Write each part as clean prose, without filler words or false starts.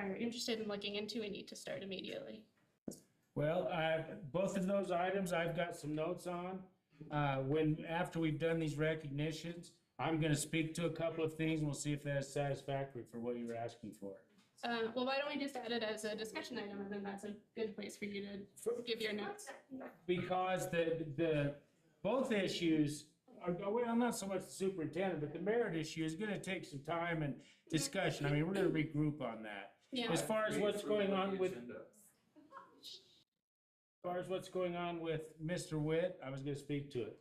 are interested in looking into and need to start immediately. Well, both of those items I've got some notes on. After we've done these recognitions, I'm gonna speak to a couple of things and we'll see if that is satisfactory for what you were asking for. Well, why don't we just add it as a discussion item, and then that's a good place for you to give your notes. Because both issues are, well, not so much the superintendent, but the merit issue is gonna take some time and discussion. I mean, we're gonna regroup on that. Yeah. As far as what's going on with Mr. Witt, I was gonna speak to it.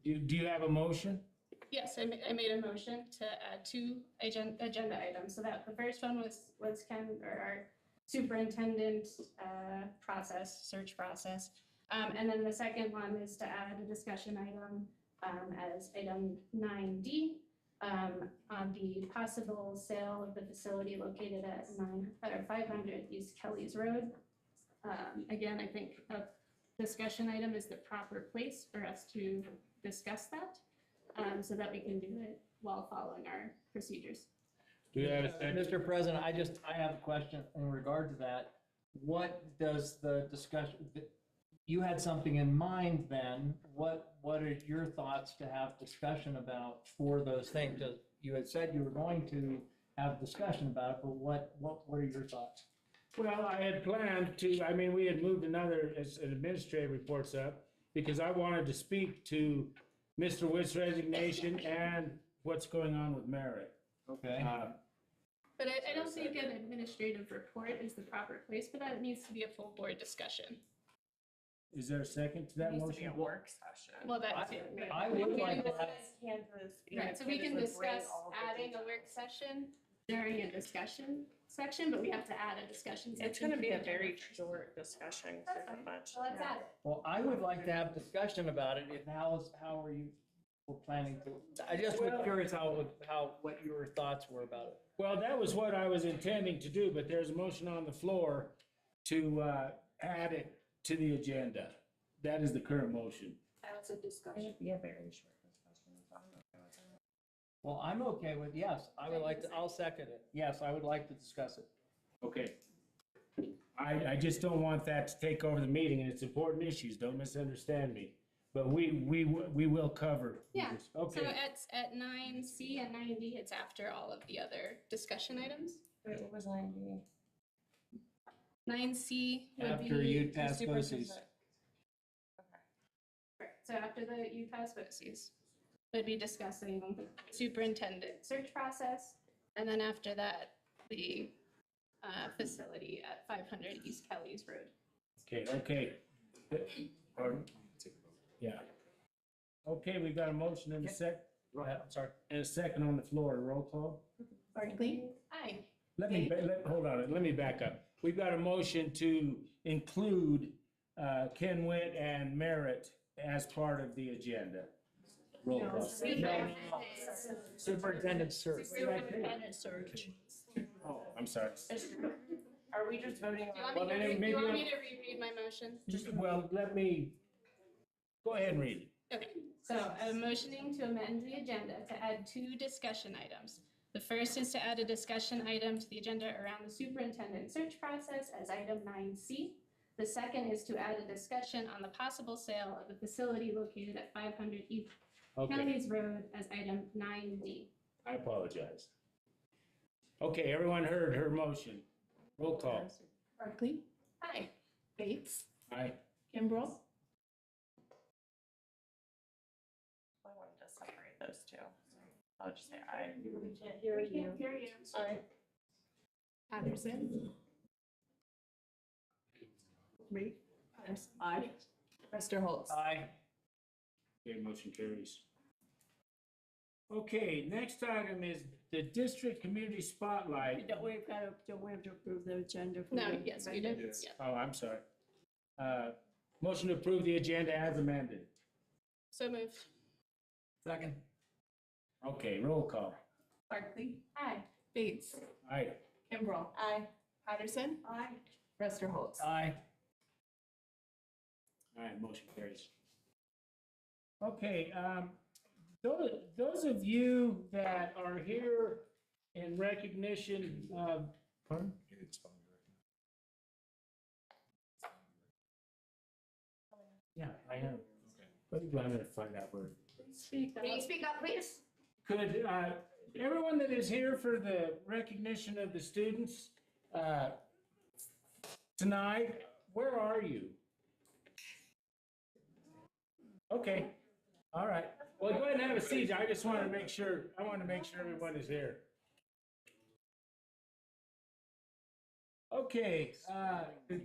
Do you have a motion? Yes, I made a motion to add two agenda items. So that the first one was our superintendent search process. And then the second one is to add a discussion item as item 9D on the possible sale of the facility located at 500 East Kelly's Road. Again, I think a discussion item is the proper place for us to discuss that, so that we can do it while following our procedures. Do you have a second? Mr. President, I have a question in regard to that. What does the discussion, you had something in mind then, what are your thoughts to have discussion about for those things? You had said you were going to have discussion about it, but what are your thoughts? Well, I had planned to, I mean, we had moved another, as an administrative reports up, because I wanted to speak to Mr. Witt's resignation and what's going on with merit. Okay. But I don't think an administrative report is the proper place for that. It needs to be a full board discussion. Is there a second to that Needs to be motion? a work session. Well, that's it. I would like to have, Right, so we can discuss adding a work session during a discussion section, but we have to add a discussion section. It's gonna be a for the very agenda. short discussion, That's pretty fine. much. So let's add it. well, I would like to have discussion about it. If how are you planning to? I just was curious what your thoughts were about it. Well, that was what I was intending to do, but there's a motion on the floor to add it to the agenda. That is the current motion. That's a discussion. It'd be a very short discussion, so I'm okay with that. Well, I'm okay with, yes, I would like to, I'll second it. Yes, I would like to discuss it. Okay. I just don't want that to take over the meeting, and it's important issues, don't misunderstand me. But we will cover. Yeah. this. Okay. So at 9C and 9D, it's after all of the other discussion items. Wait, what was 90? 9C would After be. you pass BOCES. Okay. Right, so after the UPass BOCES, would be discussing superintendent search process, and then after that, the facility at 500 East Kelly's Road. Okay. Pardon? Yeah. Okay, we've got a motion and a sec. Go ahead, I'm sorry. And a second on the floor. Roll call. Barkley? Aye. Hold on, let me back up. We've got a motion to include Ken Witt and Merritt as part of the agenda. Roll call. Superintendent search. Superintendent search. Oh, I'm sorry. Are we just voting Do you on? want me to maybe do you want I'll- me to reread my motion? Well, go ahead and read it. Okay, so I'm motioning to amend the agenda to add two discussion items. The first is to add a discussion item to the agenda around the superintendent search process as item 9C. The second is to add a discussion on the possible sale of the facility located at 500 East Okay, County's Road as item 9D. I apologize. Okay, everyone heard her motion. Roll call. Barkley? Aye. Bates? Aye. Kimbrell? I wanted to separate those two. I'll just say aye. We can't hear you. Aye. Patterson? Me? Aye. Mr. Holtz? Aye. Okay, motion carries. Okay, next item is the district community spotlight. Don't we have to approve the agenda? For No, the- yes, we did. Yeah. Oh, I'm sorry. Motion to approve the agenda as amended. So moved. Second. Okay, roll call. Barkley? Aye. Bates? Aye. Kimbrell? Aye. Patterson? Aye. Mr. Holtz? Aye. All right, motion carries. Okay, those of you that are here in recognition of, pardon? Yeah, I am. But I'm gonna find out where. Speak up. Can you speak up, please? Could, everyone that is here for the recognition of the students, tonight, where are you? Okay, all right. Well, go ahead and have a seat. I just want to make sure, everyone is here. Okay,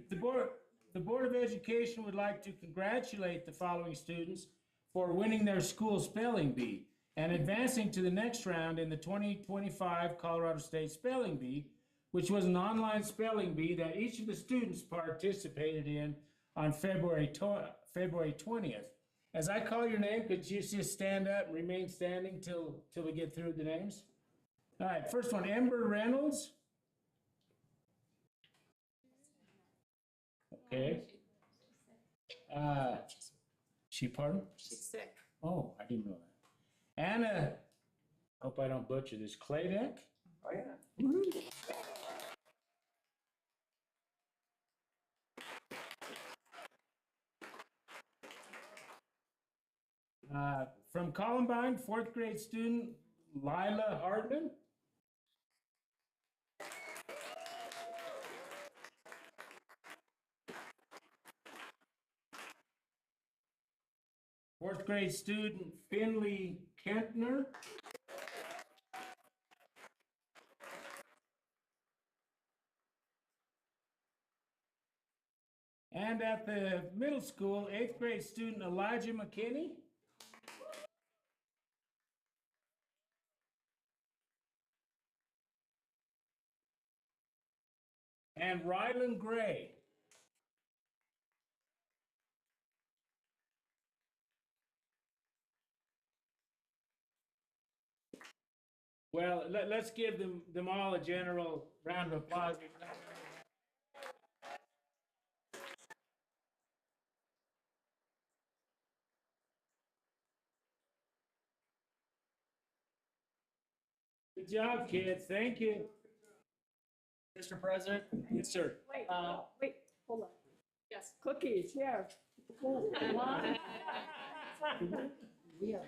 the Board of Education would like to congratulate the following students for winning their school spelling bee and advancing to the next round in the 2025 Colorado State Spelling Bee, which was an online spelling bee that each of the students participated in on February 20th. As I call your name, could you just stand up and remain standing till we get through the names? All right, first one, Ember Reynolds. Okay. She, pardon? She's sick. Oh, I didn't know that. Anna, hope I don't butcher this, Cladek? Oh, yeah. From Columbine, fourth grade student Lila Hardman. Fourth grade student Finley Kentner. And at the middle school, eighth grade student Elijah McKinney. And Rylan Gray. Well, let's give them all a general round of applause. Good job, kids. Thank you. Mr. President? Yes, sir. Wait, Uh, wait, hold on. Yes. Cookies, yeah. Oh, wow. Here,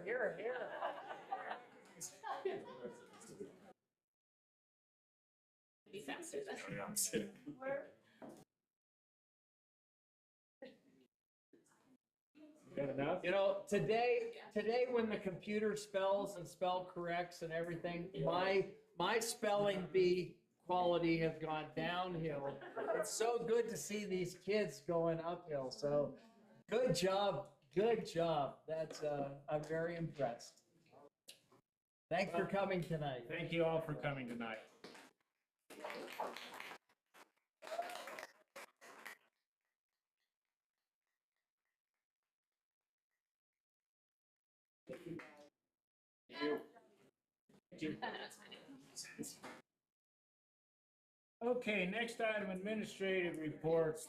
here, here. Be faster than. Got enough? You know, today when the computer spells and spell corrects and everything, my spelling bee quality has gone downhill. It's so good to see these kids going uphill. So good job. Good job. That's, I'm very impressed. Thanks for coming tonight. Thank you all for coming tonight. Thank you. No, it's fine. Okay, next item, administrative reports.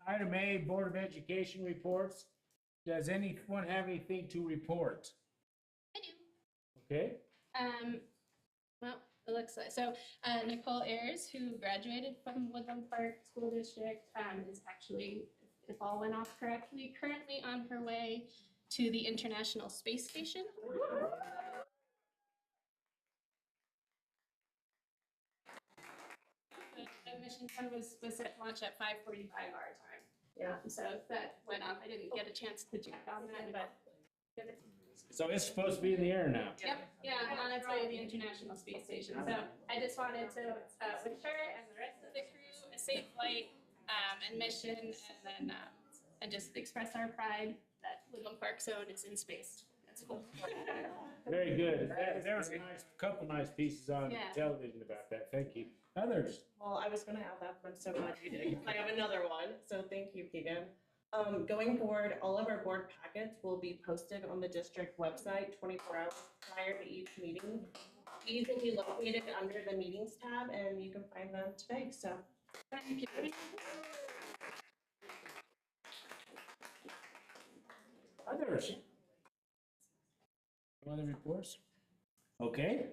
Item A, Board of Education reports. Does anyone have anything to report? I do. Okay, Well, it looks like, so Nicole Ayers, who graduated from Woodland Park School District, is actually, if all went off correctly, currently on her way to the International Space Station. The mission time was set to launch at 5:45 our time. Yeah, so that went off. I didn't get a chance to check on that, but. so it's supposed to be in the air now. Yep, yeah, on its way to the International Space Station. So I just wanted to wish her and the rest of the crew a safe flight and mission, and then and just express our pride that Woodland Park Zone is in space. That's cool. Very good. There was a couple nice pieces on Yeah. television about that. Thank you. Others? Well, I was gonna have that, but I'm so glad you did. I have another one, so thank you, Keegan. Going forward, all of our board packets will be posted on the district website 24 hours prior to each meeting. These will be located under the meetings tab, and you can find them today, so. Thank you. Others? No other reports? Okay.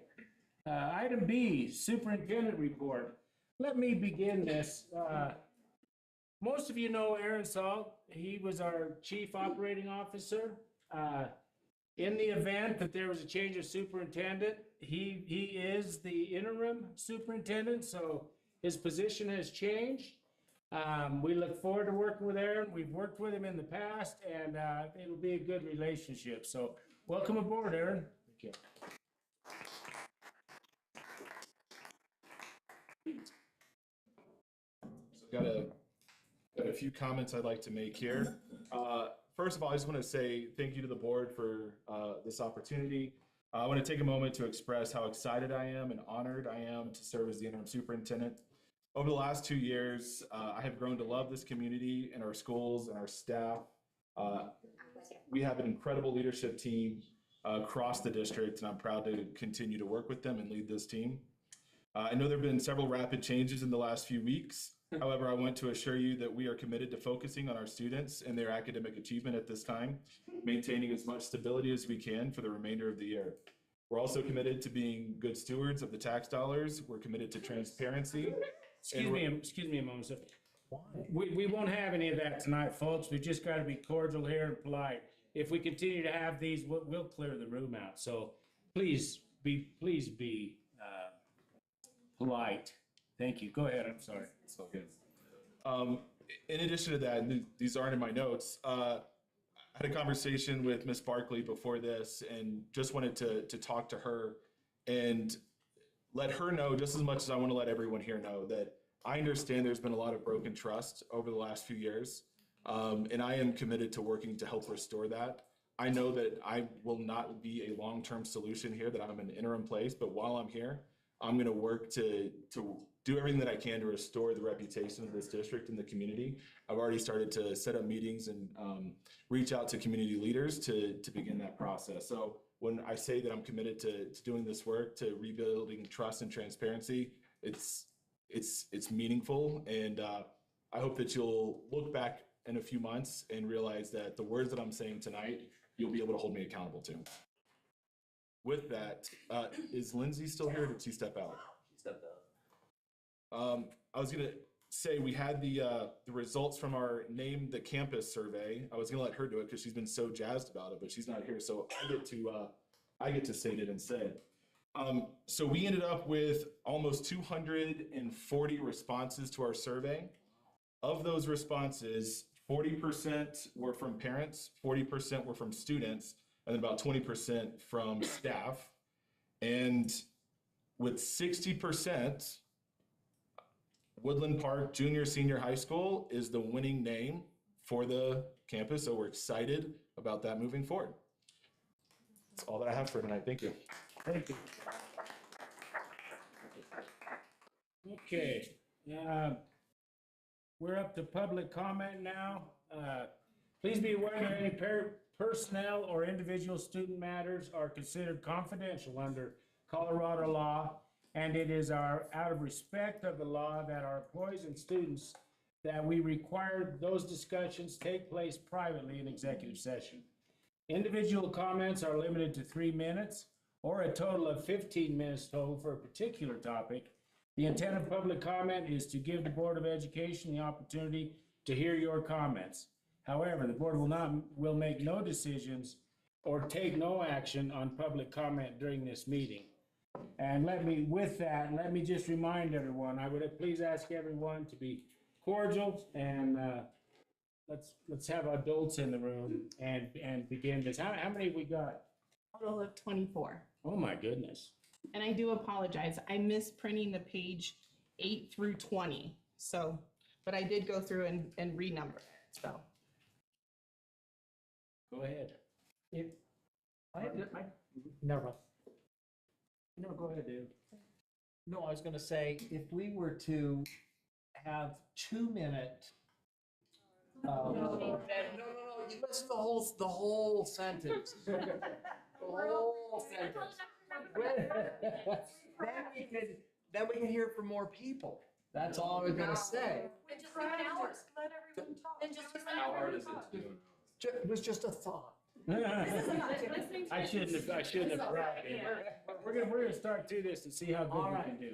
Item B, Superintendent Report. Let me begin this. Most of you know Aaron Salt. He was our Chief Operating Officer. In the event that there was a change of superintendent, he is the interim superintendent, so his position has changed. We look forward to working with Aaron. We've worked with him in the past, and it'll be a good relationship. So welcome aboard, Aaron. Thank you. So got a few comments I'd like to make here. First of all, I just want to say thank you to the board for this opportunity. I want to take a moment to express how excited I am and honored I am to serve as the interim superintendent. Over the last 2 years, I have grown to love this community and our schools and our staff. We have an incredible leadership team across the district, and I'm proud to continue to work with them and lead this team. I know there have been several rapid changes in the last few weeks. However, I want to assure you that we are committed to focusing on our students and their academic achievement at this time, maintaining as much stability as we can for the remainder of the year. We're also committed to being good stewards of the tax dollars. We're committed to transparency. Excuse me a moment, sir. We won't have any of that tonight, folks. We just got to be cordial here and polite. If we continue to have these, we'll clear the room out. So please be polite. Thank you. Go ahead. I'm sorry. It's all good. In addition to that, and these aren't in my notes, I had a conversation with Miss Barkley before this and just wanted to talk to her and let her know just as much as I want to let everyone here know that I understand there's been a lot of broken trust over the last few years, and I am committed to working to help restore that. I know that I will not be a long-term solution here, that I'm an interim place, but while I'm here, I'm going to work to do everything that I can to restore the reputation of this district and the community. I've already started to set up meetings and reach out to community leaders to begin that process. So when I say that I'm committed to doing this work, to rebuilding trust and transparency, it's meaningful. And I hope that you'll look back in a few months and realize that the words that I'm saying tonight, you'll be able to hold me accountable to. With that, is Lindsay still here or did she step out? She stepped out. I was gonna say we had the results from our Name the Campus survey. I was gonna let her do it because she's been so jazzed about it, but she's not here, so I get to state it instead. So we ended up with almost 240 responses to our survey. Of those responses, 40% were from parents, 40% were from students, and then about 20% from staff. And with 60%, Woodland Park Junior Senior High School is the winning name for the campus, so we're excited about that moving forward. That's all that I have for tonight. Thank you. Thank you. Okay, we're up to public comment now. Please be aware that any personnel or individual student matters are considered confidential under Colorado law, and it is out of respect of the law that our employees and students that we require those discussions take place privately in executive session. Individual comments are limited to 3 minutes or a total of 15 minutes total for a particular topic. The intent of public comment is to give the Board of Education the opportunity to hear your comments. However, the board will make no decisions or take no action on public comment during this meeting. And let me just remind everyone, I would please ask everyone to be cordial and let's have adults in the room and begin this. How many we got? Total of 24. Oh my goodness. And I do apologize. I missed printing the page 8 through 20. So, but I did go through and renumber it. So. Go ahead. Never mind. No, go ahead, Dave. No, I was gonna say, if we were to have 2 minute. No, you missed the whole sentence. The whole sentence. Then we can hear from more people. That's all I was gonna say. And just leave an hour, let everyone talk. And just leave an hour to talk. It was just a thought. Listening to I it. shouldn't have brought it in. Yeah. We're gonna start through this and see how good All we right. can do.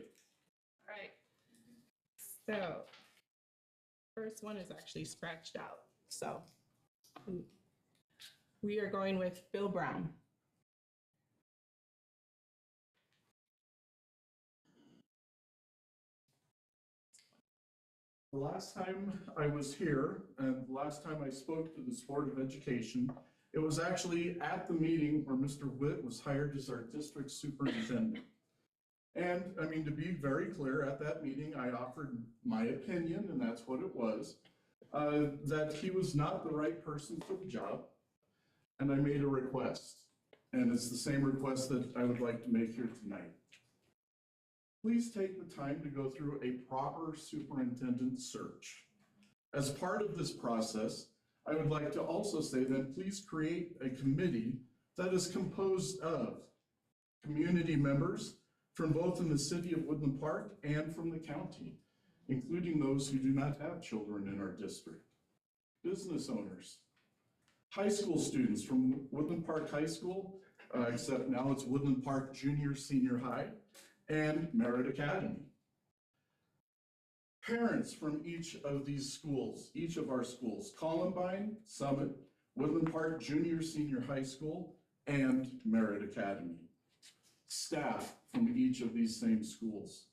Right. So, first one is actually scratched out, so. We are going with Bill Brown. The last time I was here, and the last time I spoke to this Board of Education, it was actually at the meeting where Mr. Witt was hired as our district superintendent. And, I mean, to be very clear, at that meeting, I offered my opinion, and that's what it was, that he was not the right person for the job, and I made a request. And it's the same request that I would like to make here tonight. Please take the time to go through a proper superintendent search. As part of this process, I would like to also say that please create a committee that is composed of community members from both in the city of Woodland Park and from the county, including those who do not have children in our district, business owners, high school students from Woodland Park High School, except now it's Woodland Park Junior Senior High, and Merritt Academy. Parents from each of these schools, each of our schools, Columbine, Summit, Woodland Park Junior Senior High School, and Merritt Academy. Staff from each of these same schools.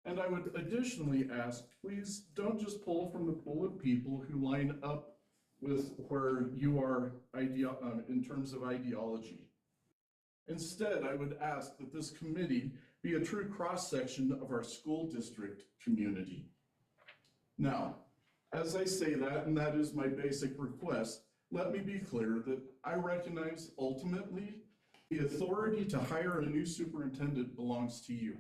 And I would additionally ask, please don't just pull from the pool of people who line up with where you are in terms of ideology. Instead, I would ask that this committee be a true cross-section of our school district community. Now, as I say that, and that is my basic request, let me be clear that I recognize ultimately the authority to hire a new superintendent belongs to you.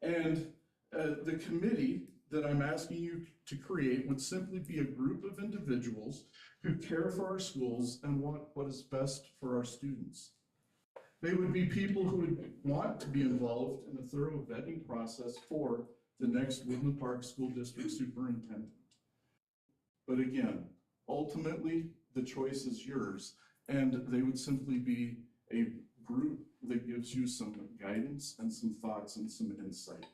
And the committee that I'm asking you to create would simply be a group of individuals who care for our schools and want what is best for our students. They would be people who would want to be involved in a thorough vetting process for the next Woodland Park School District Superintendent. But again, ultimately, the choice is yours, and they would simply be a group that gives you some guidance and some thoughts and some insight.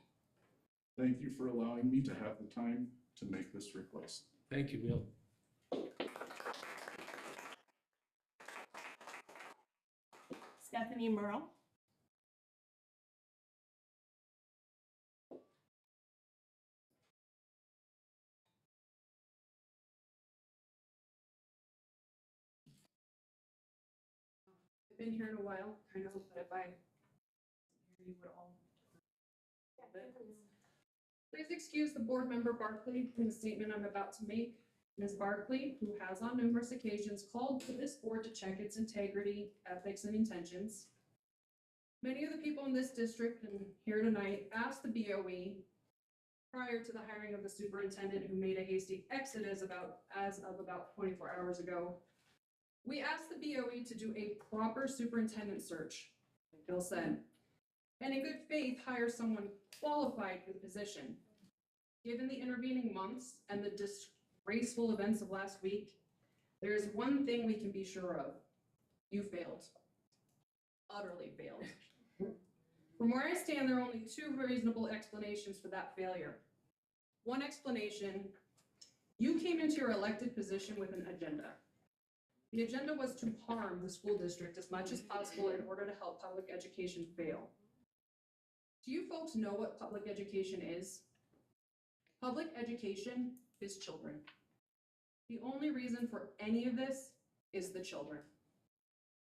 Thank you for allowing me to have the time to make this request. Thank you, Bill. Stephanie Merle. I've been here in a while, kind of, but if I hear you at all. Please excuse the board member Barkley from the statement I'm about to make. Ms. Barkley, who has on numerous occasions called for this board to check its integrity, ethics, and intentions. Many of the people in this district and here tonight asked the BOE prior to the hiring of the superintendent who made a hasty exit as of about 24 hours ago. We asked the BOE to do a proper superintendent search, like Bill said, and in good faith hire someone qualified for the position. Given the intervening months and the disgraceful events of last week, there is one thing we can be sure of. You failed. Utterly failed. From where I stand, there are only two reasonable explanations for that failure. One explanation, you came into your elected position with an agenda. The agenda was to harm the school district as much as possible in order to help public education fail. Do you folks know what public education is? Public education is children. The only reason for any of this is the children.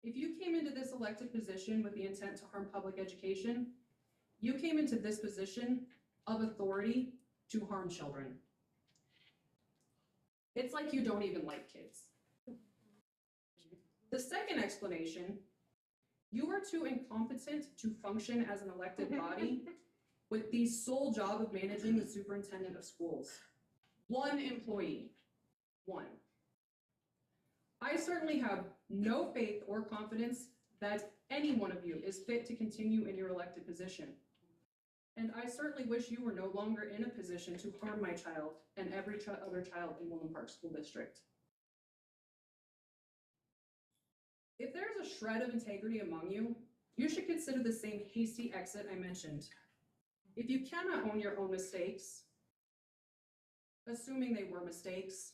If you came into this elected position with the intent to harm public education, you came into this position of authority to harm children. It's like you don't even like kids. The second explanation, you are too incompetent to function as an elected body with the sole job of managing the superintendent of schools. One employee, one. I certainly have no faith or confidence that any one of you is fit to continue in your elected position. And I certainly wish you were no longer in a position to harm my child and every other child in Woodland Park School District. If there is a shred of integrity among you, you should consider the same hasty exit I mentioned. If you cannot own your own mistakes, assuming they were mistakes,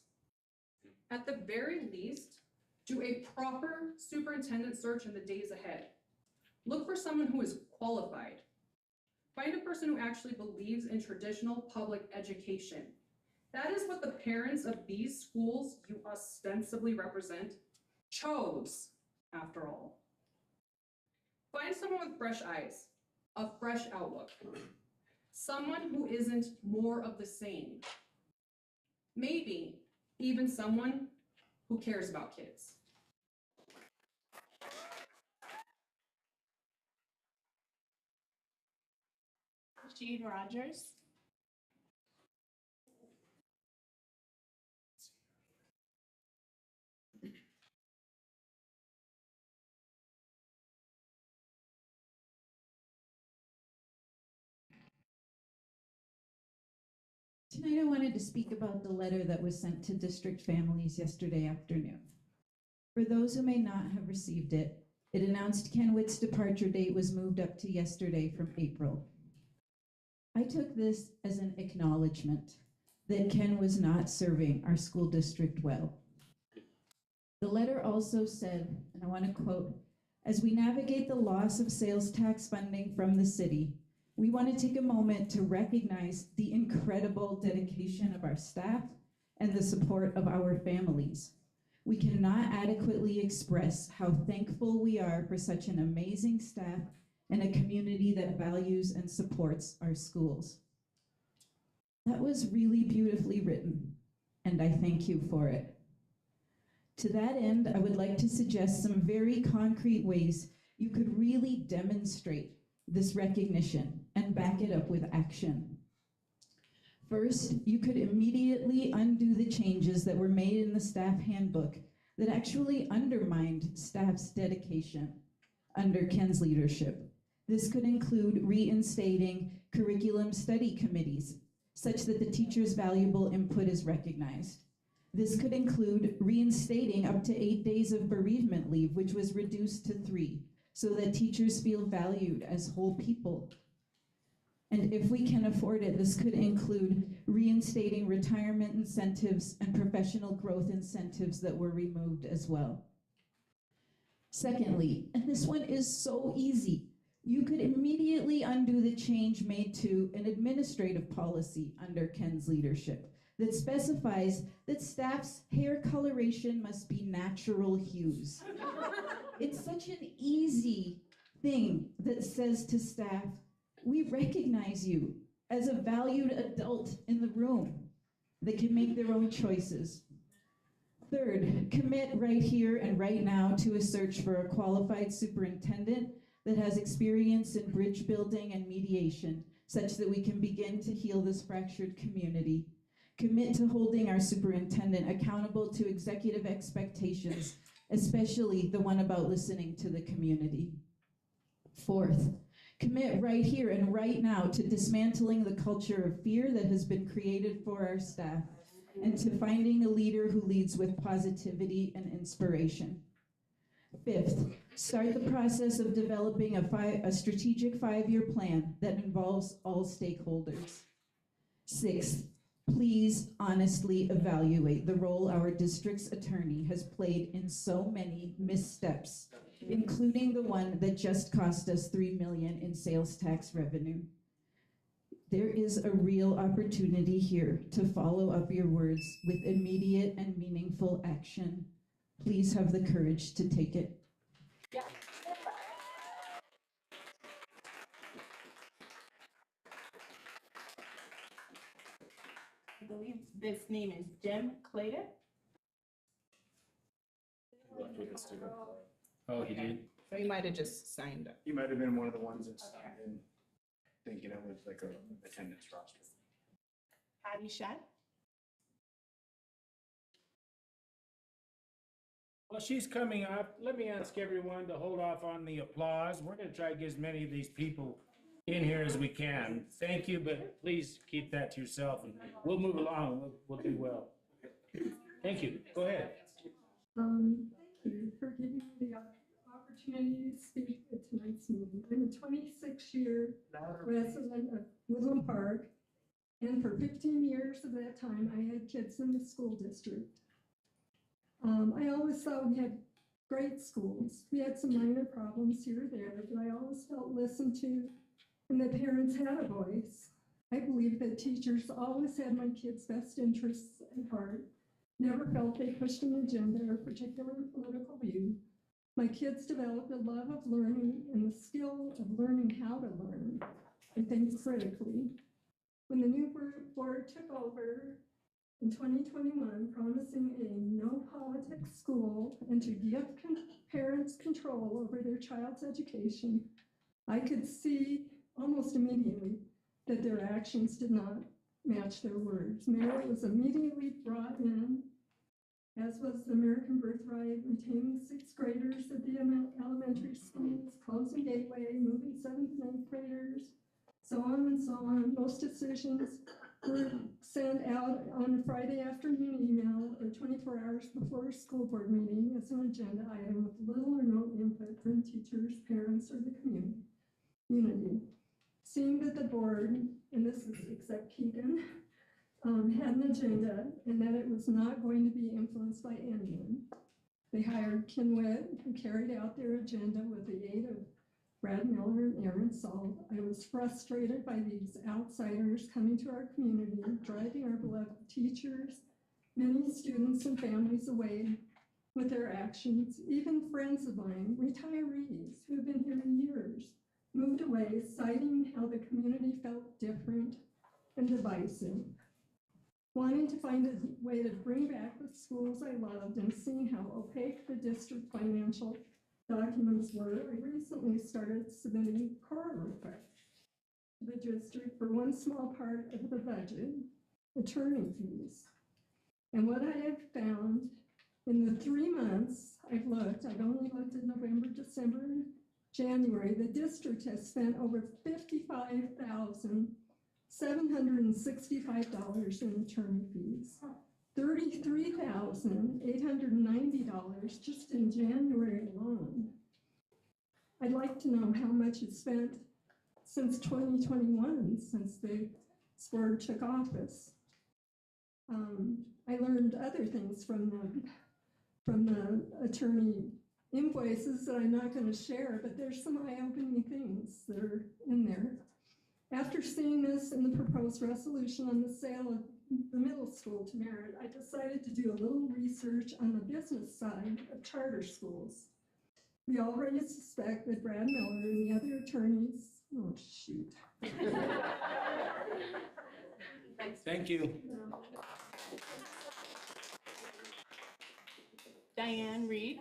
at the very least, do a proper superintendent search in the days ahead. Look for someone who is qualified. Find a person who actually believes in traditional public education. That is what the parents of these schools you ostensibly represent chose, after all. Find someone with fresh eyes, a fresh outlook. Someone who isn't more of the same. Maybe even someone who cares about kids. Jean Rogers. Tonight I wanted to speak about the letter that was sent to district families yesterday afternoon. For those who may not have received it, it announced Ken Witt's departure date was moved up to yesterday from April. I took this as an acknowledgement that Ken was not serving our school district well. The letter also said, and I want to quote, "As we navigate the loss of sales tax funding from the city, we want to take a moment to recognize the incredible dedication of our staff and the support of our families. We cannot adequately express how thankful we are for such an amazing staff and a community that values and supports our schools." That was really beautifully written, and I thank you for it. To that end, I would like to suggest some very concrete ways you could really demonstrate this recognition and back it up with action. First, you could immediately undo the changes that were made in the staff handbook that actually undermined staff's dedication under Ken's leadership. This could include reinstating curriculum study committees such that the teacher's valuable input is recognized. This could include reinstating up to 8 days of bereavement leave, which was reduced to 3, so that teachers feel valued as whole people. And if we can afford it, this could include reinstating retirement incentives and professional growth incentives that were removed as well. Secondly, and this one is so easy, you could immediately undo the change made to an administrative policy under Ken's leadership that specifies that staff's hair coloration must be natural hues. It's such an easy thing that says to staff, we recognize you as a valued adult in the room that can make their own choices. Third, commit right here and right now to a search for a qualified superintendent that has experience in bridge building and mediation, such that we can begin to heal this fractured community. Commit to holding our superintendent accountable to executive expectations, especially the one about listening to the community. Fourth, commit right here and right now to dismantling the culture of fear that has been created for our staff and to finding a leader who leads with positivity and inspiration. Fifth, start the process of developing a strategic 5-year plan that involves all stakeholders. Sixth, please honestly evaluate the role our district's attorney has played in so many missteps, including the one that just cost us $3 million in sales tax revenue. There is a real opportunity here to follow up your words with immediate and meaningful action. Please have the courage to take it. Yeah. I believe this name is Jim Clayton. Oh, he did? So he might have just signed up. He might have been one of the ones that signed in, thinking it was like a attendance roster. Patty Shed. Well, she's coming up. Let me ask everyone to hold off on the applause. We're going to try to get as many of these people in here as we can. Thank you, but please keep that to yourself and we'll move along. We'll do well. Thank you. Go ahead. you for giving me the opportunity to speak at tonight's meeting. I'm a 26-year resident of Woodland Park, and for 15 years of that time, I had kids in the school district. I always thought we had great schools. We had some minor problems here or there, but I always felt listened to, and that parents had a voice. I believe that teachers always had my kids' best interests at heart, never felt they pushed an agenda or particular political view. My kids developed a love of learning and the skill of learning how to learn, I think critically. When the new board took over in 2021, promising a no politics school and to give parents control over their child's education, I could see almost immediately that their actions did not match their words. Merit was immediately brought in, as was the American Birthright, retaining 6th graders at the elementary schools, closing Gateway, moving 7th and 8th graders, so on and so on. Most decisions were sent out on a Friday afternoon email or 24 hours before a school board meeting as an agenda item with little or no input from teachers, parents, or the community. Seeing that the board, and this is except Keegan, had an agenda and that it was not going to be influenced by anyone, they hired Kinwit, who carried out their agenda with the aid of Brad Miller and Aaron Salt. I was frustrated by these outsiders coming to our community, driving our beloved teachers, many students and families away with their actions. Even friends of mine, retirees who have been here years, moved away, citing how the community felt different and divisive. Wanting to find a way to bring back the schools I loved and seeing how opaque the district financial documents were, I recently started submitting core requests to the district for one small part of the budget, attorney fees. And what I have found in the 3 months I've only looked at November, December, January, the district has spent over $55,765 in attorney fees, $33,890 just in January alone. I'd like to know how much it's spent since 2021, since the board took office. I learned other things from the attorney invoices that I'm not going to share, but there's some eye-opening things that are in there. After seeing this in the proposed resolution on the sale of the middle school to Merit, I decided to do a little research on the business side of charter schools. We already suspect that Brad Miller and the other attorneys, oh shoot. Thank you. Diane Reed.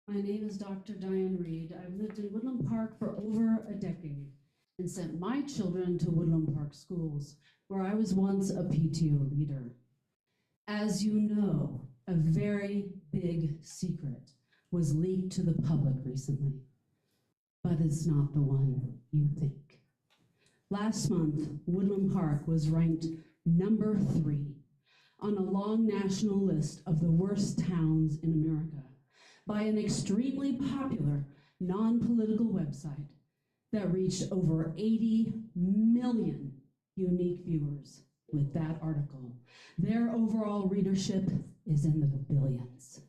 My name is Dr. Diane Reed. I've lived in Woodland Park for over a decade and sent my children to Woodland Park schools, where I was once a PTO leader. As you know, a very big secret was leaked to the public recently, but it's not the one you think. Last month, Woodland Park was ranked number 3 on a long national list of the worst towns in America by an extremely popular non-political website that reached over 80 million unique viewers with that article. Their overall readership is in the billions.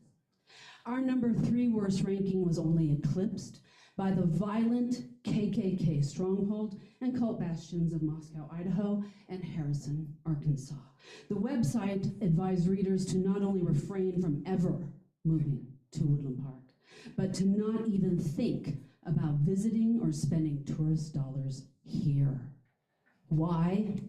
Our number 3 worst ranking was only eclipsed by the violent KKK stronghold and cult bastions of Moscow, Idaho, and Harrison, Arkansas. The website advised readers to not only refrain from ever moving to Woodland Park, but to not even think about visiting or spending tourist dollars here. Why?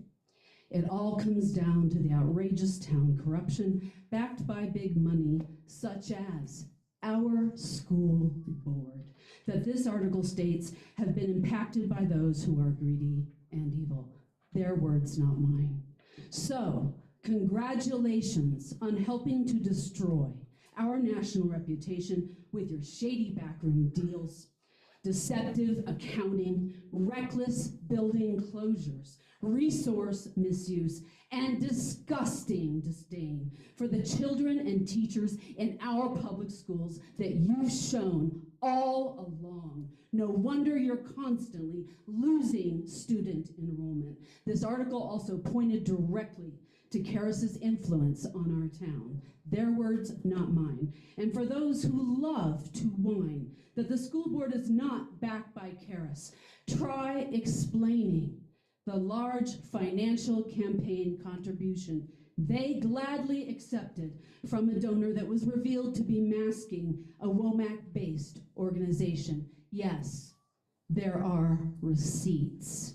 It all comes down to the outrageous town corruption backed by big money, such as our school board, that this article states have been impacted by those who are greedy and evil. Their words, not mine. So, congratulations on helping to destroy our national reputation with your shady backroom deals, deceptive accounting, reckless building closures, resource misuse, and disgusting disdain for the children and teachers in our public schools that you've shown all along. No wonder you're constantly losing student enrollment. This article also pointed directly to Karis's influence on our town. Their words, not mine. And for those who love to whine that the school board is not backed by Karis, try explaining the large financial campaign contribution they gladly accepted from a donor that was revealed to be masking a Womack-based organization. Yes, there are receipts.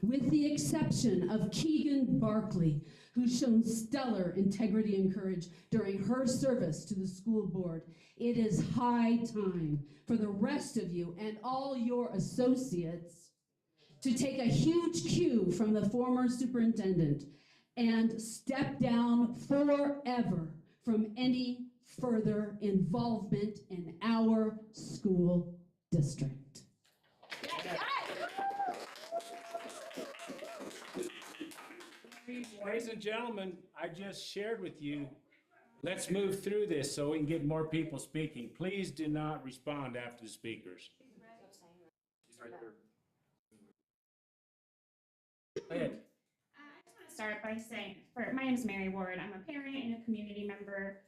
With the exception of Keegan Barkley, who's shown stellar integrity and courage during her service to the school board, it is high time for the rest of you and all your associates to take a huge cue from the former superintendent and step down forever from any further involvement in our school district. Ladies and gentlemen, I just shared with you, let's move through this so we can get more people speaking. Please do not respond after the speakers. Go ahead. I just want to start by saying, my name is Mary Ward. I'm a parent and a community member.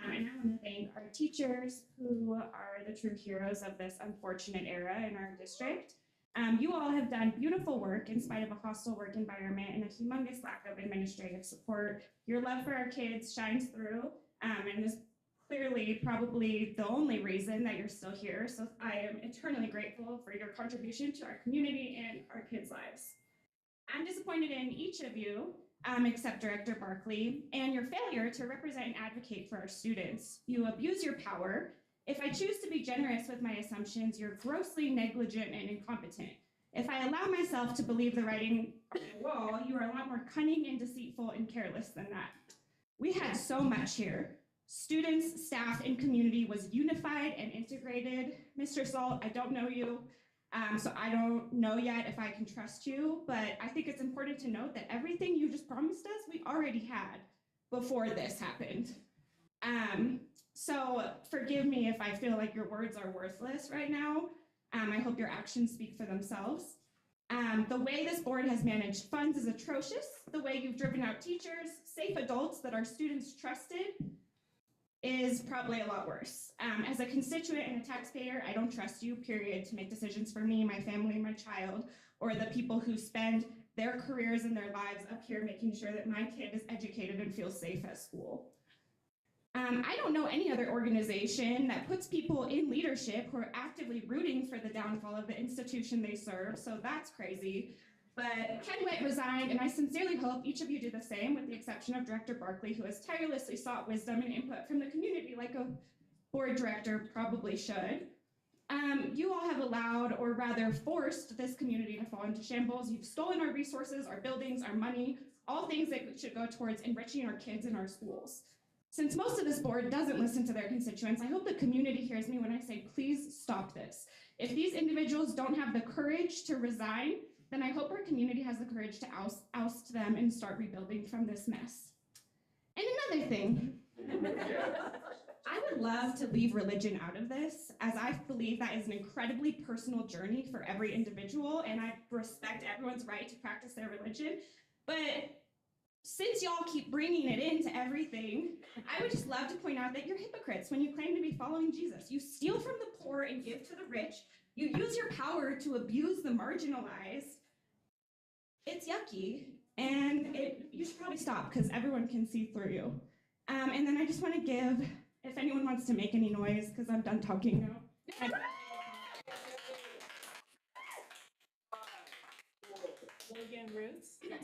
And I want to thank our teachers who are the true heroes of this unfortunate era in our district. You all have done beautiful work in spite of a hostile work environment and a humongous lack of administrative support. Your love for our kids shines through and is clearly probably the only reason that you're still here. So I am eternally grateful for your contribution to our community and our kids' lives. I'm disappointed in each of you, except Director Barkley, and your failure to represent and advocate for our students. You abuse your power. If I choose to be generous with my assumptions, you're grossly negligent and incompetent. If I allow myself to believe the writing on the wall, you are a lot more cunning and deceitful and careless than that. We had so much here. Students, staff, and community was unified and integrated. Mr. Salt, I don't know you. So I don't know yet if I can trust you, but I think it's important to note that everything you just promised us, we already had before this happened. So forgive me if I feel like your words are worthless right now. I hope your actions speak for themselves. The way this board has managed funds is atrocious. The way you've driven out teachers, safe adults that our students trusted, is probably a lot worse. As a constituent and a taxpayer, I don't trust you, period, to make decisions for me, my family, my child, or the people who spend their careers and their lives up here making sure that my kid is educated and feels safe at school. I don't know any other organization that puts people in leadership who are actively rooting for the downfall of the institution they serve, so that's crazy. But Ken Witt resigned, and I sincerely hope each of you do the same, with the exception of Director Barkley, who has tirelessly sought wisdom and input from the community like a board director probably should. You all have allowed, or rather forced, this community to fall into shambles. You've stolen our resources, our buildings, our money, all things that should go towards enriching our kids in our schools. Since most of this board doesn't listen to their constituents, I hope the community hears me when I say, please stop this. If these individuals don't have the courage to resign, then I hope our community has the courage to oust them and start rebuilding from this mess. And another thing, I would love to leave religion out of this, as I believe that is an incredibly personal journey for every individual, and I respect everyone's right to practice their religion. But since y'all keep bringing it into everything, I would just love to point out that you're hypocrites when you claim to be following Jesus. You steal from the poor and give to the rich. You use your power to abuse the marginalized. It's yucky, and you should probably stop because everyone can see through you. And then I just want to give, if anyone wants to make any noise, because I'm done talking now. Morgan Roots? Yes.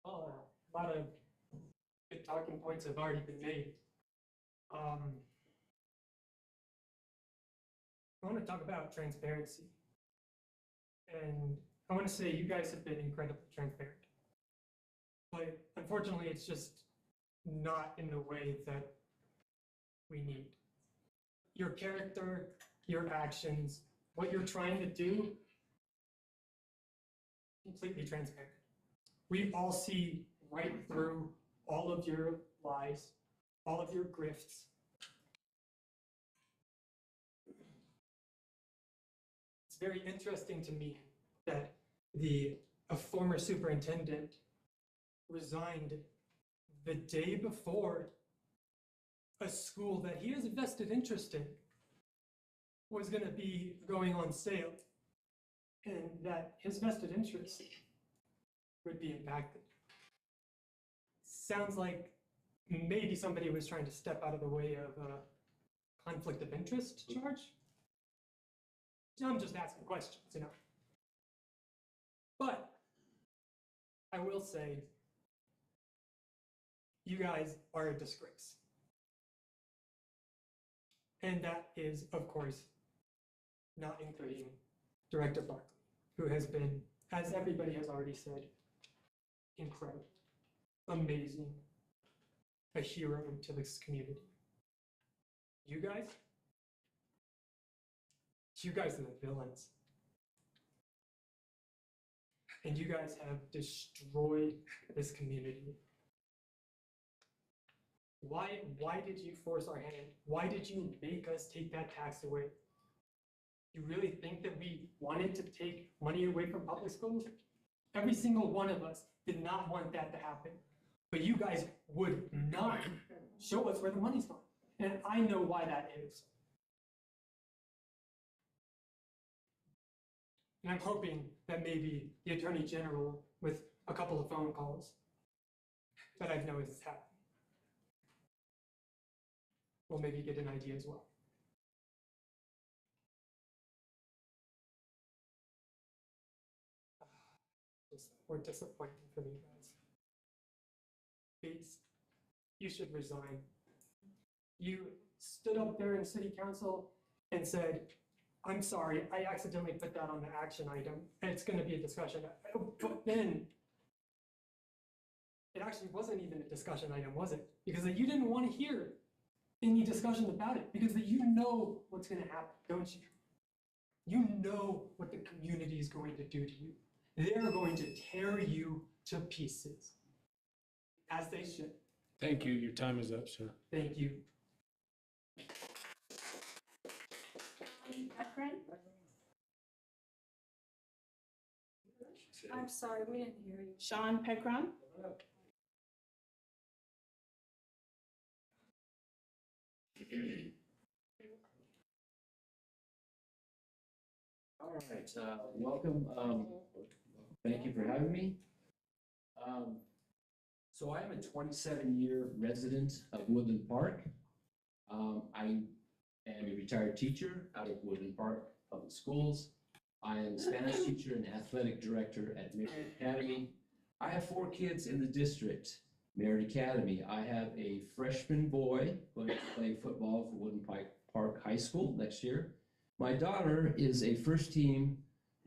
Oh, about a talking points have already been made. I want to talk about transparency. And I want to say you guys have been incredibly transparent. But unfortunately, it's just not in the way that we need. Your character, your actions, what you're trying to do, completely transparent. We all see right through all of your lies, all of your grifts. It's very interesting to me that a former superintendent resigned the day before a school that he has a vested interest in was going to be going on sale, and that his vested interest would be impacted. Sounds like maybe somebody was trying to step out of the way of a conflict of interest charge. I'm just asking questions, you know. But I will say, you guys are a disgrace. And that is, of course, not including Director Barkley, who has been, as everybody has already said, incredible, amazing, a hero to this community. You guys are the villains. And you guys have destroyed this community. Why did you force our hand? Why did you make us take that tax away? You really think that we wanted to take money away from public schools? Every single one of us did not want that to happen. But you guys would not show us where the money's going. And I know why that is. And I'm hoping that maybe the Attorney General, with a couple of phone calls that I've noticed is happening, will maybe get an idea as well. Just more disappointing for me, guys. Bates, you should resign. You stood up there in City Council and said, I'm sorry, I accidentally put that on the action item, and it's going to be a discussion. But then, it actually wasn't even a discussion item, was it? Because you didn't want to hear any discussion about it, because you know what's going to happen, don't you? You know what the community is going to do to you. They're going to tear you to pieces, as they should. Thank you. Your time is up, sir. Thank you. I'm sorry, we didn't hear you. Sean Pekron? All right, welcome. Thank you for having me. So I am a 27-year resident of Woodland Park. I am a retired teacher out of Woodland Park Public Schools. I am a Spanish teacher and athletic director at Merritt Academy. I have 4 kids in the district. Merritt Academy. I have a freshman boy going to play football for Woodland Park High School next year. My daughter is a first-team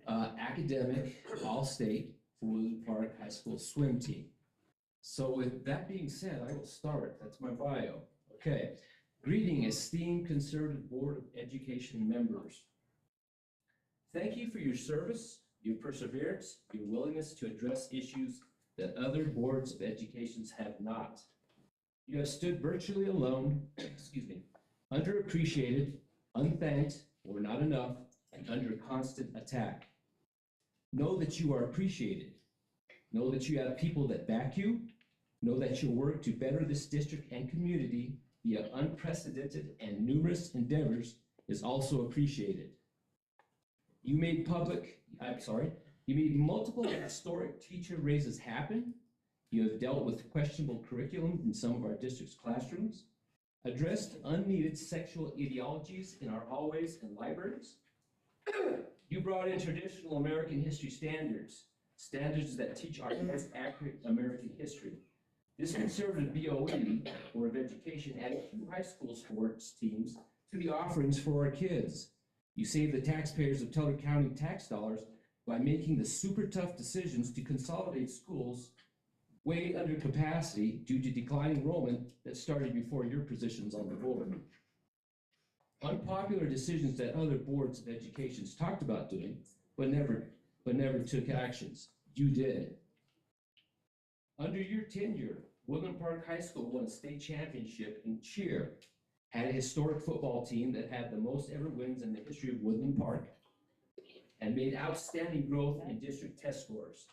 academic All-State for Woodland Park High School swim team. So with that being said, I will start. That's my bio. Okay. Greeting, esteemed Conservative Board of Education members. Thank you for your service, your perseverance, your willingness to address issues that other boards of education have not. You have stood virtually alone, underappreciated, unthanked, or not enough, and under constant attack. Know that you are appreciated. Know that you have people that back you. Know that your work to better this district and community via unprecedented and numerous endeavors is also appreciated. You made multiple historic teacher raises happen. You have dealt with questionable curriculum in some of our district's classrooms, addressed unneeded sexual ideologies in our hallways and libraries. You brought in traditional American history standards that teach our most accurate American history. This conservative BOE, Board of Education, added 2 high school sports teams to the offerings for our kids. You save the taxpayers of Teller County tax dollars by making the super tough decisions to consolidate schools way under capacity due to declining enrollment that started before your positions on the board. Unpopular decisions that other boards of education talked about doing, but never took actions. You did. Under your tenure, Woodland Park High School won a state championship in cheer, had a historic football team that had the most ever wins in the history of Woodland Park, and made outstanding growth in district test scores.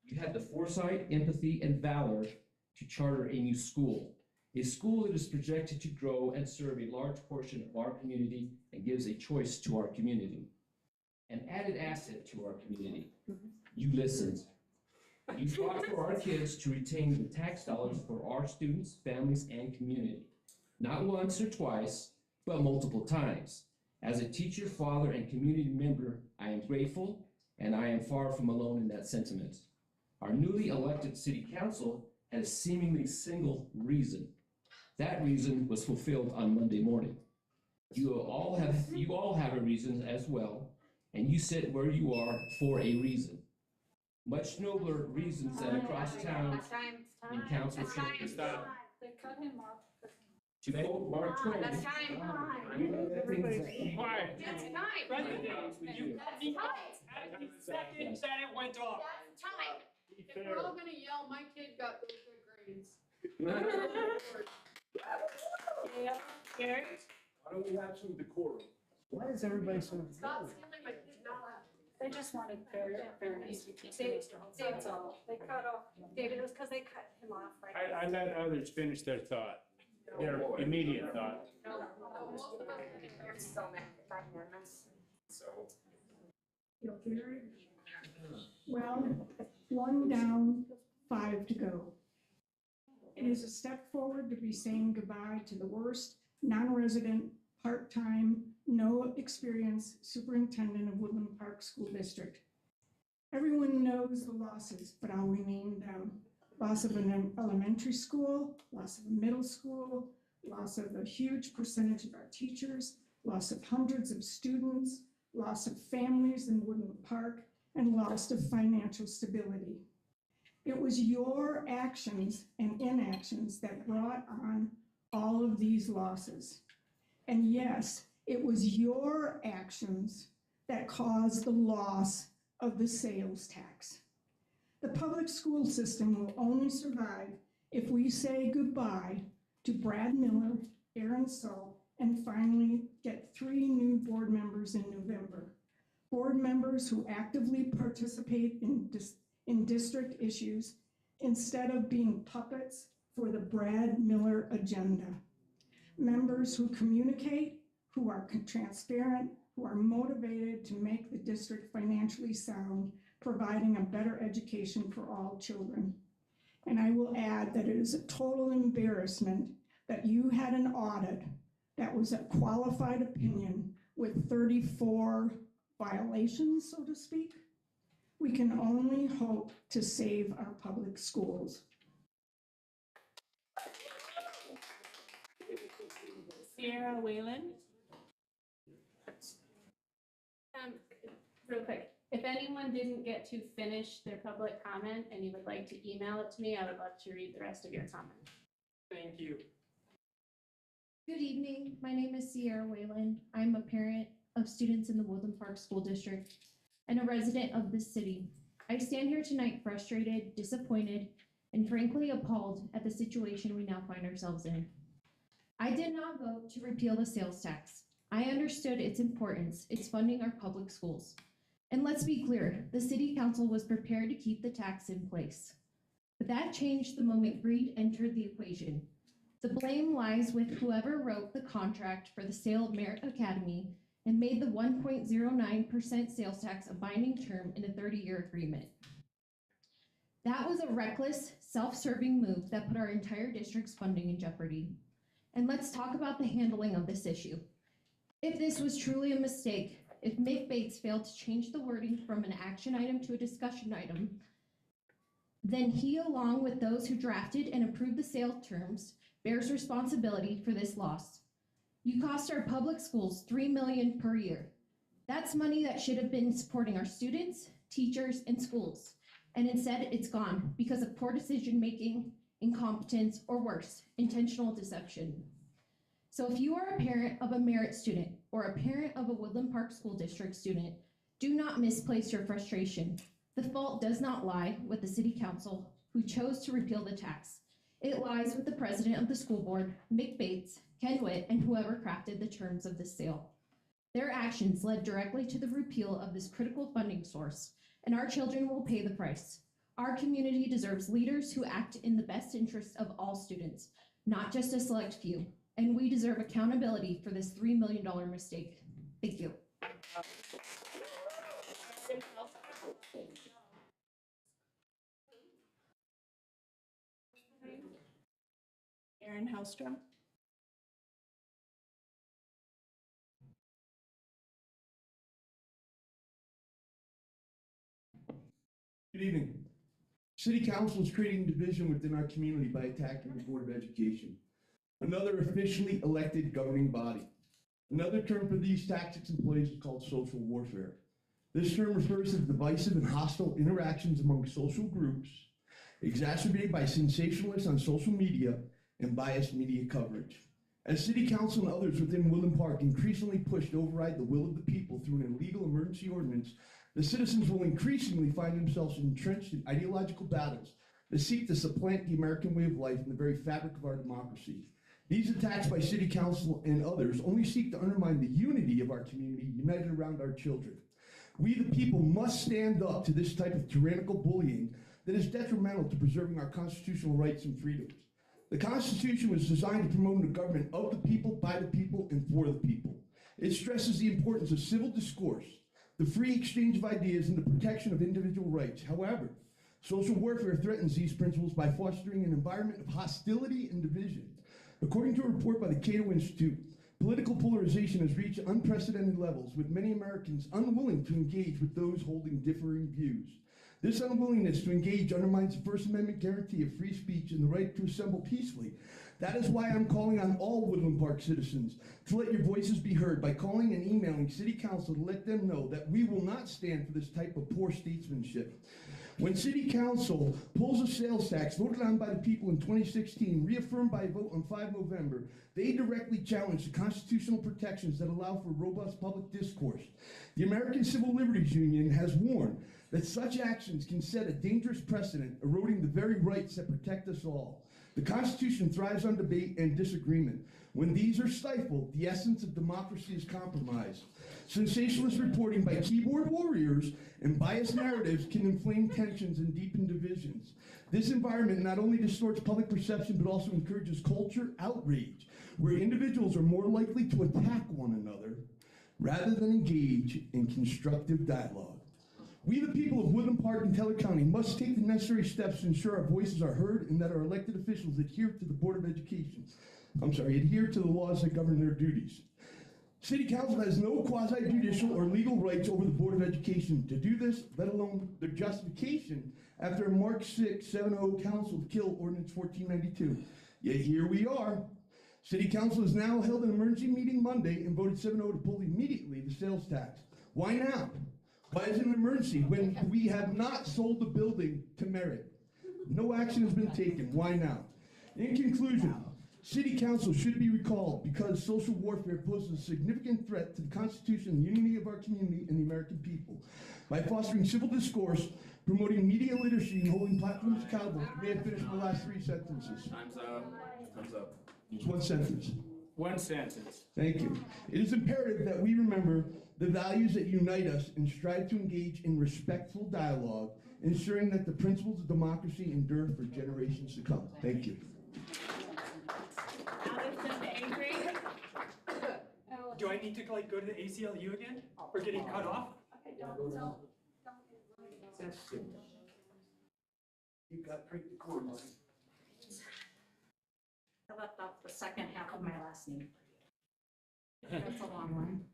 You had the foresight, empathy, and valor to charter a new school, a school that is projected to grow and serve a large portion of our community and gives a choice to our community, an added asset to our community. You listened. You fought for our kids to retain the tax dollars for our students, families, and community. Not once or twice, but multiple times. As a teacher, father, and community member, I am grateful, and I am far from alone in that sentiment. Our newly elected city council had a seemingly single reason. That reason was fulfilled on Monday morning. You all have a reason as well, and you sit where you are for a reason. Much nobler reasons than across town in council chambers. They cut him off. To quote Mark Twain, That's time. you know the things that Quiet. That's time. President, you That's the time. second that it went off. That's time. If we're all gonna yell, my kid got those good grades. Yeah. Gary? Why don't we have some decorum? Why is everybody so? Stop stealing my kid's dollar. They just wanted fairness. That's all. They cut off, David, it was because they cut him off, right? I let others finish their thought, their immediate thought. There's so many dynamics. Well, 1 down, 5 to go. It is a step forward to be saying goodbye to the worst non-resident, part-time, no experience superintendent of Woodland Park School District. Everyone knows the losses, but I'll rename them. Loss of an elementary school, loss of a middle school, loss of a huge percentage of our teachers, loss of hundreds of students, loss of families in Woodland Park, and loss of financial stability. It was your actions and inactions that brought on all of these losses. And yes, it was your actions that caused the loss of the sales tax. The public school system will only survive if we say goodbye to Brad Miller, Aaron Salt, and finally get 3 new board members in November. Board members who actively participate in district issues instead of being puppets for the Brad Miller agenda. Members who communicate, who are transparent, who are motivated to make the district financially sound, providing a better education for all children. And I will add that it is a total embarrassment that you had an audit that was a qualified opinion with 34 violations, so to speak. We can only hope to save our public schools. Sierra Whalen? Real quick, if anyone didn't get to finish their public comment and you would like to email it to me, I would love to read the rest of your comment. Thank you. Good evening. My name is Sierra Whalen. I'm a parent of students in the Woodland Park School District and a resident of this city. I stand here tonight frustrated, disappointed, and frankly appalled at the situation we now find ourselves in. I did not vote to repeal the sales tax. I understood its importance. It's funding our public schools. And let's be clear, the city council was prepared to keep the tax in place. But that changed the moment greed entered the equation. The blame lies with whoever wrote the contract for the sale of Merit Academy and made the 1.09% sales tax a binding term in a 30-year agreement. That was a reckless, self-serving move that put our entire district's funding in jeopardy. And let's talk about the handling of this issue. If this was truly a mistake, if Mick Bates failed to change the wording from an action item to a discussion item, then he, along with those who drafted and approved the sale terms, bears responsibility for this loss. You cost our public schools $3 million per year. That's money that should have been supporting our students, teachers, and schools. And instead, it's gone because of poor decision-making, incompetence, or worse, intentional deception. So if you are a parent of a merit student or a parent of a Woodland Park School District student, do not misplace your frustration. The fault does not lie with the City Council, who chose to repeal the tax. It lies with the president of the school board, Mick Bates, Ken Witt, and whoever crafted the terms of this sale. Their actions led directly to the repeal of this critical funding source, and our children will pay the price. Our community deserves leaders who act in the best interest of all students, not just a select few, and we deserve accountability for this $3 million mistake. Thank you. Aaron Hellstrom. Good evening. City Council is creating division within our community by attacking the Board of Education, another officially elected governing body. Another term for these tactics employees is called social warfare. This term refers to the divisive and hostile interactions among social groups, exacerbated by sensationalists on social media and biased media coverage. As City Council and others within Woodland Park increasingly push to override the will of the people through an illegal emergency ordinance, the citizens will increasingly find themselves entrenched in ideological battles that seek to supplant the American way of life and the very fabric of our democracy. These attacks by City Council and others only seek to undermine the unity of our community united around our children. We the people must stand up to this type of tyrannical bullying that is detrimental to preserving our constitutional rights and freedoms. The Constitution was designed to promote a government of the people, by the people, and for the people. It stresses the importance of civil discourse, the free exchange of ideas, and the protection of individual rights. However, social warfare threatens these principles by fostering an environment of hostility and division. According to a report by the Cato Institute, political polarization has reached unprecedented levels, with many Americans unwilling to engage with those holding differing views. This unwillingness to engage undermines the First Amendment guarantee of free speech and the right to assemble peacefully. That is why I'm calling on all Woodland Park citizens to let your voices be heard by calling and emailing City Council to let them know that we will not stand for this type of poor statesmanship. When City Council pulls a sales tax voted on by the people in 2016, reaffirmed by a vote on 5 November, they directly challenge the constitutional protections that allow for robust public discourse. The American Civil Liberties Union has warned that such actions can set a dangerous precedent, eroding the very rights that protect us all. The Constitution thrives on debate and disagreement. When these are stifled, the essence of democracy is compromised. Sensationalist reporting by keyboard warriors and biased narratives can inflame tensions and deepen divisions. This environment not only distorts public perception, but also encourages culture outrage, where individuals are more likely to attack one another rather than engage in constructive dialogue. We, the people of Woodland Park and Teller County, must take the necessary steps to ensure our voices are heard and that our elected officials adhere to the Board of Education. Adhere to the laws that govern their duties. City Council has no quasi-judicial or legal rights over the Board of Education to do this, let alone their justification after a March 6, 7-0 council to kill Ordinance 1492. Yet here we are. City Council has now held an emergency meeting Monday and voted 7-0 to pull immediately the sales tax. Why now? Why is it an emergency when we have not sold the building to Merit? No action has been taken. Why now? In conclusion, City Council should be recalled because social warfare poses a significant threat to the Constitution and unity of our community and the American people. By fostering civil discourse, promoting media literacy, and holding platforms accountable, may have finished my last 3 sentences. Time's up. Time's up. It's 1 sentence. 1 sentence. Thank you. It is imperative that we remember the values that unite us and strive to engage in respectful dialogue, ensuring that the principles of democracy endure for generations to come. Thank you. Do I need to like go to the ACLU again for getting cut off? You got pretty cool. I left off the second half of my last name. That's a long one.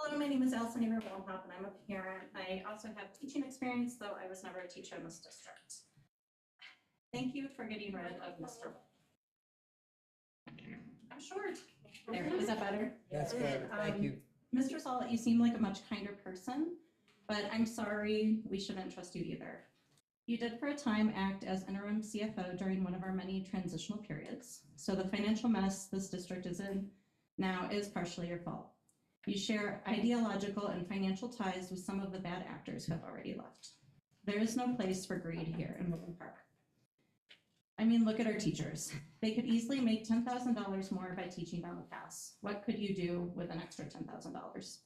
Hello, my name is Allison Avery-Wollenhoff, and I'm a parent. I also have teaching experience, though I was never a teacher in this district. Thank you for getting rid of Mr. I'm short. There, is that better? That's good, thank you. Mr. Salt, you seem like a much kinder person, but I'm sorry, we shouldn't trust you either. You did for a time act as interim CFO during one of our many transitional periods, so the financial mess this district is in now is partially your fault. You share ideological and financial ties with some of the bad actors who have already left. There is no place for greed here in Woodland Park. I mean, look at our teachers. They could easily make $10,000 more by teaching down the pass. What could you do with an extra $10,000?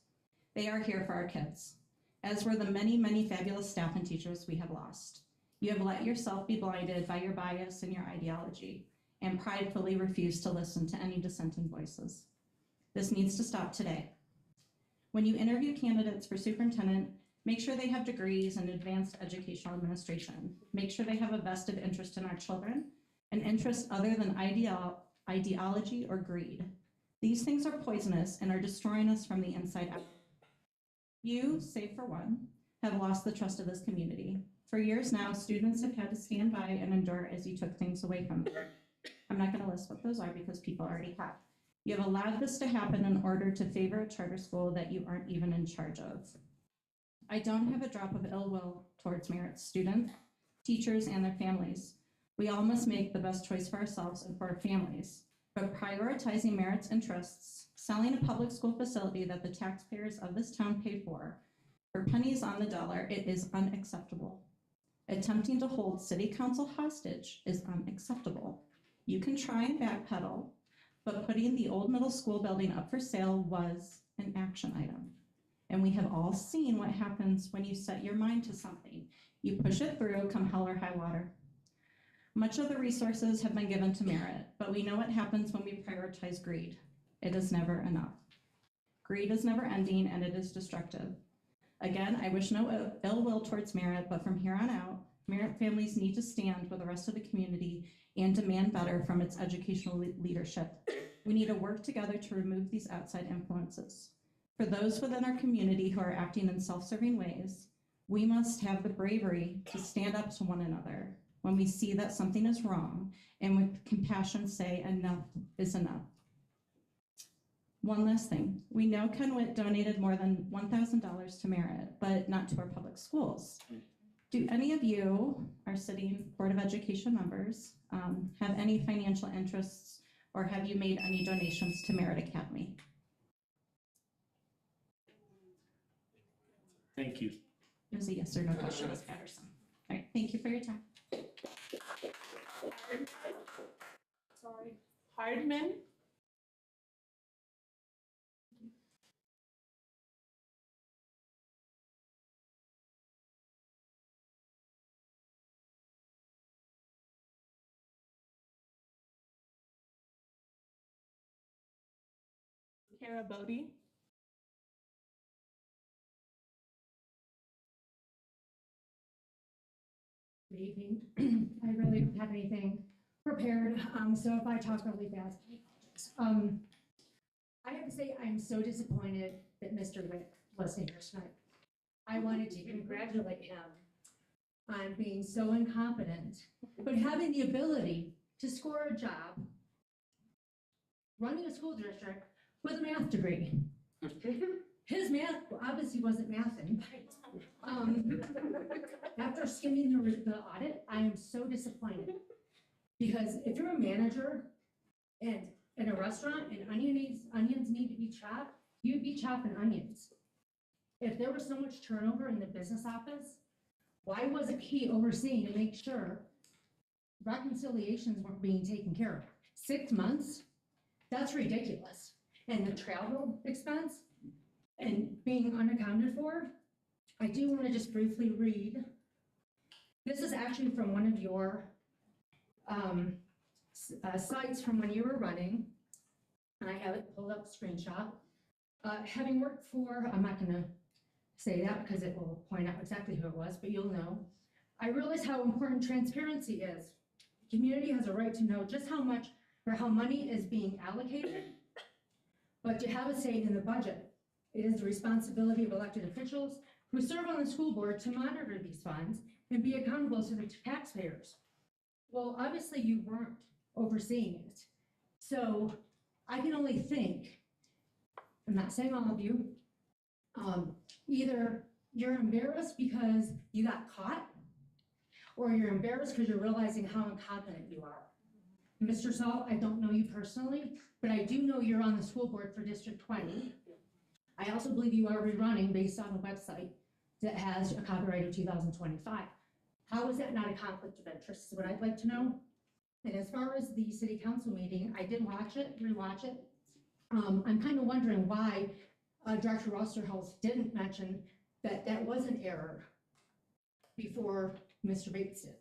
They are here for our kids, as were the many, many fabulous staff and teachers we have lost. You have let yourself be blinded by your bias and your ideology, and pridefully refuse to listen to any dissenting voices. This needs to stop today. When you interview candidates for superintendent, make sure they have degrees in advanced educational administration. Make sure they have a vested interest in our children, an interest other than ideology or greed. These things are poisonous and are destroying us from the inside out. You, save for one, have lost the trust of this community. For years now, students have had to stand by and endure as you took things away from them. I'm not going to list what those are because people already have. You have allowed this to happen in order to favor a charter school that you aren't even in charge of. I don't have a drop of ill will towards Merit's students, teachers, and their families. We all must make the best choice for ourselves and for our families. But prioritizing Merit's interests, selling a public school facility that the taxpayers of this town pay for pennies on the dollar, it is unacceptable. Attempting to hold city council hostage is unacceptable. You can try and backpedal, but putting the old middle school building up for sale was an action item. And we have all seen what happens when you set your mind to something. You push it through, come hell or high water. Much of the resources have been given to Merit, but we know what happens when we prioritize greed. It is never enough. Greed is never ending and it is destructive. Again, I wish no ill will towards Merit, but from here on out, Merit families need to stand with the rest of the community and demand better from its educational leadership. We need to work together to remove these outside influences. For those within our community who are acting in self-serving ways, we must have the bravery to stand up to one another when we see that something is wrong and with compassion say enough is enough. One last thing. We know Kenwit donated more than $1,000 to Merit, but not to our public schools. Do any of you, our sitting Board of Education members, have any financial interests or have you made any donations to Merit Academy? Thank you. It was a yes or no question, Ms. Patterson. All right, thank you for your time. Sorry. Hardman? Kara Bodie? Good evening. I really don't have anything prepared, so if I talk really fast, I have to say I'm so disappointed that Mr. Wick wasn't here tonight. I wanted to congratulate him on being so incompetent, but having the ability to score a job running a school district with a math degree. His math obviously wasn't mathing. After skimming the audit, I am so disappointed. Because if you're a manager and in a restaurant and onions need to be chopped, you'd be chopping onions. If there was so much turnover in the business office, why wasn't he overseeing to make sure reconciliations weren't being taken care of? 6 months? That's ridiculous. And the travel expense and being unaccounted for, I do want to just briefly read. This is actually from one of your sites from when you were running, and I have it pulled up, screenshot. Having worked for, I'm not going to say that because it will point out exactly who it was, but you'll know. I realize how important transparency is. The community has a right to know just how much or how money is being allocated, but to have a say in the budget It is the responsibility of elected officials who serve on the school board to monitor these funds and be accountable to the taxpayers. Well, obviously you weren't overseeing it. So I can only think, I'm not saying all of you, either you're embarrassed because you got caught, or you're embarrassed because you're realizing how incompetent you are. Mr. Saul, I don't know you personally, but I do know you're on the school board for District 20. I also believe you are rerunning based on a website that has a copyright of 2025. How is that not a conflict of interest is what I'd like to know. And as far as the city council meeting, I did watch it, rewatch it. I'm kind of wondering why Director Rusterholz didn't mention that that was an error before Mr. Bates did.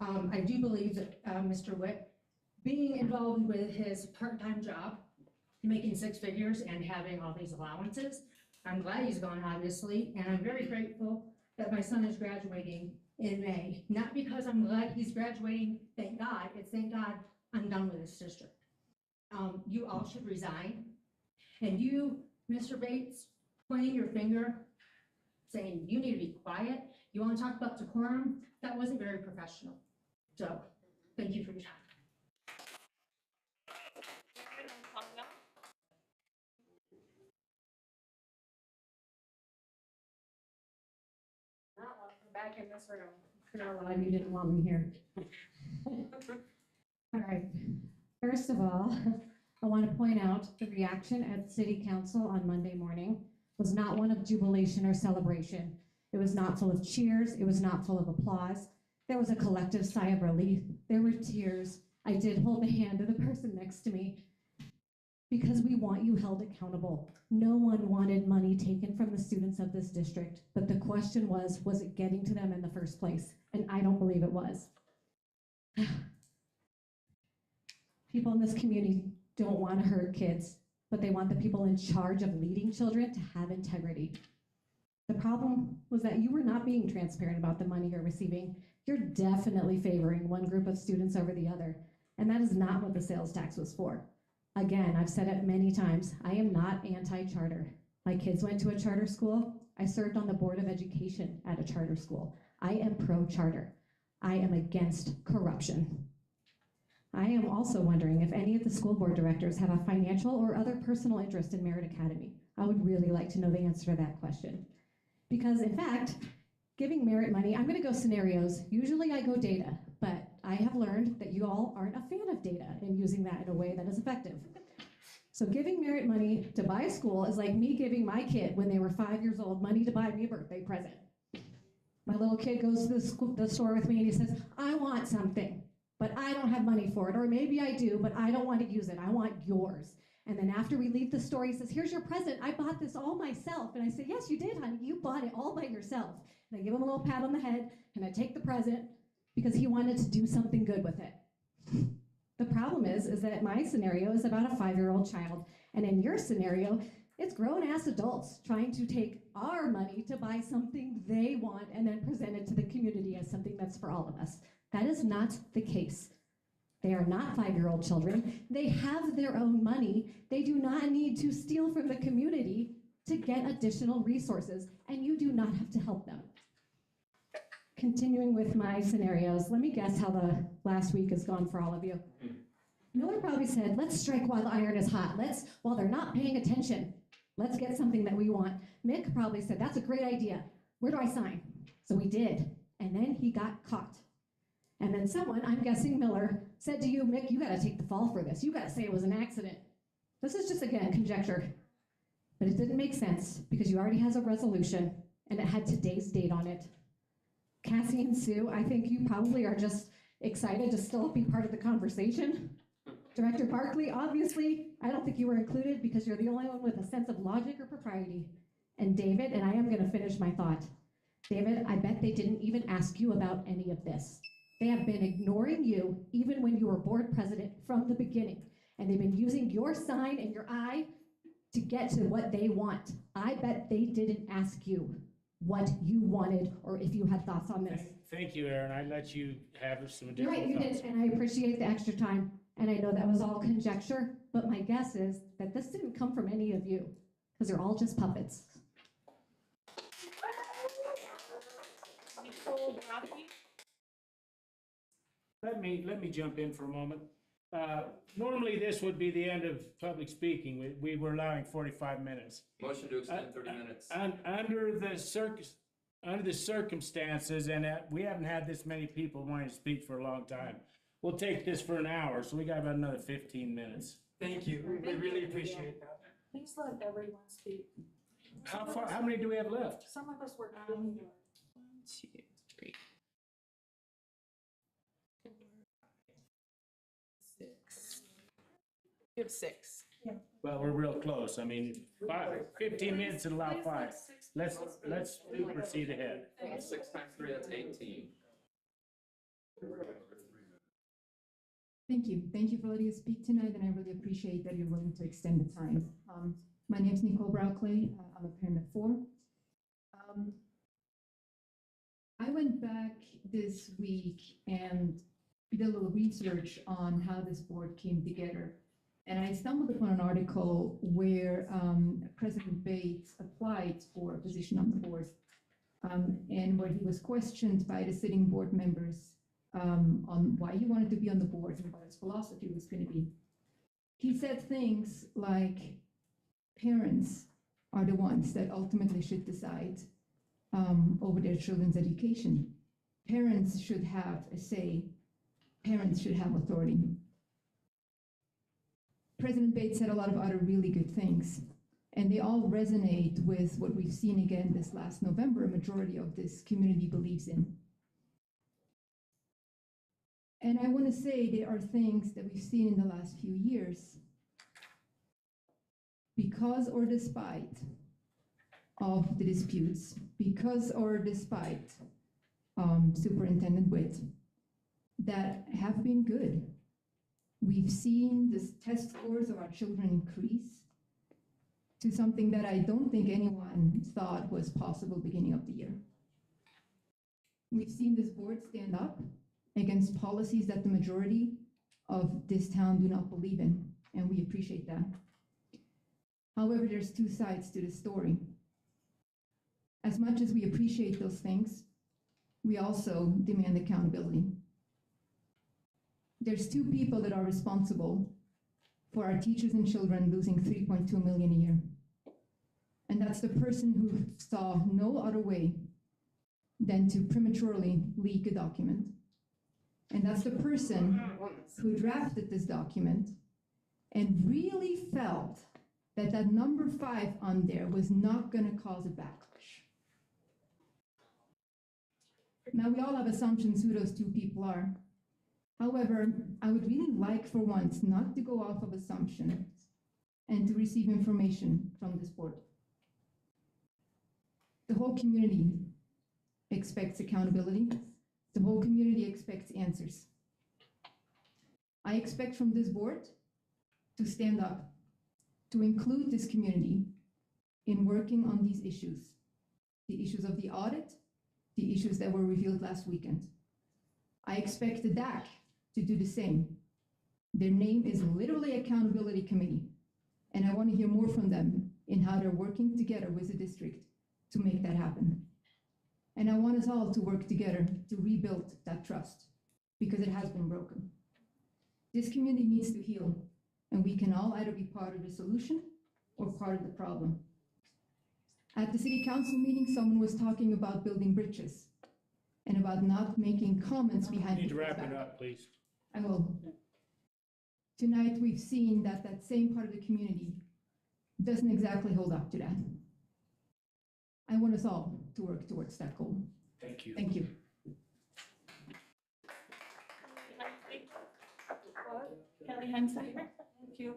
I do believe that Mr. Witt, being involved with his part-time job, making 6 figures and having all these allowances, I'm glad he's gone, obviously, and I'm very grateful that my son is graduating in May. Not because I'm glad he's graduating, thank God, it's thank God I'm done with this district. You all should resign. And you, Mr. Bates, pointing your finger, saying you need to be quiet, you want to talk about decorum, that wasn't very professional. So, thank you for your time. Not welcome back in this room. I know a lot of you didn't want me here. All right. First of all, I want to point out the reaction at City Council on Monday morning was not one of jubilation or celebration. It was not full of cheers. It was not full of applause. There was a collective sigh of relief. There were tears. I did hold the hand of the person next to me because we want you held accountable. No one wanted money taken from the students of this district, but the question was it getting to them in the first place? And I don't believe it was. People in this community don't want to hurt kids, but they want the people in charge of leading children to have integrity. The problem was that you were not being transparent about the money you're receiving. You're definitely favoring one group of students over the other, and that is not what the sales tax was for. Again, I've said it many times, I am not anti-charter. My kids went to a charter school. I served on the Board of Education at a charter school. I am pro-charter. I am against corruption. I am also wondering if any of the school board directors have a financial or other personal interest in Merit Academy. I would really like to know the answer to that question. Because in fact, giving Merit money, I'm gonna go scenarios. Usually I go data, but I have learned that you all aren't a fan of data and using that in a way that is effective. So giving Merit money to buy a school is like me giving my kid, when they were 5 years old, money to buy me a birthday present. My little kid goes to the store with me and he says, I want something, but I don't have money for it. Or maybe I do, but I don't want to use it. I want yours. And then after we leave the store, he says, here's your present. I bought this all myself. And I say, yes, you did, honey. You bought it all by yourself. And I give him a little pat on the head and I take the present because he wanted to do something good with it. The problem is that my scenario is about a 5-year-old child. And in your scenario, it's grown-ass adults trying to take our money to buy something they want and then present it to the community as something that's for all of us. That is not the case. They are not 5-year-old children. They have their own money. They do not need to steal from the community to get additional resources, and you do not have to help them. Continuing with my scenarios, let me guess how the last week has gone for all of you. Miller probably said, let's strike while the iron is hot. While they're not paying attention, let's get something that we want. Mick probably said, that's a great idea. Where do I sign? So we did, and then he got caught. And then someone, I'm guessing Miller, said to you, Mick, you gotta take the fall for this. You gotta say it was an accident. This is just, again, conjecture. But it didn't make sense because you already has a resolution and it had today's date on it. Cassie and Sue, I think you probably are just excited to still be part of the conversation. Director Barkley, obviously, I don't think you were included because you're the only one with a sense of logic or propriety. And David, and I am gonna finish my thought. David, I bet they didn't even ask you about any of this. They have been ignoring you even when you were board president from the beginning. And they've been using your sign and your eye to get to what they want. I bet they didn't ask you what you wanted or if you had thoughts on this. Thank you, Aaron. I let you have some You're additional right, you thoughts. did, and I appreciate the extra time. And I know that was all conjecture, but my guess is that this didn't come from any of you. because they're all just puppets. Let me jump in for a moment. Normally, this would be the end of public speaking. We were allowing 45 minutes. Motion to extend 30 minutes. Under the circumstances, and we haven't had this many people wanting to speak for a long time, we'll take this for an hour, so we got about another 15 minutes. Thank you. We really appreciate that. Please let everyone speak. How many do we have left? Some of us were really good. 1, 2, 3, 6. You have 6. Well, we're real close. I mean, 15 minutes and allow 5. Let's proceed ahead. 6 times 3, that's 18. Thank you. Thank you for letting us speak tonight, and I really appreciate that you're willing to extend the time. My name is Nicole Brauckley. I'm a parent of 4. I went back this week and did a little research on how this board came together. And I stumbled upon an article where President Bates applied for a position on the board, and where he was questioned by the sitting board members on why he wanted to be on the board and what his philosophy was going to be. He said things like, parents are the ones that ultimately should decide over their children's education. Parents should have a say. Parents should have authority. President Bates said a lot of other really good things, and they all resonate with what we've seen again this last November, a majority of this community believes in. And I want to say there are things that we've seen in the last few years, because or despite of the disputes, because or despite Superintendent Witt, that have been good. We've seen the test scores of our children increase to something that I don't think anyone thought was possible beginning of the year. We've seen this board stand up against policies that the majority of this town do not believe in, and we appreciate that. However, there's 2 sides to the story. As much as we appreciate those things, we also demand accountability. There's 2 people that are responsible for our teachers and children losing $3.2 million a year. And that's the person who saw no other way than to prematurely leak a document. And that's the person who drafted this document and really felt that that number 5 on there was not going to cause a backlash. Now, we all have assumptions who those 2 people are. However, I would really like for once not to go off of assumptions and to receive information from this board. The whole community expects accountability. The whole community expects answers. I expect from this board to stand up, to include this community in working on these issues. The issues of the audit, the issues that were revealed last weekend. I expect the DAC to do the same. Their name is literally Accountability Committee, and I want to hear more from them in how they're working together with the district to make that happen. And I want us all to work together to rebuild that trust, because it has been broken. This community needs to heal, and we can all either be part of the solution or part of the problem. At the city council meeting, someone was talking about building bridges and about not making comments behind You need to people's wrap it back. up, please. I will. Tonight, we've seen that that same part of the community doesn't exactly hold up to that. I want us all to work towards that goal. Thank you. Thank you. Kelly Heinzheimer. Thank you.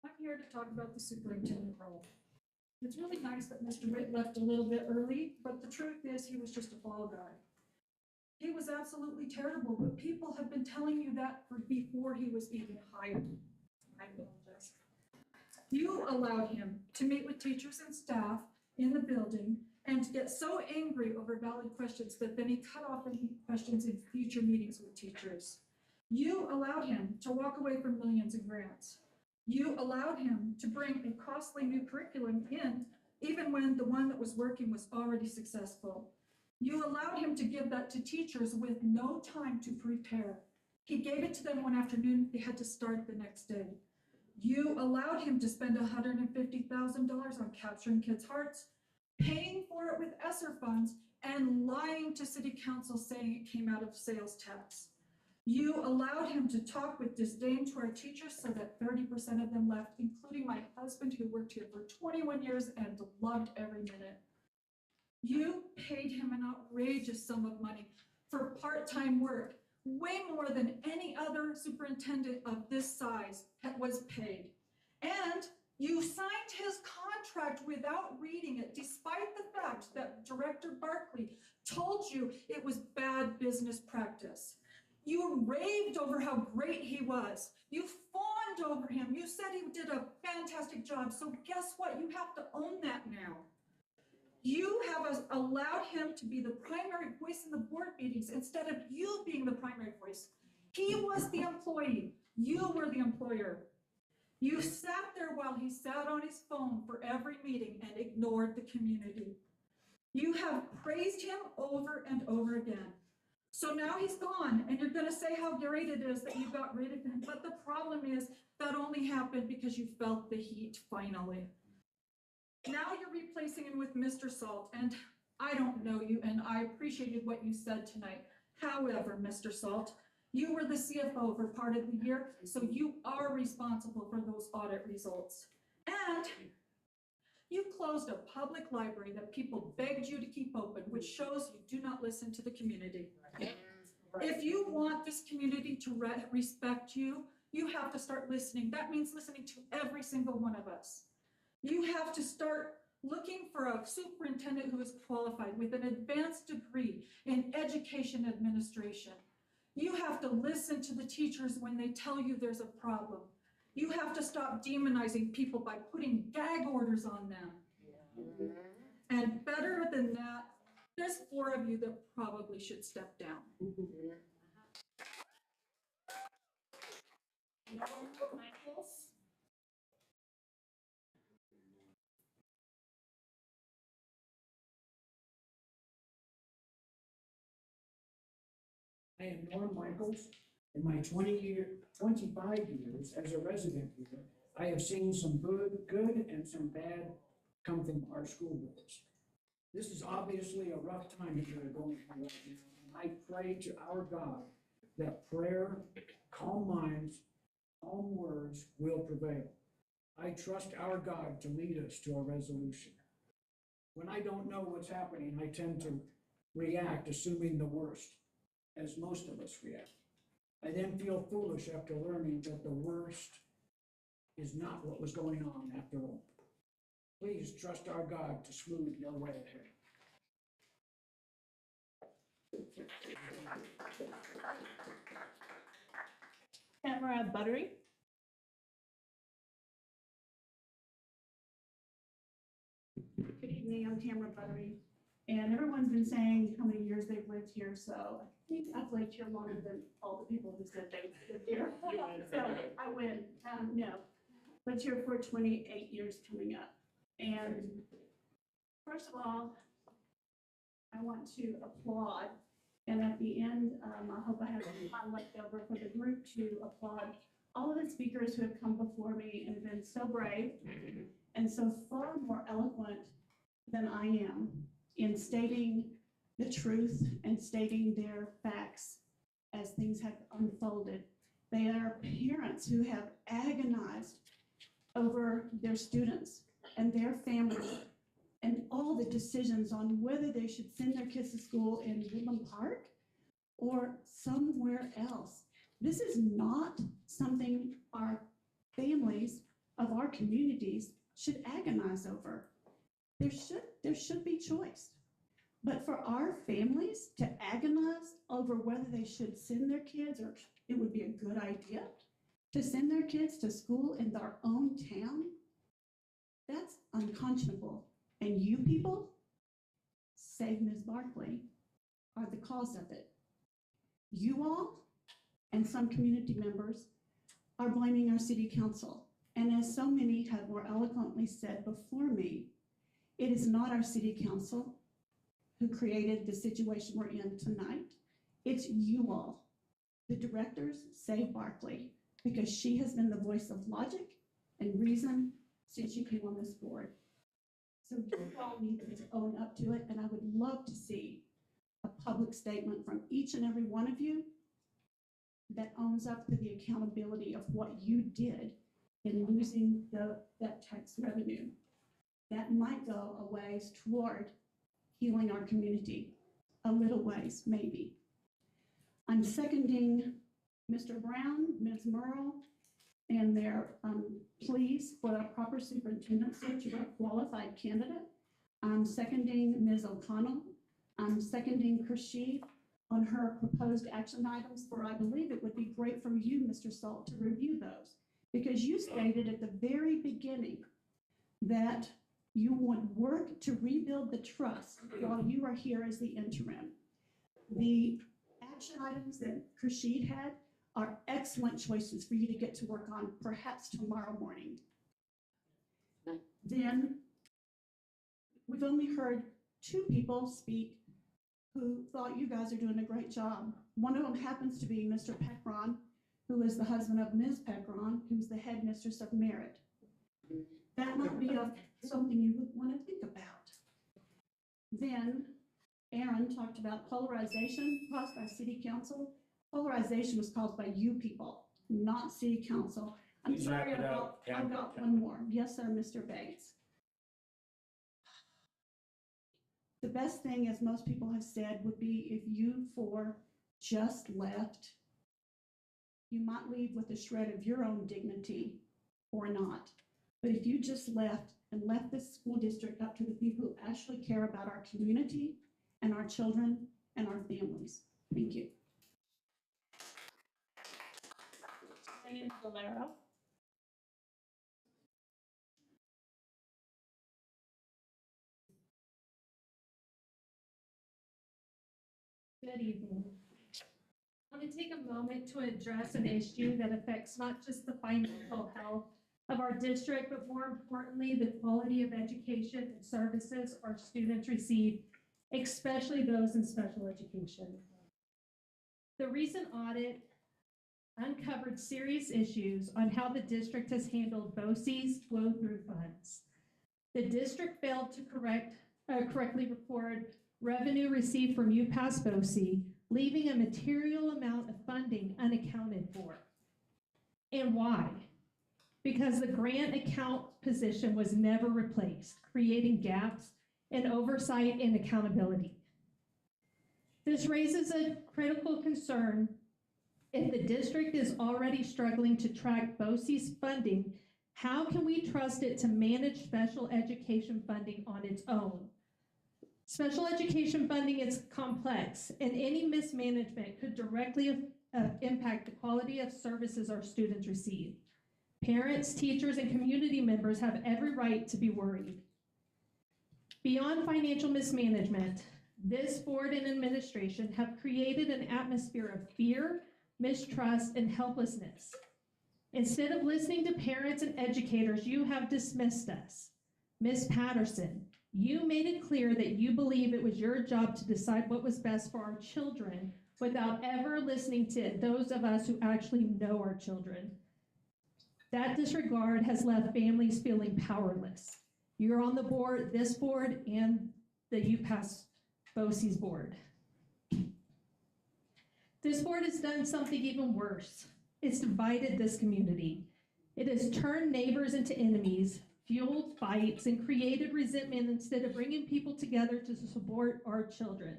I'm here to talk about the superintendent role. It's really nice that Mr. Witt left a little bit early, but the truth is he was just a fall guy. He was absolutely terrible, but people have been telling you that before he was even hired. I apologize. You allowed him to meet with teachers and staff in the building and to get so angry over valid questions that then he cut off any questions in future meetings with teachers. You allowed him to walk away from millions in grants. You allowed him to bring a costly new curriculum in, even when the one that was working was already successful. You allowed him to give that to teachers with no time to prepare. He gave it to them one afternoon, they had to start the next day. You allowed him to spend $150,000 on capturing kids' hearts, paying for it with ESSER funds, and lying to city council saying it came out of sales tax. You allowed him to talk with disdain to our teachers so that 30% of them left, including my husband who worked here for 21 years and loved every minute. You paid him an outrageous sum of money for part-time work, way more than any other superintendent of this size was paid. And you signed his contract without reading it, despite the fact that Director Barkley told you it was bad business practice. You raved over how great he was. You fawned over him. You said he did a fantastic job. So guess what? You have to own that now. You have allowed him to be the primary voice in the board meetings instead of you being the primary voice. He was the employee. You were the employer. You sat there while he sat on his phone for every meeting and ignored the community. You have praised him over and over again. So now he's gone, and you're going to say how great it is that you got rid of him. But the problem is that only happened because you felt the heat finally. Now you're replacing him with Mr. Salt, and I don't know you, and I appreciated what you said tonight. However, Mr. Salt, you were the CFO for part of the year, so you are responsible for those audit results. And you closed a public library that people begged you to keep open, which shows you do not listen to the community. If you want this community to respect you, you have to start listening. That means listening to every single one of us. You have to start looking for a superintendent who is qualified with an advanced degree in education administration. You have to listen to the teachers when they tell you there's a problem. You have to stop demonizing people by putting gag orders on them. And better than that, there's 4 of you that probably should step down. I am Norm Michaels. In my 25 years as a resident here, I have seen some good and some bad come from our school boards. This is obviously a rough time that we're going through right now. And I pray to our God that prayer, calm minds, calm words will prevail. I trust our God to lead us to a resolution. When I don't know what's happening, I tend to react, assuming the worst, as most of us react. I then feel foolish after learning that the worst is not what was going on after all. Please trust our God to smooth your way ahead. Tamara Buttery. Good evening, I'm Tamara Buttery, and everyone's been saying how many years they've lived here, so I think I've lived here longer than all the people who said they've lived here. So I win. No, lived here for 28 years coming up. And first of all, I want to applaud, and at the end, I hope I have some time left over for the group to applaud all of the speakers who have come before me and been so brave and so far more eloquent than I am in stating the truth and stating their facts as things have unfolded. They are parents who have agonized over their students and their families and all the decisions on whether they should send their kids to school in Woodland Park or somewhere else. This is not something our families of our communities should agonize over. There should be choice. But for our families to agonize over whether they should send their kids, or it would be a good idea to send their kids to school in their own town, that's unconscionable. And you people, save Ms. Barkley, are the cause of it. You all and some community members are blaming our city council And as so many have more eloquently said before me, it is not our city council who created the situation we're in tonight. It's you all, the directors, save Barkley, because she has been the voice of logic and reason since you came on this board. So you all need to own up to it, and I would love to see a public statement from each and every one of you that owns up to the accountability of what you did in losing that tax revenue. That might go a ways toward healing our community, a little ways, maybe. I'm seconding Mr. Brown, Ms. Merle, and their pleas for a proper superintendent search. You're a qualified candidate. I'm seconding Ms. O'Connell. I'm seconding Kashid on her proposed action items, for I believe it would be great for you, Mr. Salt, to review those, because you stated at the very beginning that you want work to rebuild the trust while you are here as the interim. The action items that Kashid had are excellent choices for you to get to work on, perhaps tomorrow morning. Then we've only heard 2 people speak who thought you guys are doing a great job. One of them happens to be Mr. Peckron, who is the husband of Ms. Peckron, who's the headmistress of Merit. That might be something you would want to think about. Then Aaron talked about polarization caused by city council. Polarization was caused by you people, not city council. I'm Please sorry, wrap it I've got one more. Yes, sir, Mr. Bates. The best thing, as most people have said, would be if you 4 just left. You might leave with a shred of your own dignity or not. But if you just left and left this school district up to the people who actually care about our community and our children and our families. Thank you. Ryan Valero. Good evening. I want to take a moment to address an issue that affects not just the financial health of our district, but more importantly, the quality of education and services our students receive, especially those in special education. The recent audit uncovered serious issues on how the district has handled BOCES flow-through funds. The district failed to correctly record revenue received from UPass BOCE, leaving a material amount of funding unaccounted for. And why? Because the grant account position was never replaced, creating gaps in oversight and accountability. This raises a critical concern. If the district is already struggling to track BOCES funding, how can we trust it to manage special education funding on its own? Special education funding is complex, and any mismanagement could directly impact the quality of services our students receive. Parents, teachers, and community members have every right to be worried. Beyond financial mismanagement, this board and administration have created an atmosphere of fear, mistrust, and helplessness. Instead of listening to parents and educators, you have dismissed us. Ms. Patterson, you made it clear that you believe it was your job to decide what was best for our children without ever listening to those of us who actually know our children. That disregard has left families feeling powerless. You're on the board, this board, and the UPass BOCES board. This board has done something even worse. It's divided this community. It has turned neighbors into enemies, fueled fights, and created resentment instead of bringing people together to support our children.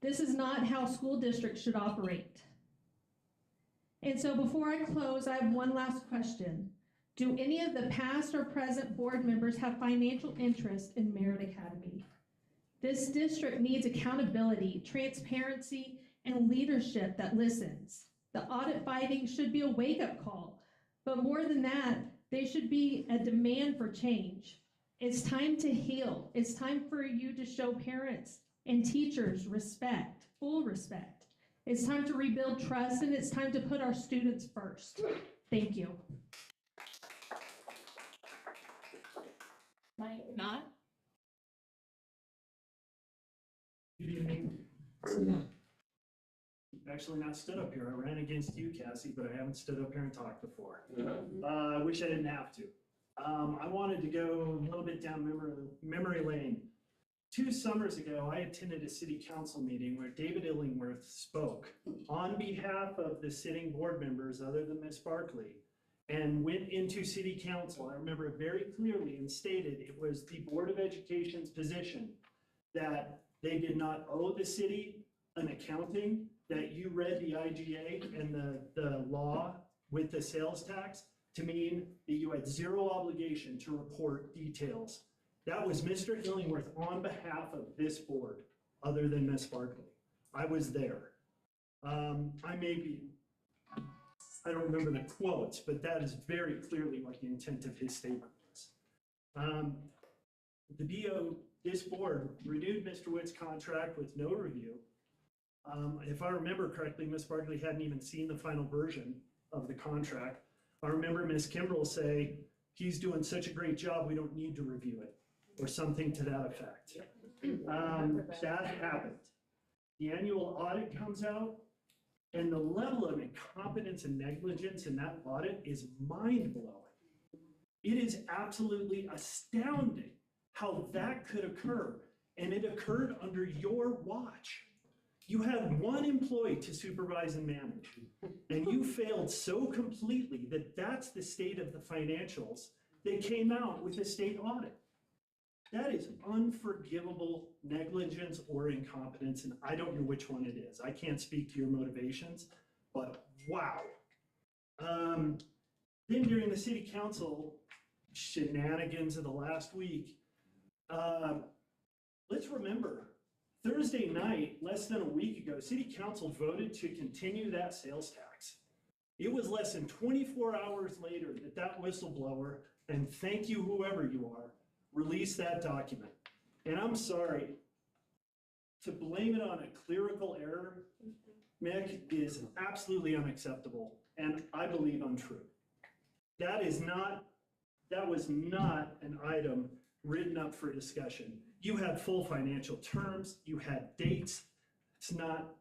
This is not how school districts should operate. And so before I close, I have one last question. Do any of the past or present board members have financial interest in Merit Academy? This district needs accountability, transparency, and leadership that listens. The audit findings should be a wake-up call, but more than that, they should be a demand for change. It's time to heal. It's time for you to show parents and teachers respect, full respect. It's time to rebuild trust, and it's time to put our students first. Thank you. Might not. Good evening. Actually not stood up here. I ran against you, Cassie, but I haven't stood up here and talked before. I wish I didn't have to. I wanted to go a little bit down memory lane. 2 summers ago, I attended a city council meeting where David Illingworth spoke on behalf of the sitting board members other than Ms. Barkley, and went into city council. I remember it very clearly, and stated it was the Board of Education's position that they did not owe the city an accounting, that you read the IGA and the law with the sales tax to mean that you had 0 obligation to report details. That was Mr. Illingworth on behalf of this board, other than Ms. Barkley. I was there. I don't remember the quotes, but that is very clearly what the intent of his statement was. This board renewed Mr. Witt's contract with no review. If I remember correctly, Ms. Barkley hadn't even seen the final version of the contract. I remember Ms. Kimbrell say, he's doing such a great job, we don't need to review it, or something to that effect. That happened. The annual audit comes out, and the level of incompetence and negligence in that audit is mind-blowing. It is absolutely astounding how that could occur, and it occurred under your watch. You had 1 employee to supervise and manage, and you failed so completely that that's the state of the financials that came out with the state audit. That is unforgivable negligence or incompetence, and I don't know which one it is. I can't speak to your motivations, but wow. Then during the city council shenanigans of the last week, let's remember, Thursday night, less than a week ago, city council voted to continue that sales tax. It was less than 24 hours later that that whistleblower, and thank you whoever you are, released that document. And I'm sorry, to blame it on a clerical error, Mick, is absolutely unacceptable, and I believe untrue. That was not an item written up for discussion. You had full financial terms, you had dates.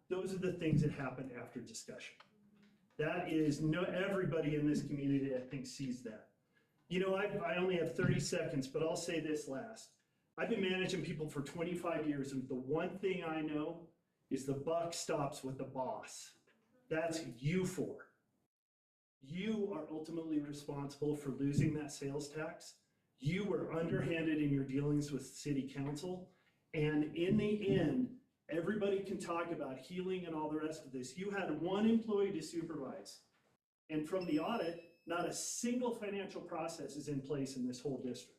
Those are the things that happen after discussion. Everybody in this community, I think, sees that. You know, I only have 30 seconds, but I'll say this last. I've been managing people for 25 years, and the one thing I know is the buck stops with the boss. That's you four. You are ultimately responsible for losing that sales tax. You were underhanded in your dealings with city council. And in the end, everybody can talk about healing and all the rest of this. You had 1 employee to supervise. And from the audit, not a single financial process is in place in this whole district.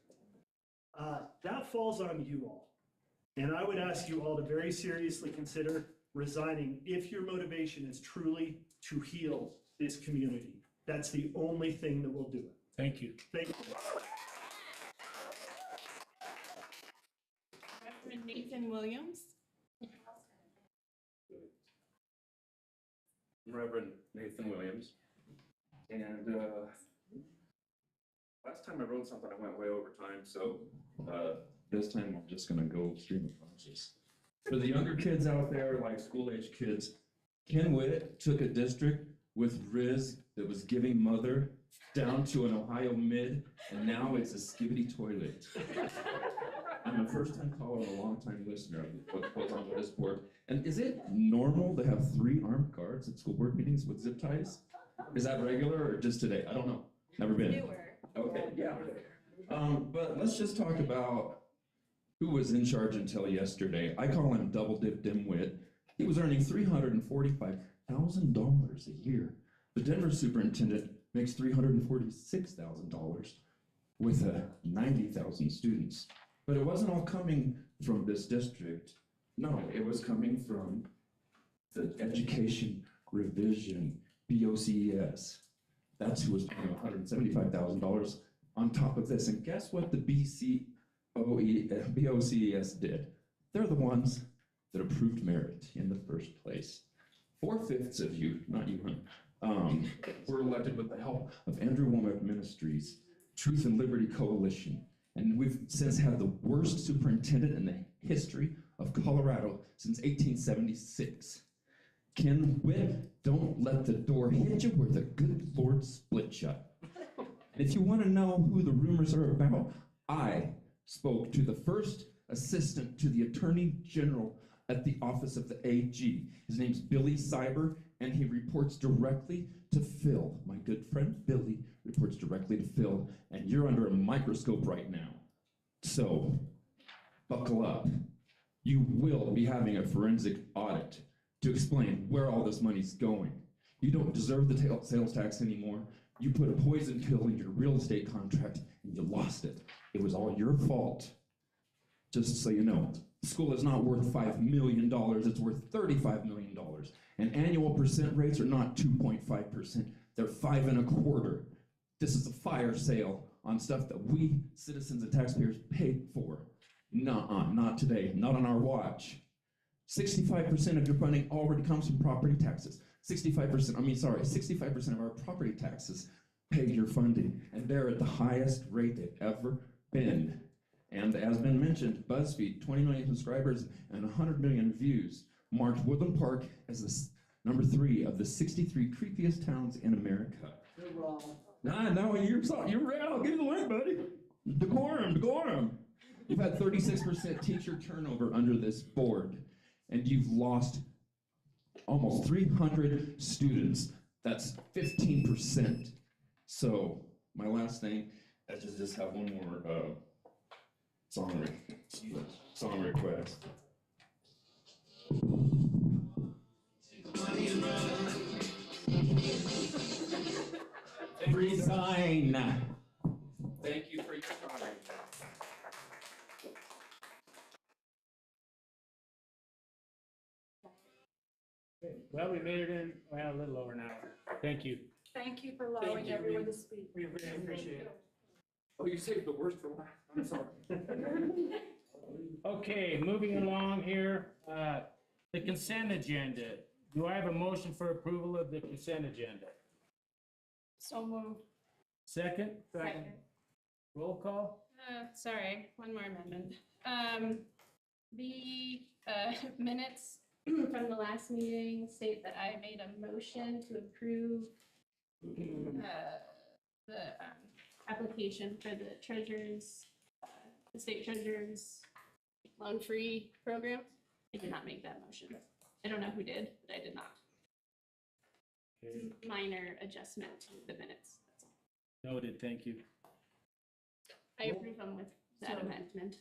That falls on you all. And I would ask you all to very seriously consider resigning if your motivation is truly to heal this community. That's the only thing that will do it. Thank you. Thank you. Reverend Nathan Williams. Reverend Nathan Williams. And last time I wrote something, I went way over time, so this time I'm just gonna go stream of conscious. For the younger kids out there, like school-age kids, Ken Witt took a district with Riz that was giving mother down to an Ohio mid, and now it's a skibbity toilet. I'm a first-time caller and a long-time listener of what goes on with this board. And is it normal to have 3 armed guards at school board meetings with zip ties? Is that regular or just today? I don't know. Never been. Newer. Okay, yeah. But let's just talk about who was in charge until yesterday. I call him Double Dip Dimwit. He was earning $345,000 a year. The Denver superintendent makes $346,000 with 90,000 students. But it wasn't all coming from this district. No, it was coming from the education revision, BOCES. That's who was paying $175,000 on top of this. And guess what the BOCES did? They're the ones that approved merit in the first place. 4/5 of you, not you, were elected with the help of Andrew Womack Ministries, Truth and Liberty Coalition, And we've since had the worst superintendent in the history of Colorado since 1876. Ken Witt, don't let the door hit you where the good Lord split shut. And if you want to know who the rumors are about, I spoke to the first assistant to the Attorney General at the office of the AG. His name's Billy Cyber, and he reports directly to Phil. My good friend Billy reports directly to Phil, and you're under a microscope right now. So, buckle up. You will be having a forensic audit to explain where all this money's going. You don't deserve the sales tax anymore. You put a poison pill in your real estate contract, and you lost it. It was all your fault. Just so you know, the school is not worth $5 million, it's worth $35 million. And annual percent rates are not 2.5%, they're 5.25%. This is a fire sale on stuff that we, citizens and taxpayers, paid for. Nuh-uh, not today, not on our watch. 65% of your funding already comes from property taxes. 65% of our property taxes pay your funding, and they're at the highest rate they've ever been. And as been mentioned, BuzzFeed, 20 million subscribers and 100 million views, marked Woodland Park as the number 3 of the 63 creepiest towns in America. You're wrong. No, you're right. I'll give you the link, buddy. Decorum. You've had 36% teacher turnover under this board, and you've lost almost 300 students. That's 15%. So, my last thing, I just have one more song request. Resign. Thank you for your time. Well, we made it in, well, a little over an hour. Thank you. Thank you for allowing everyone to speak. We really appreciate it. Oh, you saved the worst for last. I'm sorry. Okay, moving along here, the consent agenda. Do I have a motion for approval of the consent agenda? So moved. Second? Second. Roll call? Sorry, one more amendment. The minutes from the last meeting state that I made a motion to approve the application for the treasurer's, the state treasurer's loan-free program. I did not make that motion. I don't know who did, but I did not. Okay. Minor adjustment to the minutes, that's all. Noted, thank you. I approve them with that amendment.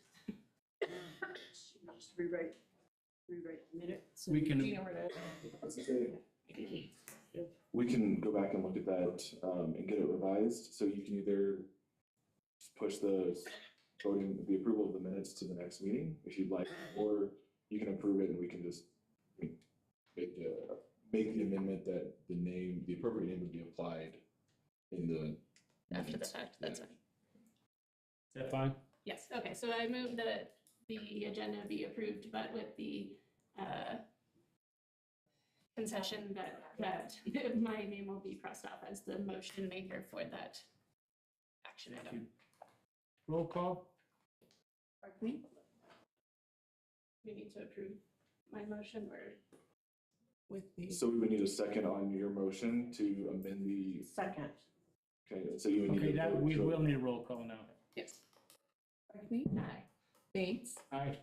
Just rewrite the minutes. We can- Do you know where We can go back and look at that and get it revised, so you can either just push the approval of the minutes to the next meeting if you'd like, or you can approve it and we can just make the amendment that the appropriate name would be applied in the After the minutes. fact, that's fine. Is that fine? Yes, okay, so I move that the agenda be approved, but with the concession that my name will be crossed off as the motion maker for that action item. Roll call? Pardon me? We need to approve my motion or with the. So we would need a second on your motion to amend the, Second. okay, so you would need. Okay, a that, vote we to- will need a roll call now. Yes. Pardon me? Aye. Bates? Aye.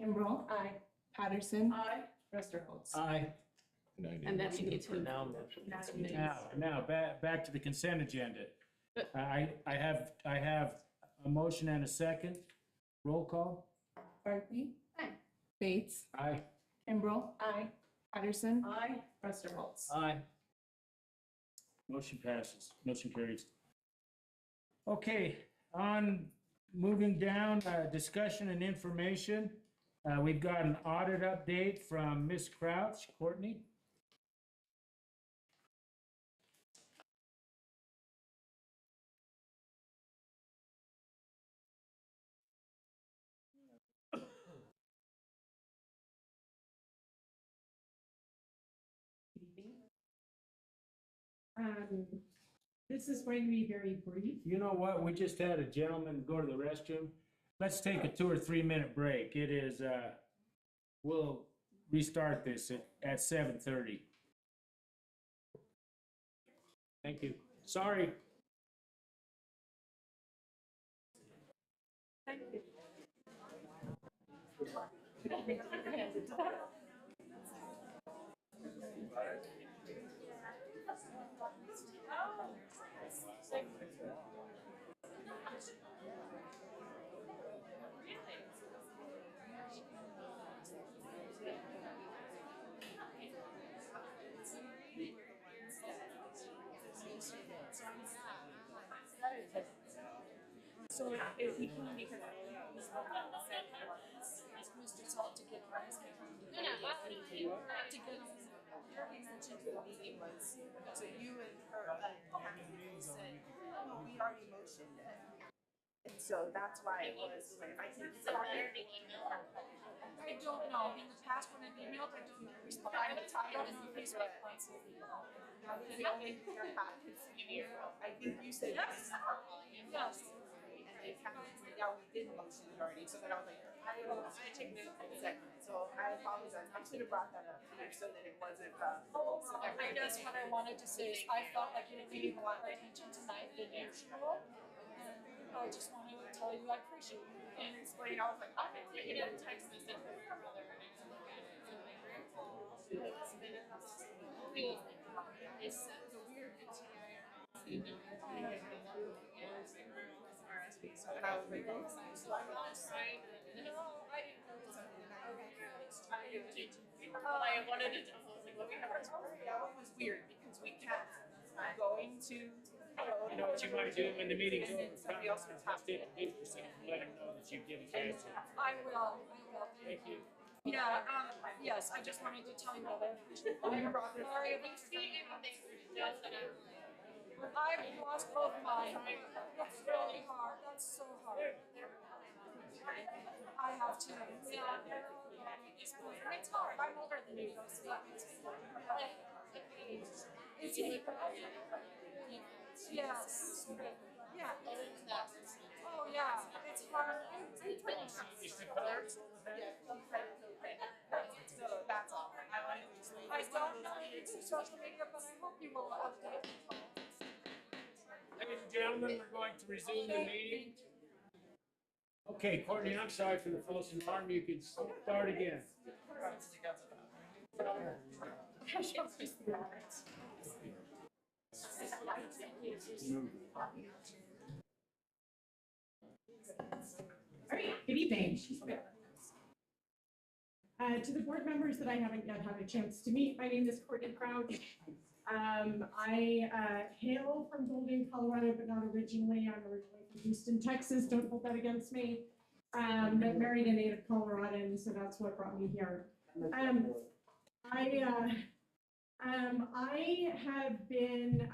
Emerald? Aye. Patterson? Aye. Rusterholz? Aye. And then we need to. Now, back to the consent agenda. I have a motion and a second. Roll call? Barkley? Aye. Bates? Aye. Kimbrell? Aye. Patterson? Aye. Rusterholz? Aye. Motion passes, motion carries. Okay, on moving down, discussion and information. We've got an audit update from Ms. Crouch. Courtney? This is going to be very brief. You know what? We just had a gentleman go to the restroom. Let's take a 2 or 3 minute break. It is, we'll restart this at 7:30. Thank you. Sorry. So if we can make it Mr. Salt to get on his to get on he mentioned the meeting was, so you and her said, oh, we already motioned it. And so that's why it was, I think it's I don't know, in the past when I've emailed, I don't respond. I'm tired of these responses. That was the only thing I had, I think you said yes. Yes. And they kind of, yeah, we did motion it already, so then I was like, I take this in a second, so I apologize, I should have brought that up to you so that it wasn't, so I guess what I wanted to say is I felt like you were getting more attention tonight than usual. And I just wanted to tell you I appreciate you. And explain, I was like, I didn't get a text message from your brother, and I had to look at it, so I'm grateful. It's been a it's a weird and I was like, oh, so I'm not excited. No, I didn't know something. I wanted to tell him, like, let me have a story. That one was weird because we kept going to. You know what you might do when the meeting's over? Somebody else was Take a picture so you can let them know that you did it. I will. Thank you. Yeah, yes, I just wanted to tell you all that. Sorry, we see everything that I've lost both mine. That's really hard. That's so hard. I have to. Yeah. It's hard. I'm older than you, so that makes me it's yes. Yeah. Oh yeah. It's hard. So that's all. I don't know if it's social media, but I hope you will update. Ladies and gentlemen, we're going to resume the meeting. Okay, Courtney, I'm sorry for the false alarm. You can start again. All right, good evening. To the board members that I haven't yet had a chance to meet, my name is Courtney Crouch. I hail from Golden, Colorado, but not originally. I'm originally from Houston, Texas. Don't hold that against me. But married a native Coloradan, so that's what brought me here. I have been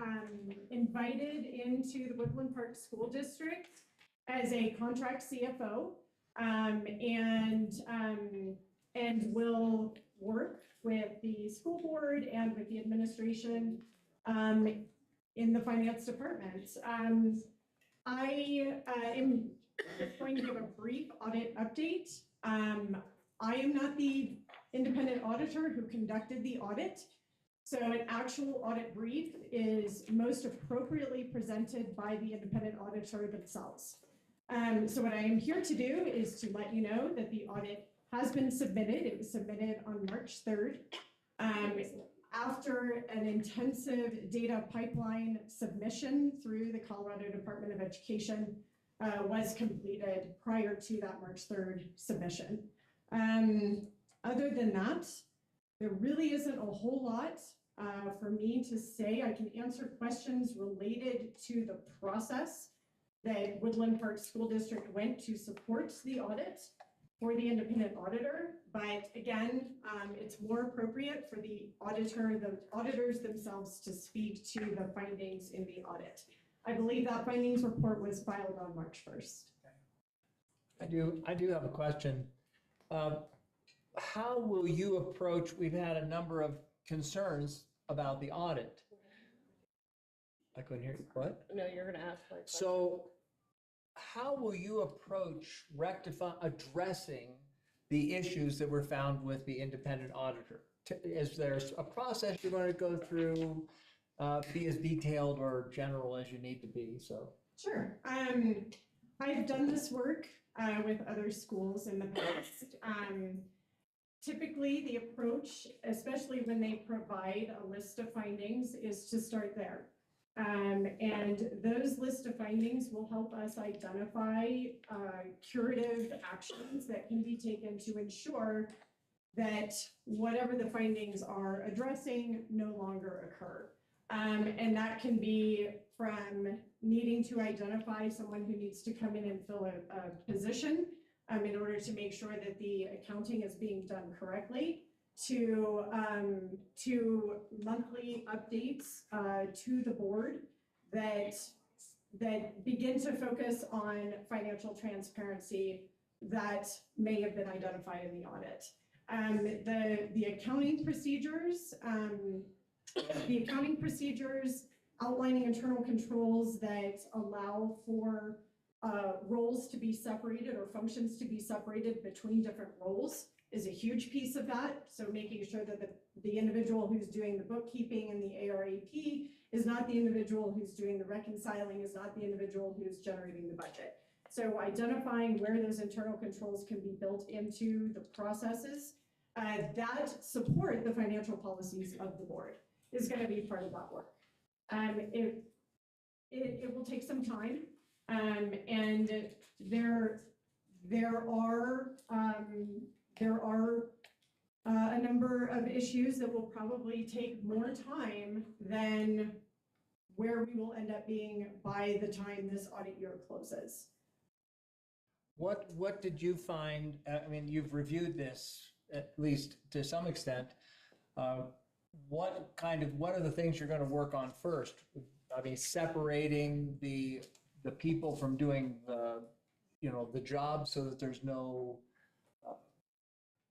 invited into the Woodland Park School District as a contract CFO, and will work with the school board and with the administration in the finance department. I am going to give a brief audit update. I am not the independent auditor who conducted the audit, so an actual audit brief is most appropriately presented by the independent auditor themselves. So what I am here to do is to let you know that the audit has been submitted. It was submitted on March 3rd. After an intensive data pipeline submission through the Colorado Department of Education was completed prior to that March 3rd submission. Other than that, there really isn't a whole lot for me to say. I can answer questions related to the process that Woodland Park School District went to support the audit for the independent auditor, but again, it's more appropriate for the auditors themselves to speak to the findings in the audit. I believe that findings report was filed on March 1st. I do have a question. How will you approach, we've had a number of concerns about the audit. I couldn't hear you. What? No, you're gonna ask my question. So how will you approach addressing the issues that were found with the independent auditor? Is there a process you're going to go through, be as detailed or general as you need to be, so? Sure. I've done this work with other schools in the past. Typically, the approach, especially when they provide a list of findings, is to start there. And those list of findings will help us identify curative actions that can be taken to ensure that whatever the findings are addressing no longer occur. And that can be from needing to identify someone who needs to come in and fill a position in order to make sure that the accounting is being done correctly, to monthly updates to the board that begin to focus on financial transparency that may have been identified in the audit. The accounting procedures, outlining internal controls that allow for roles to be separated or functions to be separated between different roles is a huge piece of that. So making sure that the individual who's doing the bookkeeping and the ARAP is not the individual who's doing the reconciling, is not the individual who's generating the budget. So identifying where those internal controls can be built into the processes that support the financial policies of the board is going to be part of that work. It will take some time, and there are a number of issues that will probably take more time than where we will end up being by the time this audit year closes. What did you find? I mean, you've reviewed this at least to some extent. What are the things you're going to work on first? I mean, separating the people from doing the job so that there's no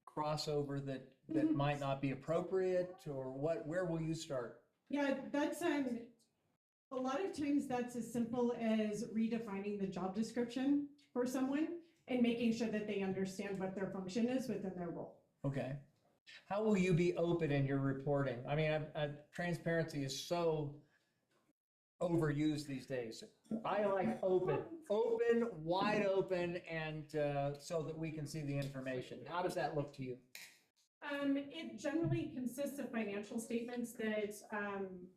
crossover that might not be appropriate, or where will you start? Yeah, that's a lot of times that's as simple as redefining the job description for someone and making sure that they understand what their function is within their role. Okay. How will you be open in your reporting? I mean, transparency is so overused these days. I like open, wide open, and so that we can see the information. How does that look to you? It generally consists of financial statements that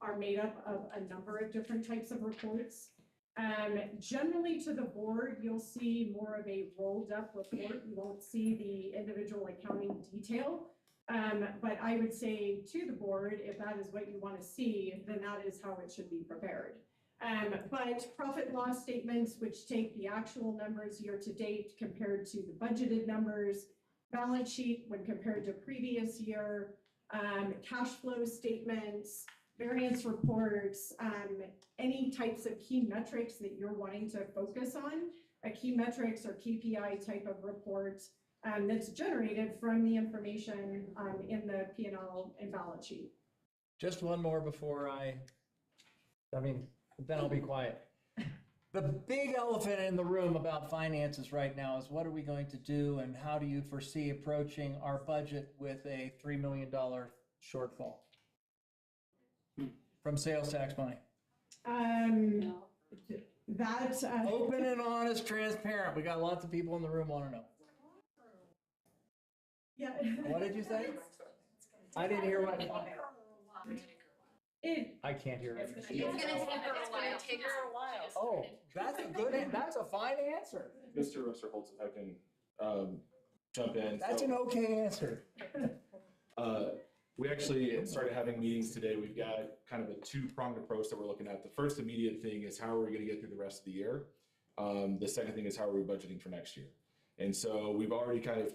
are made up of a number of different types of reports. Generally to the board, you'll see more of a rolled up report. You won't see the individual accounting detail. But I would say to the board, if that is what you want to see, then that is how it should be prepared. But profit and loss statements, which take the actual numbers year to date compared to the budgeted numbers, balance sheet when compared to previous year, cash flow statements, variance reports, any types of key metrics that you're wanting to focus on, a key metrics or KPI type of report that's generated from the information in the P&L and balance sheet. Just one more before then I'll be quiet. The big elephant in the room about finances right now is what are we going to do, and how do you foresee approaching our budget with a $3 million shortfall from sales tax money? Open and honest, transparent. We got lots of people in the room want to know. Yeah. What did you say? I didn't hear what. I can't hear it. It's gonna take her a while. Oh, that's a fine answer. Mr. Holtz, if I can jump in. That's an okay answer. We actually started having meetings today. We've got kind of a two-pronged approach that we're looking at. The first immediate thing is how are we going to get through the rest of the year? The second thing is how are we budgeting for next year? And so we've already kind of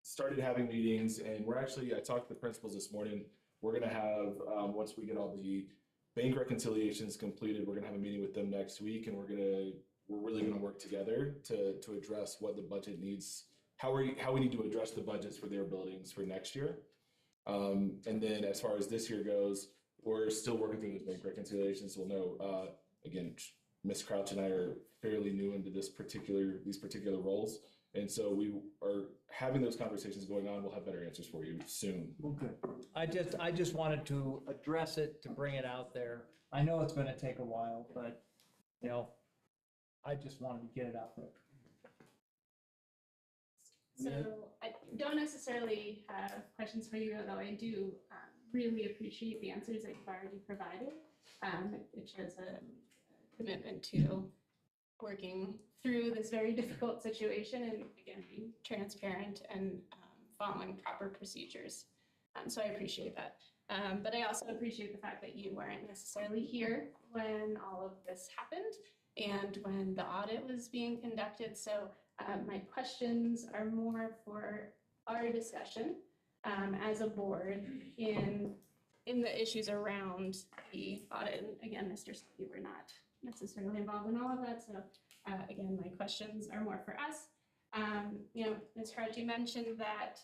started having meetings, and I talked to the principals this morning. We're going to have, once we get all the bank reconciliations completed, we're going to have a meeting with them next week, and we're really going to work together to address what the budget needs, how we need to address the budgets for their buildings for next year. And then as far as this year goes, we're still working through the bank reconciliations. We'll know, again, Ms. Crouch and I are fairly new into these particular roles. And so we are having those conversations going on. We'll have better answers for you soon. Okay. I just wanted to address it, to bring it out there. I know it's gonna take a while, but, I just wanted to get it out there. So I don't necessarily have questions for you, although I do really appreciate the answers that you've already provided. It shows a commitment to working through this very difficult situation and again, being transparent and following proper procedures. So I appreciate that. But I also appreciate the fact that you weren't necessarily here when all of this happened and when the audit was being conducted. So my questions are more for our discussion as a board in the issues around the audit. And again, Mr. Smith, you were not necessarily involved in all of that. So again, my questions are more for us. Ms. Hart, you mentioned that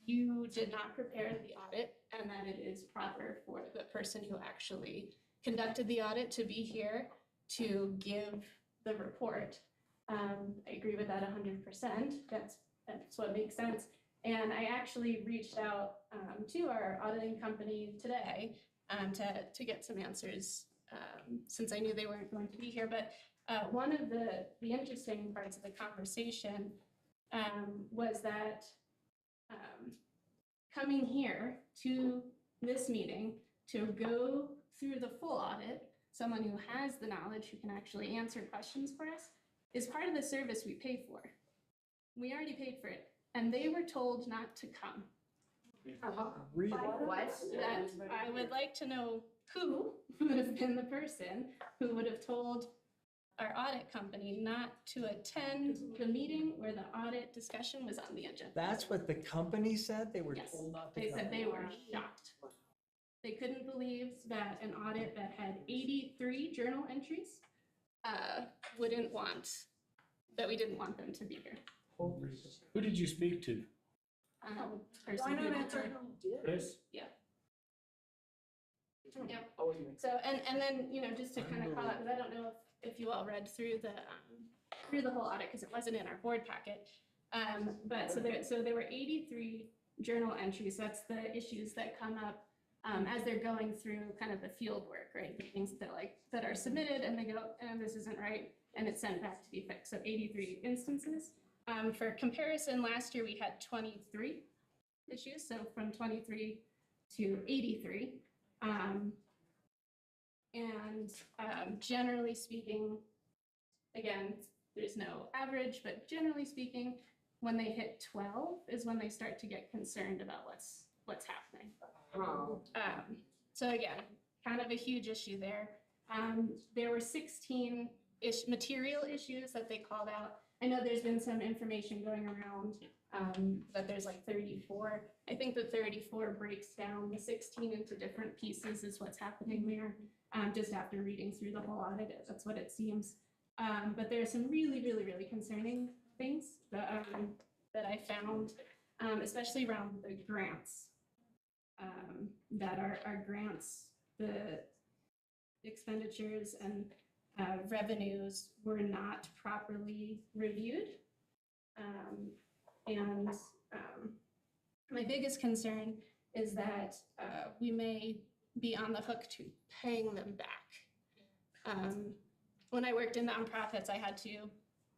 you did not prepare the audit and that it is proper for the person who actually conducted the audit to be here to give the report. I agree with that 100%. That's what makes sense. And I actually reached out to our auditing company today to get some answers since I knew they weren't going to be here. But one of the interesting parts of the conversation was that coming here to this meeting to go through the full audit, someone who has the knowledge, who can actually answer questions for us, is part of the service we pay for. We already paid for it, and they were told not to come. Really? What? That I would like to know who would have been the person who would have told our audit company not to attend the meeting where the audit discussion was on the agenda. That's what the company said? They were Yes, told not to they come? said they were shocked. They couldn't believe that an audit that had 83 journal entries we didn't want them to be here. Who did you speak to? Person who- Chris? Yeah. Yep. So, and then, just to kind of call out, because I don't know if you all read through the whole audit, because it wasn't in our board packet. But so there were 83 journal entries. That's the issues that come up as they're going through kind of the field work, right? The things that are submitted and they go, and this isn't right, and it's sent back to be fixed. So 83 instances. For comparison, last year we had 23 issues, so from 23 to 83. Generally speaking, again, there's no average, but generally speaking, when they hit 12 is when they start to get concerned about what's happening. So again, kind of a huge issue there. There were 16 material issues that they called out. I know there's been some information going around that there's like 34. I think the 34 breaks down the 16 into different pieces is what's happening there. Just after reading through the whole audit, that's what it seems. But there are some really, really, really concerning things that I found, especially around the grants. That our grants, the expenditures and revenues were not properly reviewed. My biggest concern is that we may be on the hook to paying them back. When I worked in nonprofits, I had to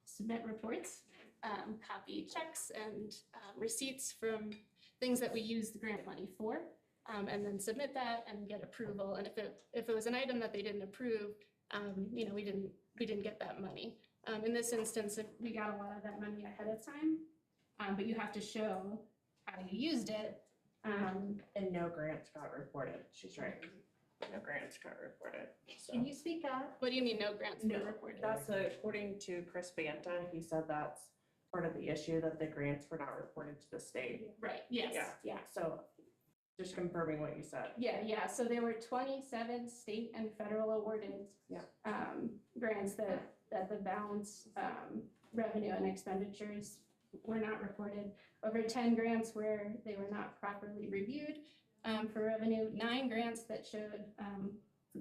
submit reports, copy checks and receipts from things that we use the grant money for, and then submit that and get approval. And if it was an item that they didn't approve, we didn't get that money. In this instance, we got a lot of that money ahead of time, but you have to show how you used it. And no grants got reported. She's right. No grants got reported. So. Can you speak up? What do you mean no grants were reported? That's according to Chris Banta. He said that's part of the issue, that the grants were not reported to the state. Right, yes, yeah. So just confirming what you said. Yeah, so there were 27 state and federal awarded grants that the balance revenue and expenditures were not reported. Over 10 grants where they were not properly reviewed, for revenue, 9 grants that showed,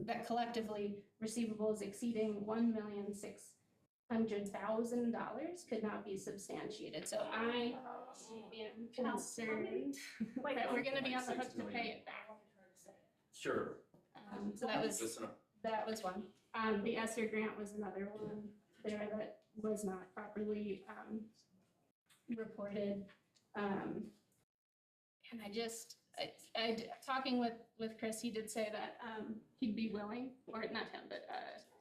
that collectively receivables exceeding $1,600,000 could not be substantiated. So I am concerned that we're gonna be on the hook to pay it back. Sure. So that was one. The ESSER grant was another one there that was not properly reported. And talking with Chris, he did say that he'd be willing, or not him, but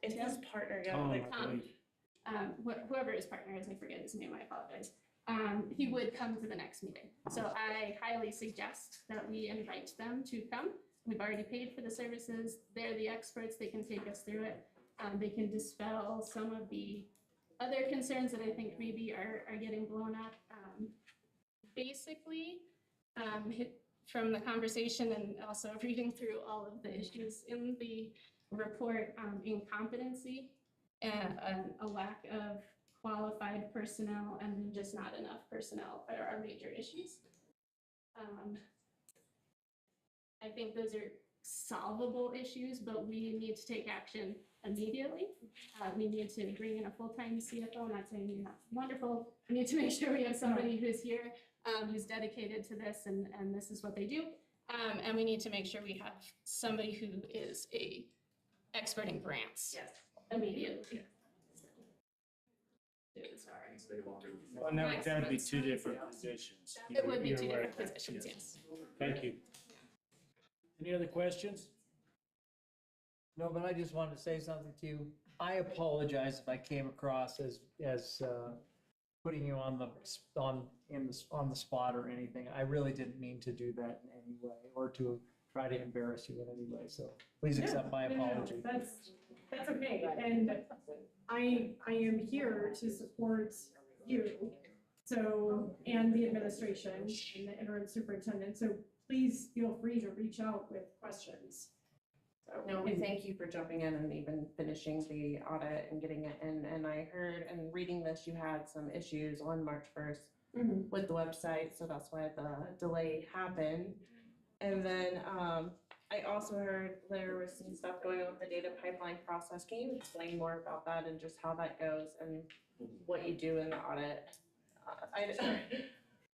It's his partner, yeah. Whoever his partner is, I forget his name, I apologize. He would come to the next meeting. So I highly suggest that we invite them to come. We've already paid for the services. They're the experts. They can take us through it. They can dispel some of the other concerns that I think maybe are getting blown up. Basically, from the conversation and also reading through all of the issues in the report, incompetency and a lack of qualified personnel and then just not enough personnel are our major issues. I think those are solvable issues, but we need to take action immediately. We need to bring in a full-time CFO. I'm not saying you're not wonderful. We need to make sure we have somebody who's here, who's dedicated to this, and this is what they do. And we need to make sure we have somebody who is a expert in grants immediately. Sorry. Well, no, that'd be 2 different positions. It would be 2 You're different right. positions, yes. Thank you. Any other questions? No, but I just wanted to say something to you. I apologize if I came across as putting you on the spot or anything. I really didn't mean to do that in any way or to try to embarrass you in any way. So please accept my apology. That's okay. And I am here to support you. So, and the administration and the interim superintendent. So please feel free to reach out with questions. No, we thank you for jumping in and even finishing the audit and getting it in. And I heard and reading this, you had some issues on March 1st with the website. So that's why the delay happened. And then I also heard there was some stuff going on with the data pipeline process. Can you explain more about that and just how that goes and what you do in the audit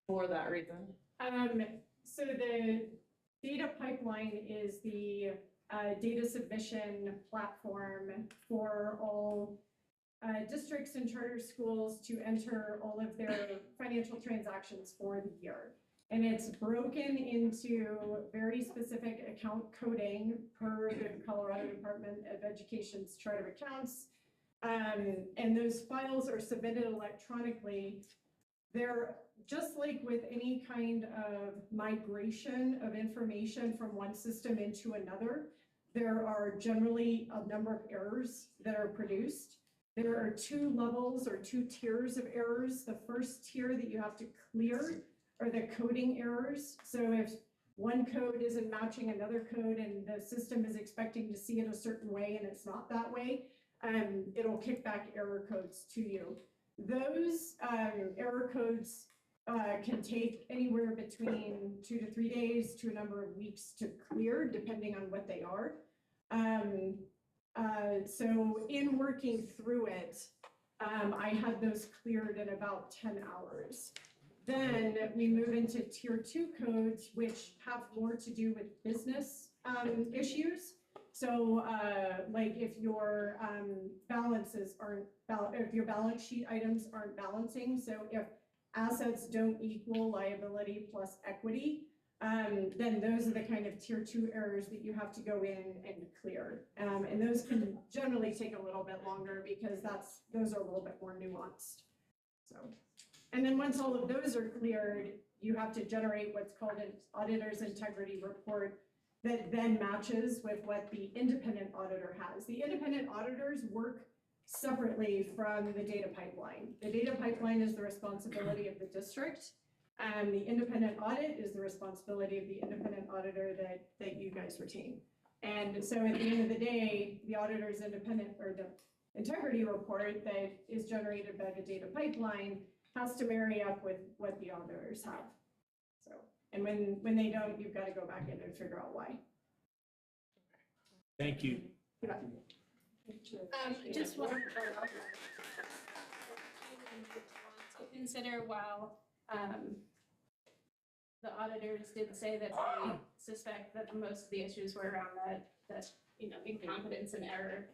for that reason? So the data pipeline is the data submission platform for all districts and charter schools to enter all of their financial transactions for the year. And it's broken into very specific account coding per the Colorado Department of Education's chart of accounts. And those files are submitted electronically. They're just like with any kind of migration of information from one system into another, there are generally a number of errors that are produced. There are 2 levels or 2 tiers of errors. The first tier that you have to clear are the coding errors. So if one code isn't matching another code and the system is expecting to see it a certain way and it's not that way, it'll kick back error codes to you. Those error codes can take anywhere between 2 to 3 days to a number of weeks to clear, depending on what they are. So in working through it, I had those cleared in about 10 hours. Then we move into tier 2 codes, which have more to do with business issues. So like if your balances aren't, if your balance sheet items aren't balancing, so if assets don't equal liability plus equity, then those are the kind of tier 2 errors that you have to go in and clear. And those can generally take a little bit longer because those are a little bit more nuanced. So, and then once all of those are cleared, you have to generate what's called an auditor's integrity report that then matches with what the independent auditor has. The independent auditors work separately from the data pipeline. The data pipeline is the responsibility of the district. The independent audit is the responsibility of the independent auditor that you guys retain. And so at the end of the day, the auditor's independent or the integrity report that is generated by the data pipeline has to marry up with what the auditors have. So, And when they don't, you've got to go back in and figure out why. Thank you. Just one. To consider while, the auditors did say that they suspect that most of the issues were around that, incompetence and error.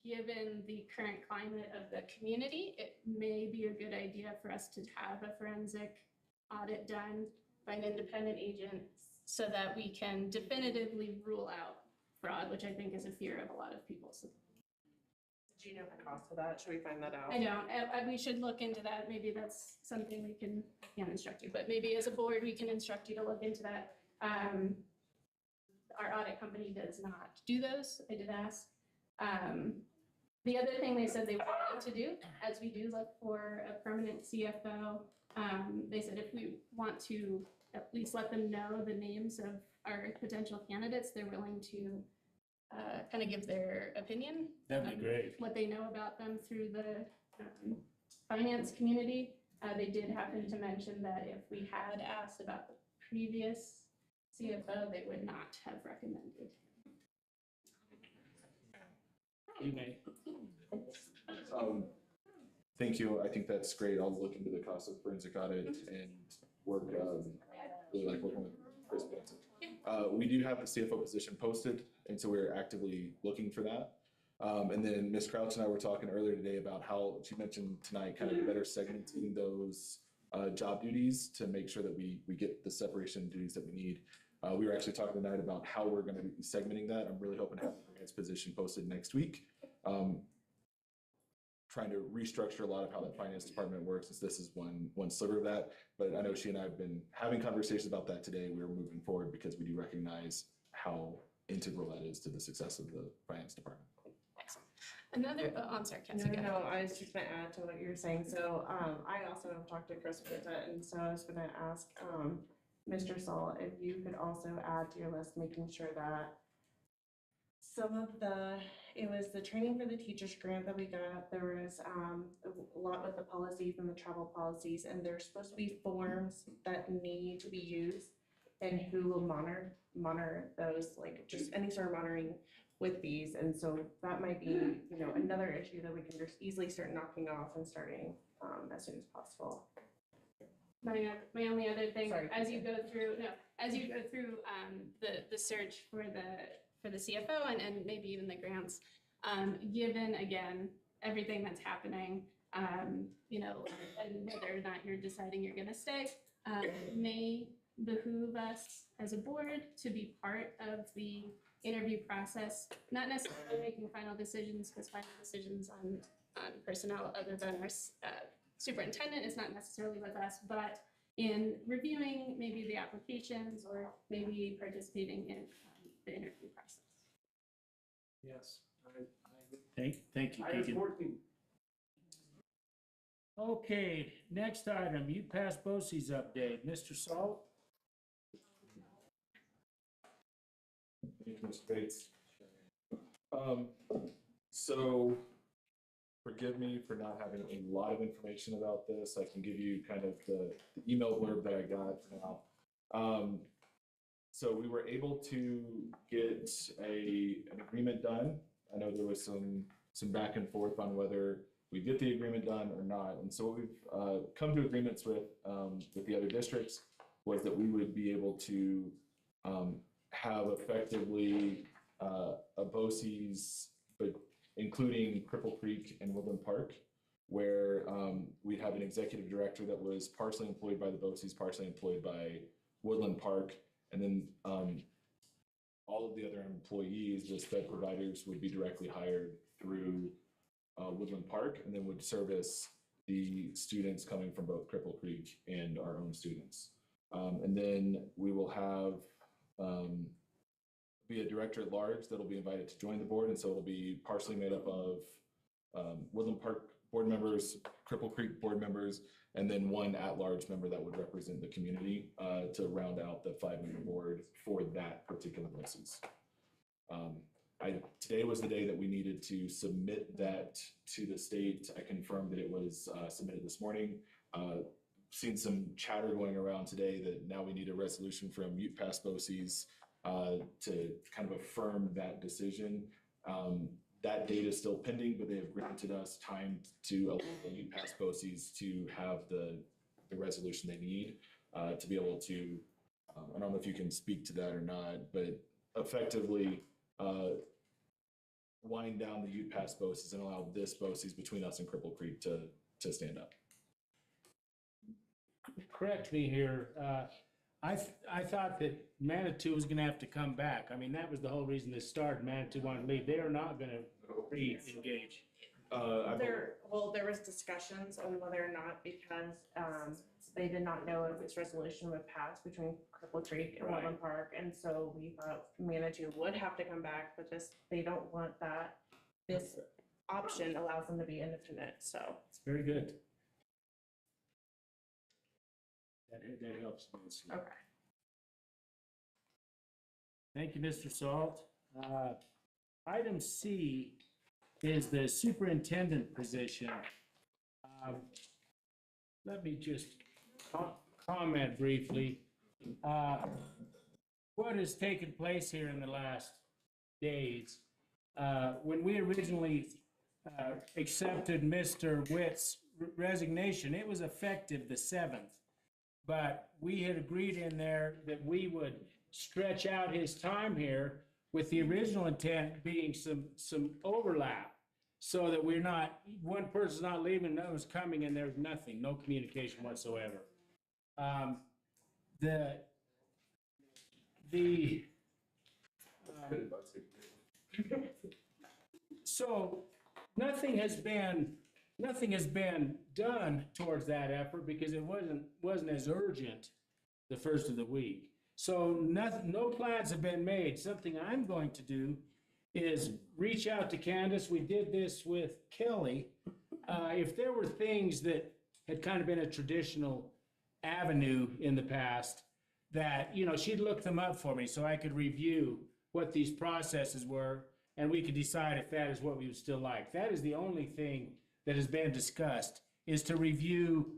Given the current climate of the community, it may be a good idea for us to have a forensic audit done by an independent agent so that we can definitively rule out fraud, which I think is a fear of a lot of people. So Do you know the cost of that? Should we find that out? I don't. We should look into that. Maybe that's something we can, instruct you, but maybe as a board, we can instruct you to look into that. Our audit company does not do those. I did ask. The other thing they said they wanted to do, as we do look for a permanent CFO, they said if we want to at least let them know the names of our potential candidates, they're willing to kind of give their opinion. That'd be great. What they know about them through the finance community. They did happen to mention that if we had asked about the previous CFO, they would not have recommended. You may. Thank you. I think that's great. I'll look into the cost of forensic audit and work, really like working with Chris Benson. We do have the CFO position posted, and so we're actively looking for that. And then Ms. Crouch and I were talking earlier today about how she mentioned tonight kind of better segmenting those job duties to make sure that we get the separation of duties that we need. We were actually talking tonight about how we're going to be segmenting that. I'm really hoping to have the finance position posted next week. Trying to restructure a lot of how that finance department works, since this is one sliver of that. But I know she and I have been having conversations about that today. We're moving forward because we do recognize how integral that is to the success of the finance department. Another, I'm sorry, Kenzie. No, I was just gonna add to what you were saying. So, I also have talked to Chris about that, and so I was gonna ask, Mr. Saul, if you could also add to your list, making sure that some of it was the training for the teachers grant that we got. There was, a lot with the policies and the travel policies, and there's supposed to be forms that need to be used, and who will monitor those, like just any sort of monitoring with these. And so that might be, another issue that we can just easily start knocking off and starting, as soon as possible. My only other thing, Sorry. as you go through the search for the CFO and maybe even the grants, given again everything that's happening, and whether or not you're deciding you're going to stay, may behoove us as a board to be part of the interview process, not necessarily making final decisions, because final decisions on personnel other than our superintendent is not necessarily with us, but in reviewing maybe the applications or maybe participating in the interview process. Yes. Thank you, Keegan. Okay, next item, you passed BOCES update. Mr. Salt? Thank you, Mr. Bates. So forgive me for not having a lot of information about this. I can give you kind of the email blurb that I got for now. So we were able to get an agreement done. I know there was some back and forth on whether we get the agreement done or not. And so what we've come to agreements with the other districts was that we would be able to have effectively a BOCES, but including Cripple Creek and Woodland Park, where we'd have an executive director that was partially employed by the BOCES, partially employed by Woodland Park, and then all of the other employees, the SPED providers, would be directly hired through Woodland Park, and then would service the students coming from both Cripple Creek and our own students. And then we will have be a director at large that'll be invited to join the board, and so it'll be partially made up of Woodland Park board members, Cripple Creek board members, and then one at-large member that would represent the community to round out the 5-member board for that particular BOCES. Today was the day that we needed to submit that to the state. I confirmed that it was submitted this morning. seen some chatter going around today that now we need a resolution from UPass BOCES to kind of affirm that decision. That date is still pending, but they have granted us time to allow the UPass BOCES to have the resolution they need to be able to, I don't know if you can speak to that or not, but effectively wind down the UPass BOCES and allow this BOCES between us and Cripple Creek to stand up. Correct me here. I thought that Manitou was gonna have to come back. I mean, that was the whole reason this started. Manitou wanted to leave. They are not gonna re-engage. There was discussions on whether or not, because they did not know if this resolution would pass between Cripple Creek and Right. Woodland Park, and so we thought Manitou would have to come back, but they don't want that. This option allows them to be independent, so. It's very good. That helps. Okay. Thank you, Mr. Salt. Item C is the superintendent position. Let me just comment briefly. What has taken place here in the last days, when we originally accepted Mr. Witt's resignation, it was effective the 7th. But we had agreed in there that we would stretch out his time here with the original intent being some overlap, so that we're not, one person's not leaving, another's coming, and there's nothing, no communication whatsoever. So nothing has been done towards that effort because it wasn't as urgent the first of the week. So no plans have been made. Something I'm going to do is reach out to Candace. We did this with Kelly. If there were things that had kind of been a traditional avenue in the past that, she'd look them up for me so I could review what these processes were, and we could decide if that is what we would still like. That is the only thing that has been discussed, is to review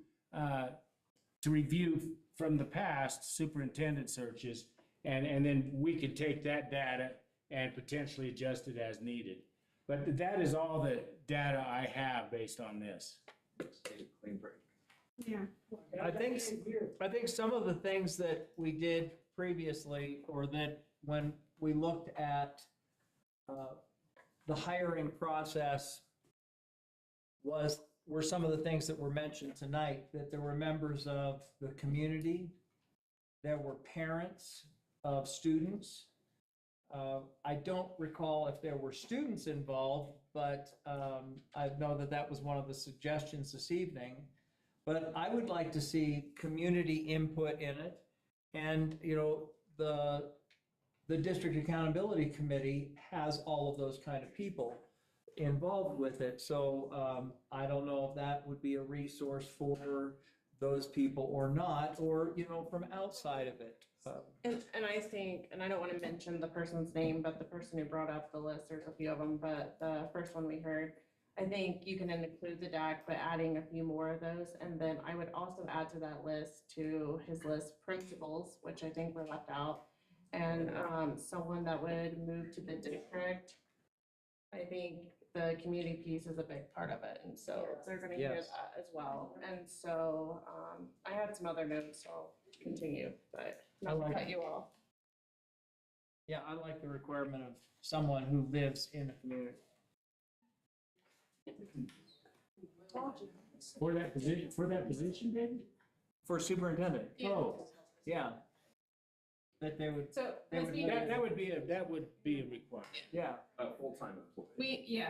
from the past superintendent searches, and then we could take that data and potentially adjust it as needed. But that is all the data I have based on this. Yeah. I think some of the things that we did previously, or that when we looked at the hiring process, were some of the things that were mentioned tonight, that there were members of the community, there were parents of students. I don't recall if there were students involved, but I know that was one of the suggestions this evening. But I would like to see community input in it. And, the District Accountability Committee has all of those kind of people involved with it. So I don't know if that would be a resource for those people or not, or, from outside of it. And I think, and I don't want to mention the person's name, but the person who brought up the list, there's a few of them, but the first one we heard, I think you can include the DAC, but adding a few more of those. And then I would also add to that list, to his list, principals, which I think were left out. And someone that would move to the district. I think the community piece is a big part of it. And so they're going to hear that as well. And so I had some other notes, so I'll continue, but not to cut you off. Yeah, I like the requirement of someone who lives in the community. For that position, David? For superintendent. Yeah. Oh, Yeah. That they would. So they as would we, live- that would be a requirement. Yeah. Full-time employee.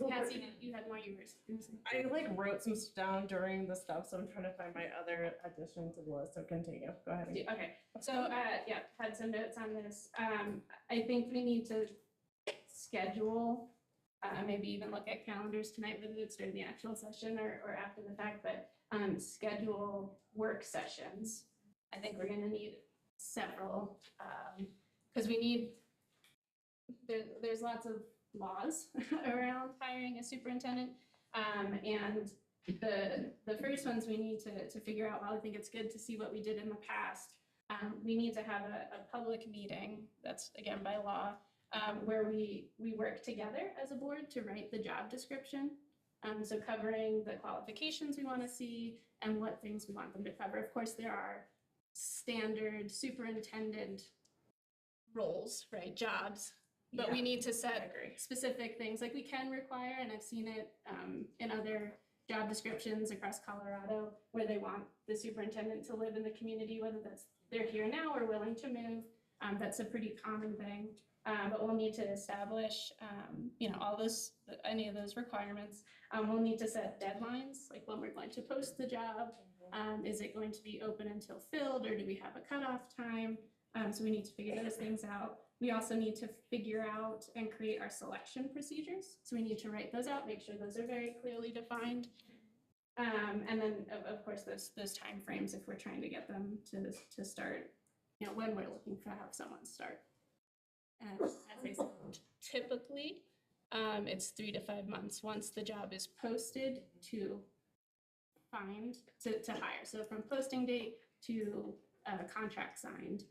Cassie, you had more you were saying. I wrote some stuff down during the stuff, so I'm trying to find my other additions to the list, so continue, go ahead. Okay, so, had some notes on this. I think we need to schedule, maybe even look at calendars tonight, whether it's during the actual session or after the fact, but, schedule work sessions. I think we're gonna need several, because we need, there's lots of laws around hiring a superintendent, and the first ones we need to figure out, while I think it's good to see what we did in the past, we need to have a public meeting, that's again by law, where we work together as a board to write the job description. So covering the qualifications we want to see and what things we want them to cover. Of course, there are standard superintendent roles, right, jobs, but we need to set specific things, like we can require, and I've seen it in other job descriptions across Colorado, where they want the superintendent to live in the community, whether that's they're here now or willing to move. That's a pretty common thing. But we'll need to establish, all those, any of those requirements. We'll need to set deadlines, like when we're going to post the job. Is it going to be open until filled, or do we have a cutoff time? So we need to figure those things out. We also need to figure out and create our selection procedures. So we need to write those out, make sure those are very clearly defined. And then, of course, those timeframes, if we're trying to get them to start, when we're looking to have someone start. As I said, typically, it's 3 to 5 months once the job is posted to hire. So from posting date to contract signed,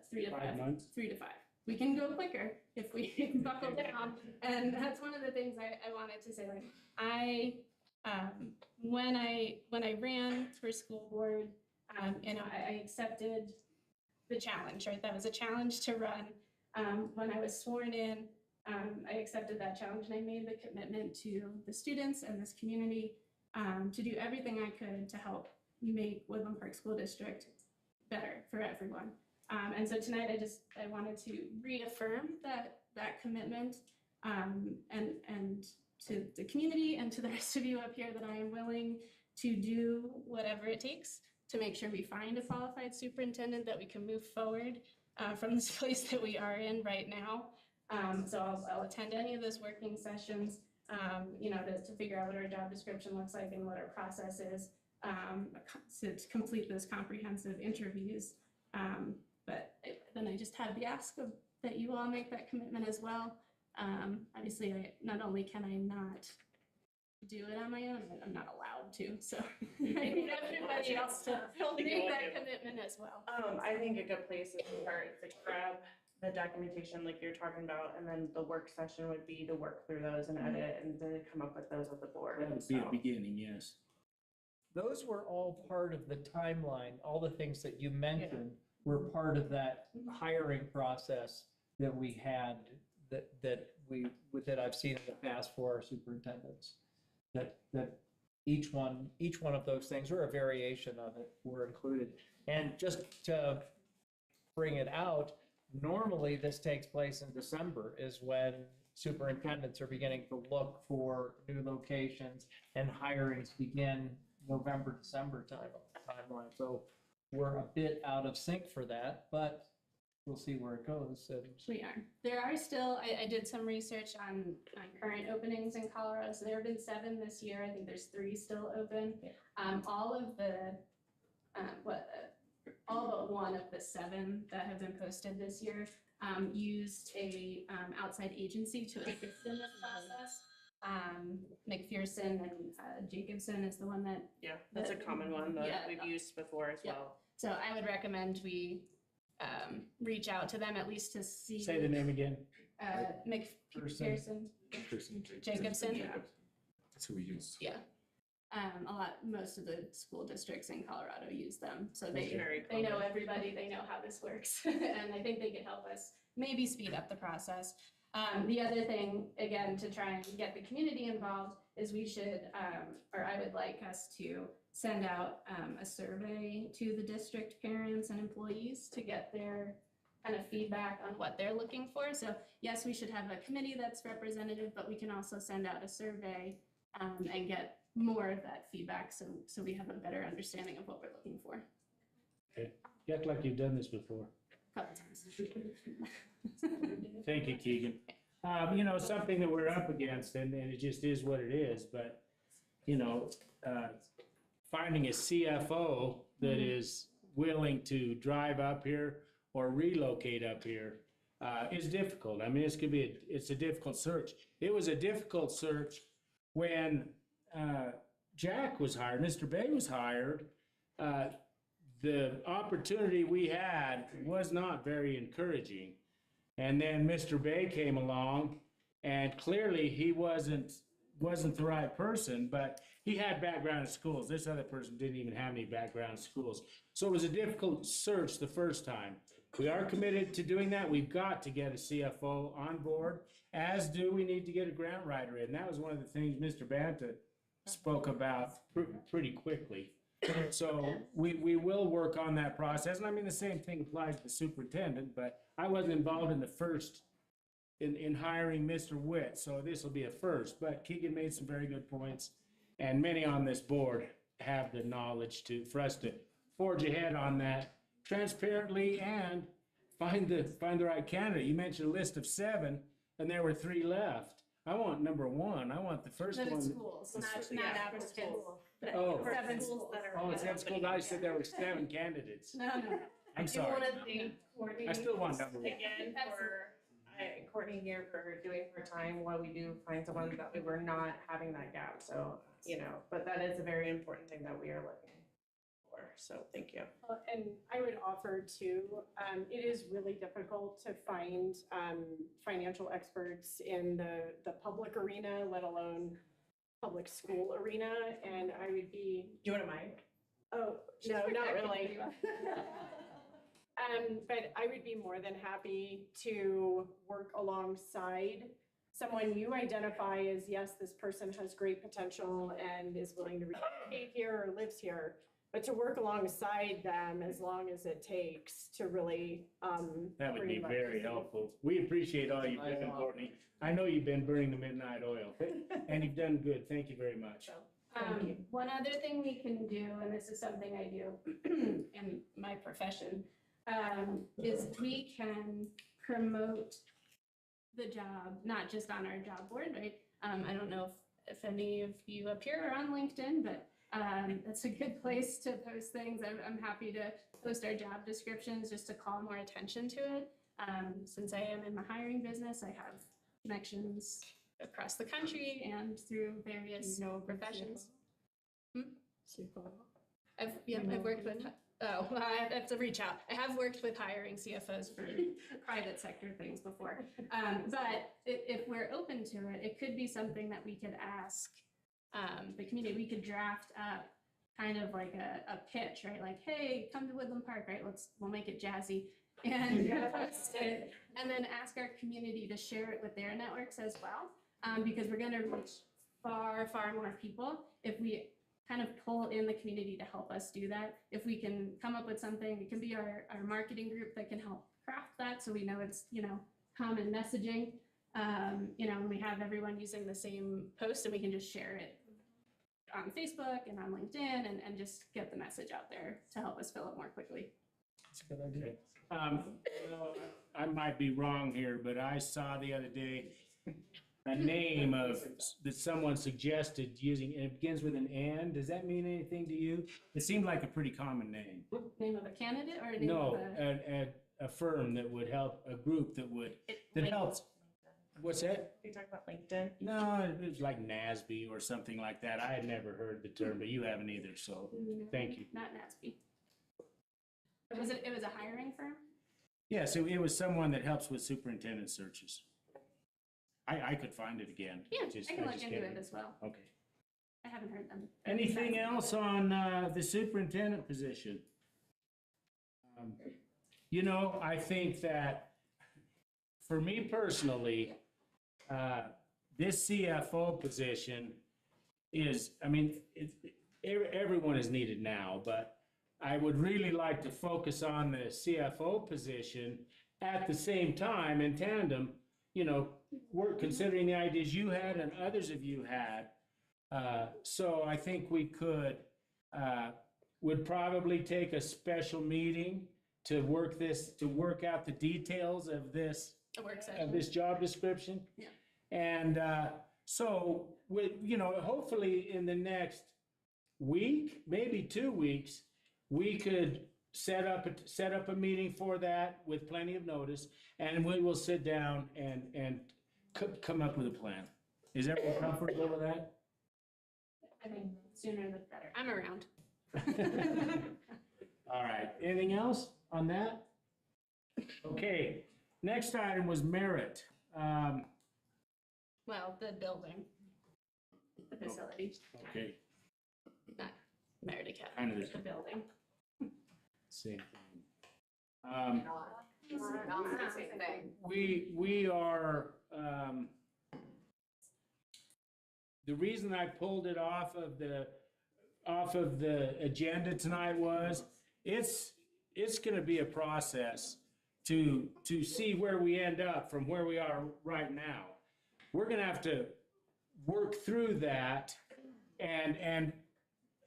3 to 5 months. 3 to 5. We can go quicker if we buckle down. And that's one of the things I wanted to say. Like when I ran for school board, I accepted the challenge. Right, that was a challenge to run. When I was sworn in, I accepted that challenge, and I made the commitment to the students and this community to do everything I could to help make Woodland Park School District better for everyone. And so tonight I wanted to reaffirm that commitment and to the community and to the rest of you up here that I am willing to do whatever it takes to make sure we find a qualified superintendent, that we can move forward from this place that we are in right now. So I'll attend any of those working sessions, to figure out what our job description looks like and what our process is to complete those comprehensive interviews. But then I just have the ask that you all make that commitment as well. Obviously, not only can I not do it on my own, I'm not allowed to. So I need everybody else to make that commitment as well. I think a good place to start is to grab the documentation like you're talking about, and then the work session would be to work through those and edit and to come up with those with the board. That would be a beginning, yes. Those were all part of the timeline. All the things that you mentioned were part of that hiring process that we had, that I've seen in the past for our superintendents. That each one of those things, or a variation of it, were included. And just to bring it out, normally this takes place in December, is when superintendents are beginning to look for new locations, and hirings begin November, December timeline. So we're a bit out of sync for that, but we'll see where it goes. We are. There are still, I did some research on current openings in Colorado. So there have been 7 this year. I think there's 3 still open. All of the, all but one of the 7 that have been posted this year used a outside agency to assist in this process. McPherson and Jacobson is the one that. Yeah, that's a common one that we've used before as well. So I would recommend we reach out to them at least to see. Say the name again. McPherson, Jacobson. That's who we use. Yeah. Most of the school districts in Colorado use them. So they know everybody, they know how this works. And I think they could help us maybe speed up the process. The other thing, again, to try and get the community involved is we should, or I would like us to send out a survey to the district parents and employees to get their kind of feedback on what they're looking for. So yes, we should have a committee that's representative, but we can also send out a survey and get more of that feedback so we have a better understanding of what we're looking for. Okay. You act like you've done this before. Couple times. Thank you, Keegan. Something that we're up against, and it just is what it is, but, finding a CFO that is willing to drive up here or relocate up here is difficult. I mean, it's a difficult search. It was a difficult search when Jack was hired, Mr. Bay was hired, the opportunity we had was not very encouraging. And then Mr. Bay came along, and clearly he wasn't the right person, but he had background in schools. This other person didn't even have any background in schools. So it was a difficult search the first time. We are committed to doing that. We've got to get a CFO on board, as do we need to get a grant writer in. That was one of the things Mr. Banta spoke about pretty quickly. So we will work on that process. And I mean, the same thing applies to the superintendent, but I wasn't involved in the first in hiring Mr. Witt, so this will be a first. But Keegan made some very good points, and many on this board have the knowledge for us to forge ahead on that transparently and find the right candidate. You mentioned a list of 7, and there were 3 left. I want number 1. I want the first But one. it's schools, not applicants. Oh. 7 schools that are. Oh, 7 schools. I said there were 7 candidates. No. I'm sorry. I do want to thank Courtney. I still want number 1. Again, Courtney here for doing her time while we do find someone that we were not having that gap. So, but that is a very important thing that we are looking for. So thank you. And I would offer too, it is really difficult to find financial experts in the public arena, let alone public school arena. And I would be. Do you want a mic? Oh, no, not really. But I would be more than happy to work alongside someone you identify as, yes, this person has great potential and is willing to relocate here or lives here, but to work alongside them as long as it takes to really. That would be very helpful. We appreciate all you've done, Courtney. I know you've been burning the midnight oil, and you've done good. Thank you very much. One other thing we can do, and this is something I do in my profession, is we can promote the job, not just on our job board, right? I don't know if any of you up here are on LinkedIn, but that's a good place to post things. I'm happy to post our job descriptions just to call more attention to it. Since I am in the hiring business, I have connections across the country and through various professions. I've worked with. I have to reach out. I have worked with hiring CFOs for private sector things before. But if we're open to it, it could be something that we could ask the community. We could draft up kind of like a pitch, right? Like, hey, come to Woodland Park, right? We'll make it jazzy and post it, and then ask our community to share it with their networks as well, because we're going to reach far, far more people if we kind of pull in the community to help us do that. If we can come up with something, it can be our marketing group that can help craft that so we know it's, common messaging, and we have everyone using the same post and we can just share it on Facebook and on LinkedIn and just get the message out there to help us fill it more quickly. That's a good idea. I might be wrong here, but I saw the other day a name that someone suggested using, and it begins with an "and." Does that mean anything to you? It seemed like a pretty common name. Name of a candidate or a name No, of a firm that would help, a group that helps. What's that? Are you talking about LinkedIn? No, it was like NASB or something like that. I had never heard the term, but you haven't either, so thank you. Not NASB. It was a hiring firm? Yes, it was someone that helps with superintendent searches. I could find it again. Yeah, Just- I can look just into can't- it as well. Okay. I haven't heard them. Anything else on the superintendent position? I think that for me personally, this CFO position is, everyone is needed now, but I would really like to focus on the CFO position at the same time in tandem, we're considering the ideas you had and others of you had. So I think we would probably take a special meeting to work out the details of this job description. Yeah. And so hopefully in the next week, maybe 2 weeks, we could set up a meeting for that with plenty of notice, and we will sit down and come up with a plan. Is everyone comfortable with that? I think sooner the better. I'm around. All right, anything else on that? Okay, next item was merit. Well, the building, the facility, Okay, not Meredith Kind Academy, of the building. same thing. Not the same thing. We are, the reason I pulled it off of the agenda tonight was, it's gonna be a process to see where we end up from where we are right now. We're gonna have to work through that and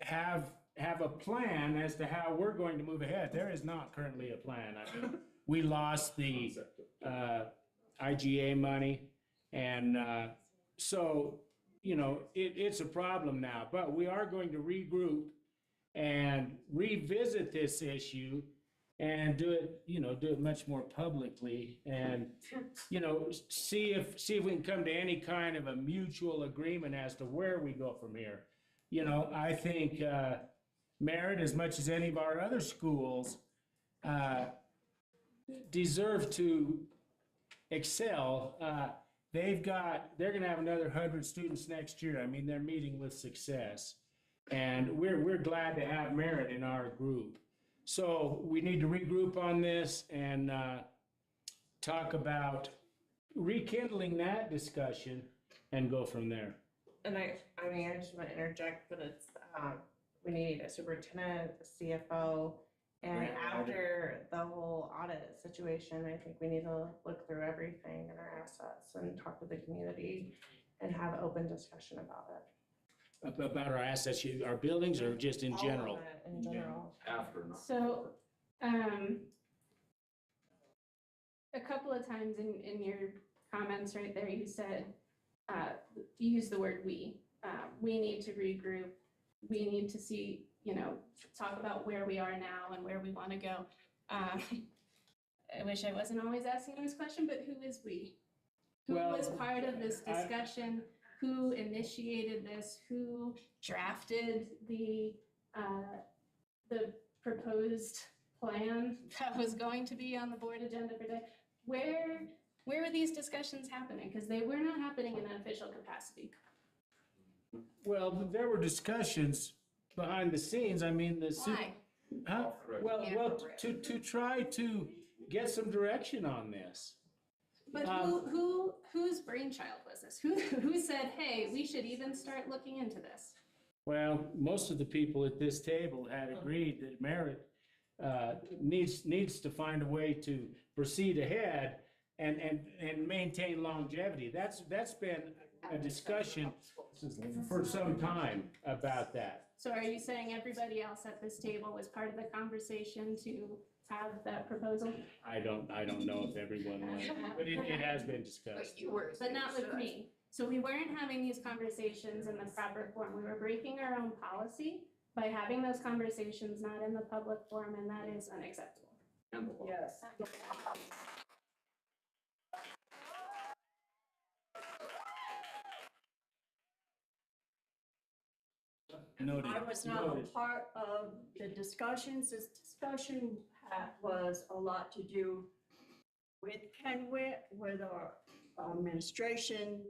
have a plan as to how we're going to move ahead. There is not currently a plan. I mean, we lost the IGA money, and so, you know, it's a problem now. But we are going to regroup and revisit this issue and do it much more publicly, and, you know, see if we can come to any kind of a mutual agreement as to where we go from here. You know, I think Merritt, as much as any of our other schools, deserve to excel. They're gonna have another 100 students next year. I mean, they're meeting with success. And we're glad to have Merritt in our group. So we need to regroup on this and talk about rekindling that discussion and go from there. And I mean, I just want to interject, but it's, we need a superintendent, a CFO, and Right. after the whole audit situation, I think we need to look through everything and our assets and talk to the community and have an open discussion about it. About our assets, our buildings, or just in All of general? it in general. After, not. So, a couple of times in your comments right there, you said, you used the word we. We need to regroup. We need to see, you know, talk about where we are now and where we want to go. I wish I wasn't always asking this question, but who is we? Who was part of this discussion? Who initiated this? Who drafted the proposed plan that was going to be on the board agenda for today? Where were these discussions happening? Because they were not happening in an official capacity. Well, there were discussions behind the scenes. I mean, Why? Huh? Well, to try to get some direction on this. But whose brainchild was this? Who said, hey, we should even start looking into this? Well, most of the people at this table had agreed that Merritt needs to find a way to proceed ahead and maintain longevity. That's been a discussion for some time about that. So are you saying everybody else at this table was part of the conversation to have that proposal? I don't know if everyone was, but it has been discussed. But not with me. So we weren't having these conversations in the proper form. We were breaking our own policy by having those conversations not in the public forum, and that is unacceptable. Yes. Noted. I was not a part of the discussions. This discussion was a lot to do with Kenwit, with our administration,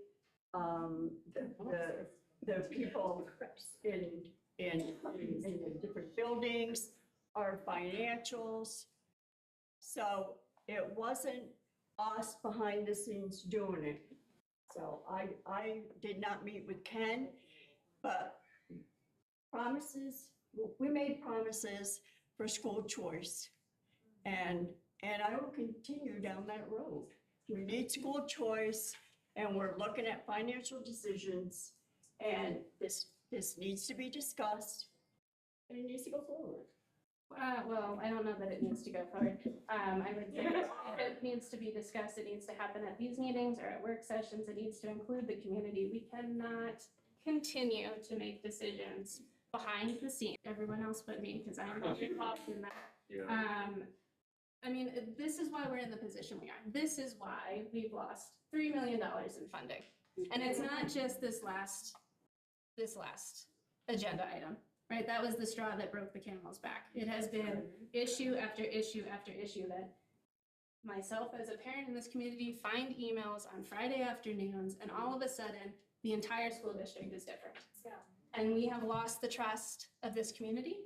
the people in the different buildings, our financials. So it wasn't us behind the scenes doing it. So I did not meet with Ken, but promises, we made promises for school choice. And I will continue down that road. We need school choice, and we're looking at financial decisions, and this needs to be discussed, and it needs to go forward. Well, I don't know that it needs to go forward. I would say it needs to be discussed. It needs to happen at these meetings or at work sessions. It needs to include the community. We cannot continue to make decisions behind the scenes. Everyone else but me, because I'm not involved in that. Yeah. I mean, this is why we're in the position we are. This is why we've lost $3 million in funding. And it's not just this last agenda item, right? That was the straw that broke the camel's back. It has been issue after issue after issue that myself as a parent in this community find emails on Friday afternoons, and all of a sudden, the entire school district is different. And we have lost the trust of this community,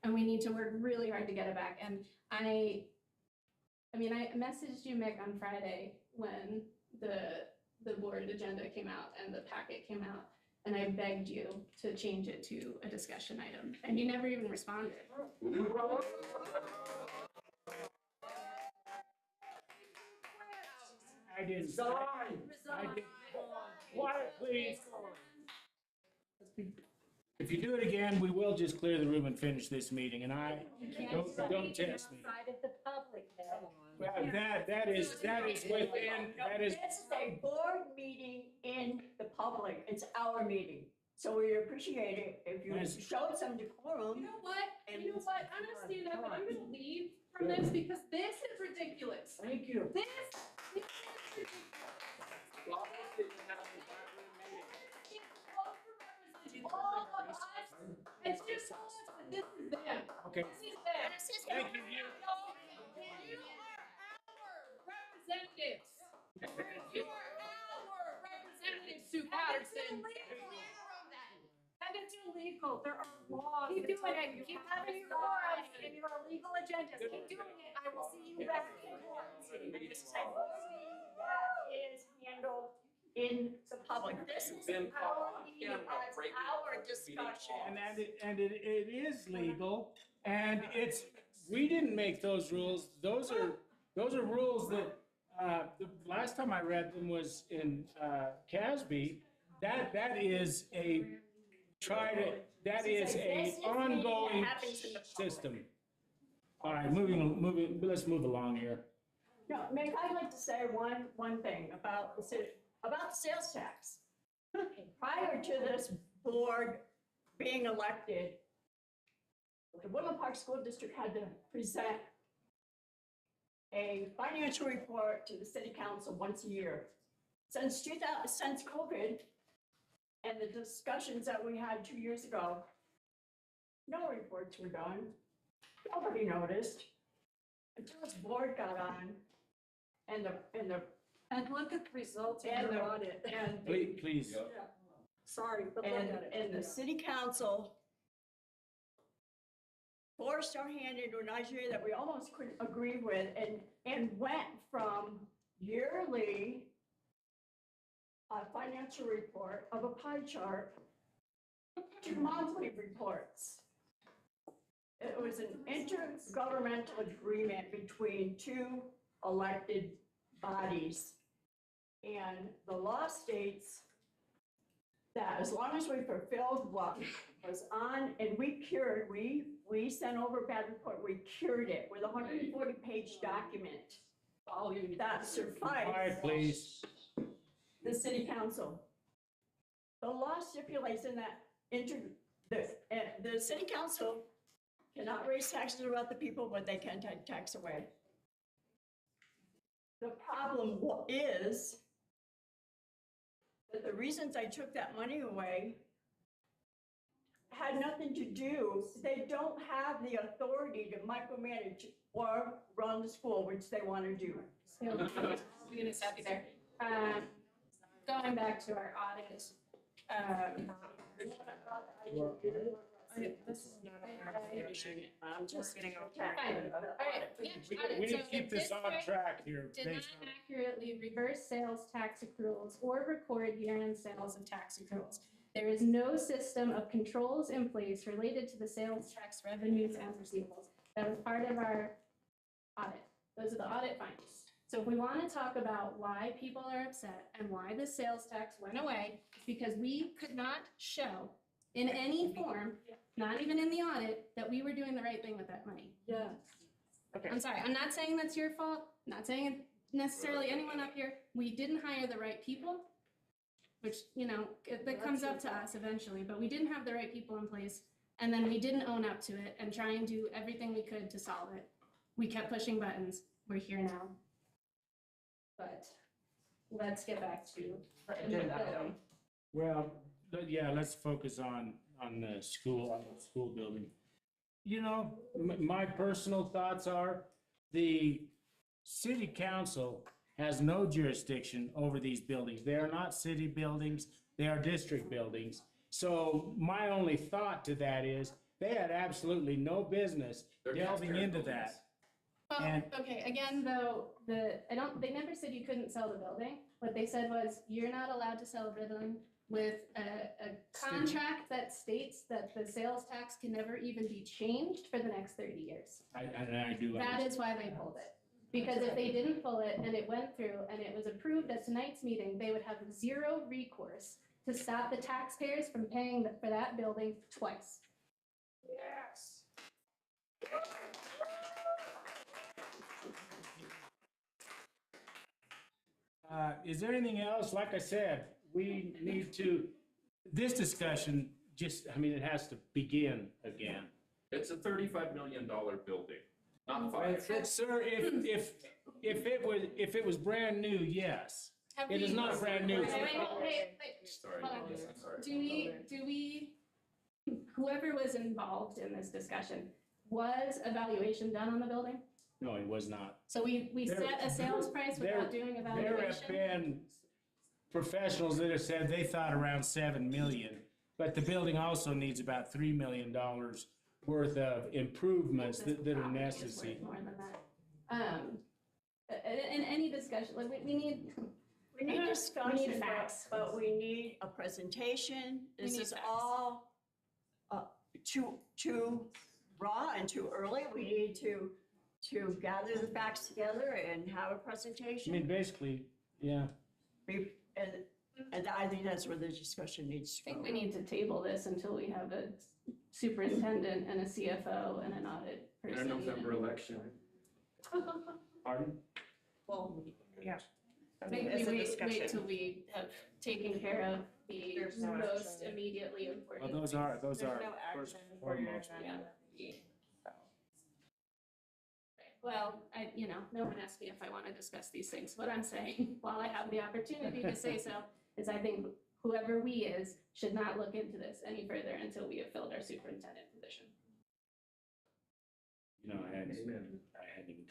and we need to work really hard to get it back. And I messaged you, Mick, on Friday when the board agenda came out and the packet came out, and I begged you to change it to a discussion item, and you never even responded. I didn't. I did. Quiet, please. If you do it again, we will just clear the room and finish this meeting, and don't test me. Outside of the public, though. Well, that is within, that is. This is a board meeting in the public. It's our meeting. So we appreciate it if you showed some decorum. You know what? I'm gonna stand up and I'm gonna leave from this because this is ridiculous. Thank you. This is ridiculous. All of us, it's just us, and this is them. Okay. This is them. Thank you. You are our representatives. You are our representatives, Sue Patterson. And it's illegal. There are laws. Keep doing it. Keep having your forums and your illegal agendas. Keep doing it. I will see you back in court. And this is a meeting that is handled in the public. This is our meeting, our discussion. And it is legal, and we didn't make those rules. Those are rules that, the last time I read them was in, CASB. That is a ongoing system. All right, moving, let's move along here. No, Meg, I'd like to say one thing about the sales tax. Prior to this board being elected, the Woodland Park School District had to present a financial report to the city council once a year. Since COVID and the discussions that we had 2 years ago, no reports were done. Nobody noticed until this board got on and look at the results of and your the audit. and Please. Sorry, but look at it. and the city council forced our hand into an idea that we almost couldn't agree with and went from yearly financial report of a pie chart to monthly reports. It was an intergovernmental agreement between two elected bodies. And the law states that as long as we fulfilled what was on, and we sent over a bad report, we cured it with a 140-page document. That sufficed. Quiet, please. The city council. The law stipulates in that the city council cannot raise taxes about the people, but they can take tax away. The problem is that the reasons I took that money away had nothing to do, they don't have the authority to micromanage or run the school, which they want to do. I'm gonna stop you there. Going back to our audit, This is not a motion. I'm just getting off track. Fine. All right, yeah, audit. We need So to keep the this on district track here. did not based on- accurately reverse sales tax accruals or record year-end sales and tax accruals. There is no system of controls in place related to the sales tax revenues and receivables. That was part of our audit. Those are the audit findings. So if we want to talk about why people are upset and why the sales tax went away, it's because we could not show in any form, not even in the audit, that we were doing the right thing with that money. Yes. Okay. I'm sorry, I'm not saying that's your fault, not saying it's necessarily anyone up here. We didn't hire the right people, which, that comes up to us eventually, but we didn't have the right people in place. And then we didn't own up to it and try and do everything we could to solve it. We kept pushing buttons. We're here now. But let's get back to the agenda item. Well, yeah, let's focus on on the school building. You know, my personal thoughts are, the city council has no jurisdiction over these buildings. They are not city buildings, they are district buildings. So my only thought to that is, they had absolutely no business delving into that. Well, And- okay, again, though, they never said you couldn't sell the building. What they said was, you're not allowed to sell a building with a contract that states that the sales tax can never even be changed for the next 30 years. I do. That is why they pulled it. Because if they didn't pull it and it went through and it was approved at tonight's meeting, they would have zero recourse to stop the taxpayers from paying for that building twice. Yes. Is there anything else? Like I said, we need to, this discussion just, I mean, it has to begin again. It's a $35 million building, not five. Sir, if it was brand new, yes. It is not brand new. Wait, Sorry, hold on. I'm sorry. Do we, whoever was involved in this discussion, was evaluation done on the building? No, it was not. So we There- set a sales price without doing There have evaluation? been professionals that have said they thought around 7 million, but the building also needs about $3 million worth of improvements that are Probably is necessary. worth more than that. In any discussion, like, we need. We need discussion, We need facts. but we need a presentation. We This need is facts. all too raw and too early. We need to gather the facts together and have a I presentation. mean, basically, yeah. And I think that's where the discussion needs to I think go. we need to table this until we have a superintendent and a CFO and an audit Our person. November election. Pardon? Well, yeah. I mean, Maybe it's a wait discussion. till we have taken care of the There's no most action. immediately important. Well, those are There's no first action and for your foremost. agenda. Well, no one asked me if I want to discuss these things. What I'm saying, while I have the opportunity to say so, is I think whoever we is should not look into this any further until we have filled our superintendent position. You know, I hadn't even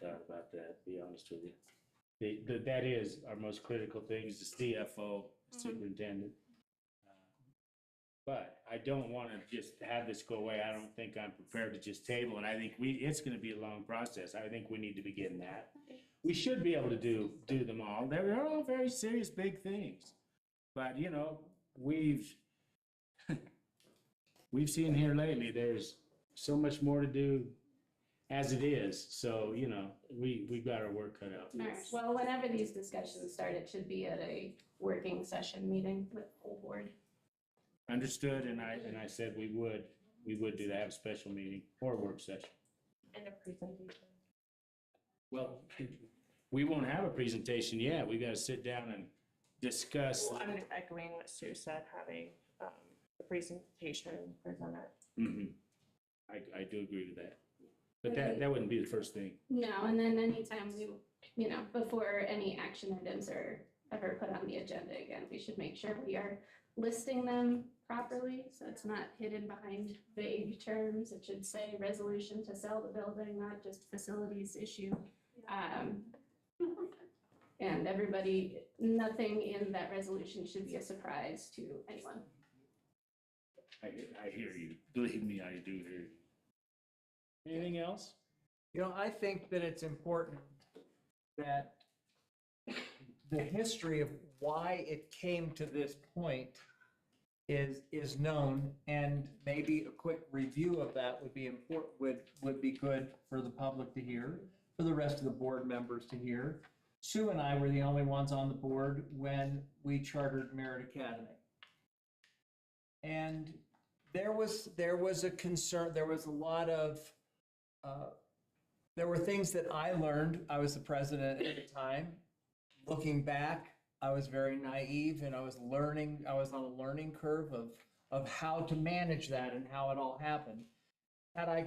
thought about that, to be honest with you. That is our most critical thing, is the CFO, superintendent. But I don't want to just have this go away. I don't think I'm prepared to just table it. I think it's going to be a long process. I think we need to begin that. We should be able to do them all. They're all very serious, big things. But, we've seen here lately, there's so much more to do as it is. So, we've got our work cut out. All right, well, whenever these discussions start, it should be at a working session meeting with the whole board. Understood, and I said we would do that, have a special meeting or a work session. And a presentation. Well, we won't have a presentation yet. We gotta sit down and discuss. Well, I'm echoing what Sue said, having the presentation presented. Mhm. I do agree with that. But that wouldn't be the first thing. No, and then anytime before any action items are ever put on the agenda again, we should make sure we are listing them properly, so it's not hidden behind vague terms. It should say resolution to sell the building, not just facilities issue. And nothing in that resolution should be a surprise to anyone. I hear you. Believe me, I do hear you. Anything else? I think that it's important that the history of why it came to this point is known, and maybe a quick review of that would be important, would be good for the public to hear, for the rest of the board members to hear. Sue and I were the only ones on the board when we chartered Merit Academy. And there was a concern, there was a lot of, there were things that I learned. I was the president at the time. Looking back, I was very naive, and I was on a learning curve of how to manage that and how it all happened. Had I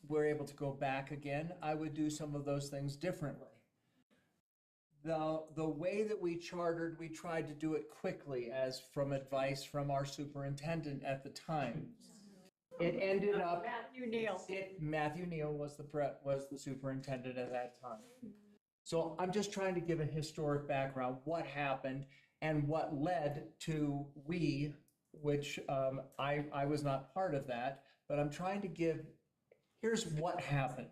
were able to go back again, I would do some of those things differently. the way that we chartered, we tried to do it quickly as from advice from our superintendent at the time. It ended up. Matthew Neal was the superintendent at that time. So I'm just trying to give a historic background, what happened and what led to which I was not part of that, but I'm trying to give, here's what happened.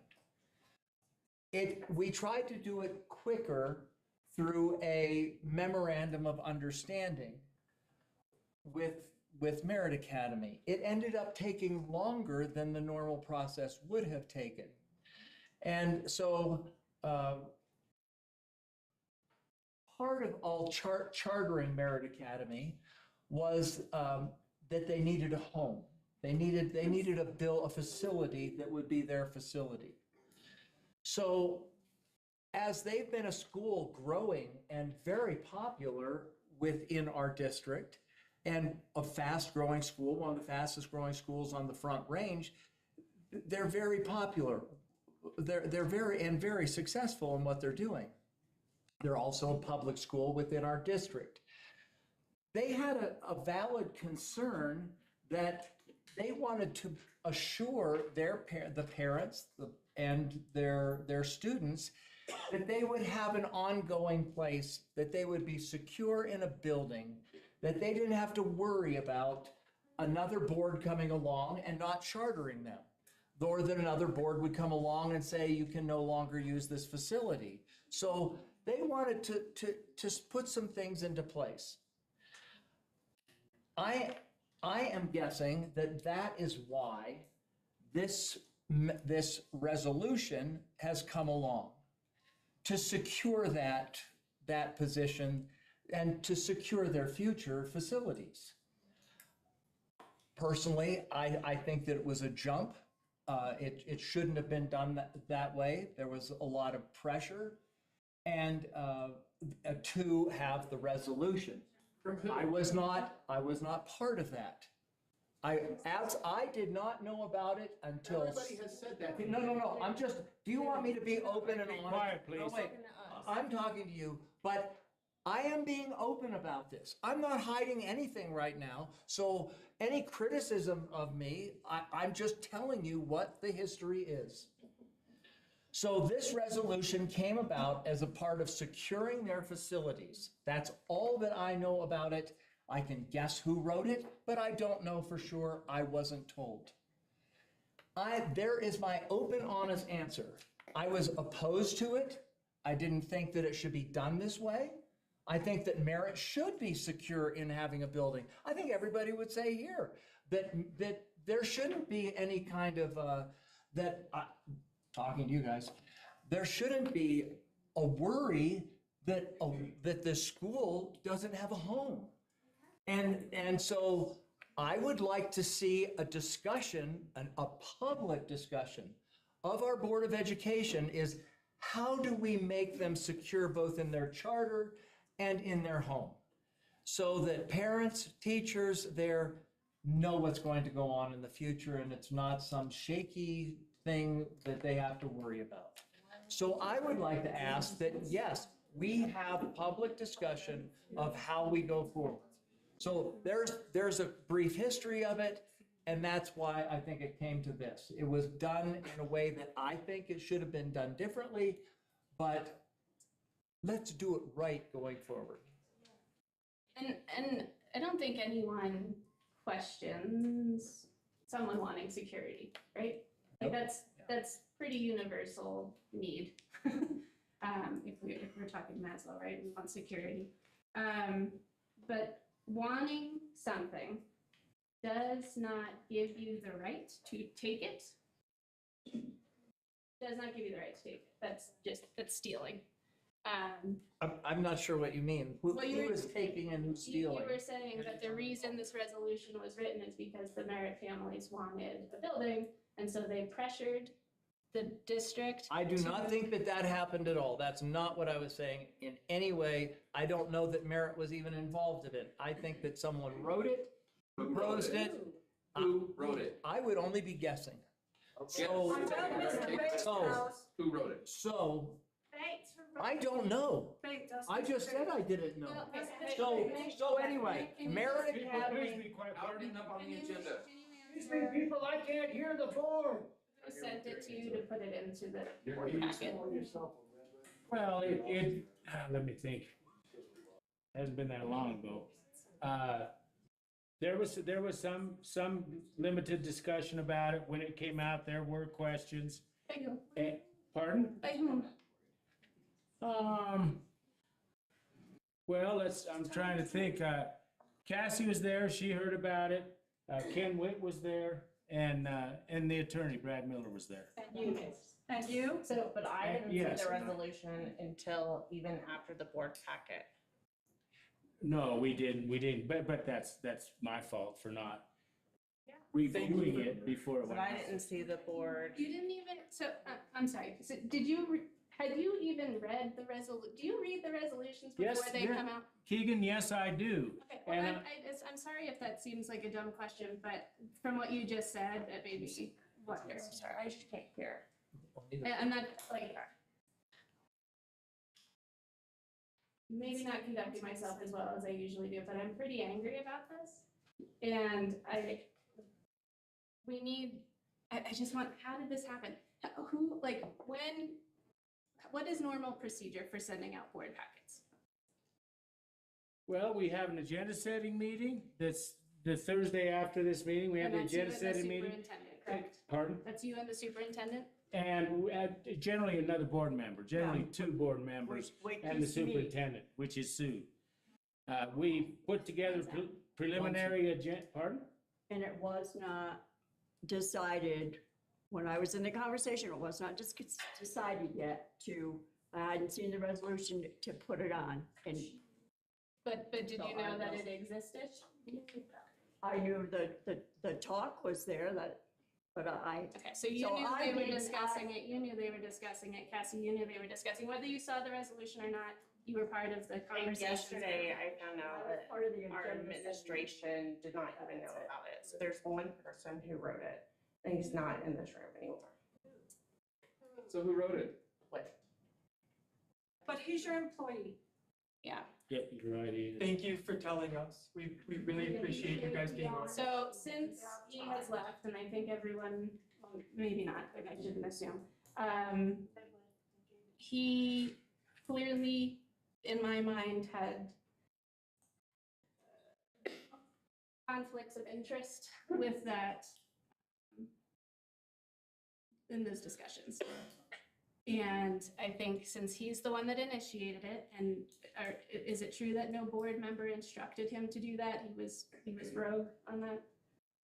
We tried to do it quicker through a memorandum of understanding with Merit Academy. It ended up taking longer than the normal process would have taken. And so part of all chartering Merit Academy was that they needed a home. They needed a facility that would be their facility. So as they've been a school growing and very popular within our district, and a fast growing school, one of the fastest growing schools on the Front Range, they're very popular. They're very successful in what they're doing. They're also a public school within our district. They had a valid concern that they wanted to assure the parents and their students that they would have an ongoing place, that they would be secure in a building, that they didn't have to worry about another board coming along and not chartering them, or that another board would come along and say you can no longer use this facility. So they wanted to put some things into place. I am guessing that is why this resolution has come along, to secure that position and to secure their future facilities. Personally, I think that it was a jump. It shouldn't have been done that way. There was a lot of pressure and to have the resolution. I was not part of that. I did not know about it until. Everybody has said that. No. Do you want me to be open and honest? Quiet, please. No, wait. I'm talking to you, but I am being open about this. I'm not hiding anything right now. So any criticism of me, I'm just telling you what the history is. So this resolution came about as a part of securing their facilities. That's all that I know about it. I can guess who wrote it, but I don't know for sure. I wasn't told. There is my open, honest answer. I was opposed to it. I didn't think that it should be done this way. I think that Merit should be secure in having a building. I think everybody would say here that there shouldn't be any kind of, talking to you guys, there shouldn't be a worry that the school doesn't have a home. And so I would like to see a discussion, a public discussion of our Board of Education is how do we make them secure both in their charter and in their home? So that parents, teachers there know what's going to go on in the future and it's not some shaky thing that they have to worry about. So I would like to ask that, yes, we have public discussion of how we go forward. So there's a brief history of it, and that's why I think it came to this. It was done in a way that I think it should have been done differently, but let's do it right going forward. And I don't think anyone questions someone wanting security, right? Like that's pretty universal need. If we're talking Maslow, right? We want security. But wanting something does not give you the right to take it. Does not give you the right to take it. That's stealing. I'm not sure what you mean. Who is taking and who's stealing? You were saying that the reason this resolution was written is because the Merit families wanted a building, and so they pressured the district. I do not think that happened at all. That's not what I was saying in any way. I don't know that Merit was even involved in it. I think that someone wrote it, proposed it. Who wrote it? I would only be guessing. Okay. So, Who wrote it? so Thanks for I don't know. I just said I didn't know. So anyway, Merit Academy. Up on the agenda. Excuse me, people, I can't hear the board. I sent it to you to put it into the board packet. Well, let me think. Hasn't been that long ago. There was some limited discussion about it. When it came out, there were questions. By whom? Pardon? By whom? Well, I'm trying to think. Cassie was there, she heard about it. Ken Witt was there, and the attorney, Brad Miller, was there. And you, and you? So, but I didn't Yes. see the resolution until even after the board packet. No, we didn't, but that's my fault for not reviewing it before it But went I out. didn't see the board. You didn't even, I'm sorry, so had you even read the do you read the resolutions before Yes, they yeah. come out? Keegan, yes, I do. Okay, well, And, I'm sorry if that seems like a dumb question, but from what you just said, it made me wonder. Sorry, I just can't hear. I'm not, like, maybe not conducting myself as well as I usually do, but I'm pretty angry about this. And I just want, how did this happen? Who, like, what is normal procedure for sending out board packets? well, we have an agenda setting meeting. That's the Thursday after this meeting. We have the And that's you agenda and the setting meeting. superintendent, correct? Pardon? That's you and the superintendent? And we had generally another board member, generally two board members, and the superintendent, which is Sue. We put together preliminary agenda, pardon? And it was not decided, when I was in the conversation, it was not just decided yet I hadn't seen the resolution to put it on. And But did you know that it existed? I knew the talk was there, but I. Okay, so you knew they were discussing it, you knew they were discussing it, Cassie, you knew they were discussing, whether you saw the resolution or not, you were part of the And conversation. yesterday, I found out that Part of the our agenda. administration did not even know about it. So there's one person who wrote it, and he's not in this room anymore. So who wrote it? But he's your employee. Yeah. Yeah, you're right, Ian. Thank you for telling us. We really appreciate you guys being on. So since he has left, and I think everyone, well, maybe not, but I shouldn't assume, he clearly, in my mind, had conflicts of interest with that in those discussions. And I think since he's the one that initiated it, and is it true that no board member instructed him to do that? He was rogue on that?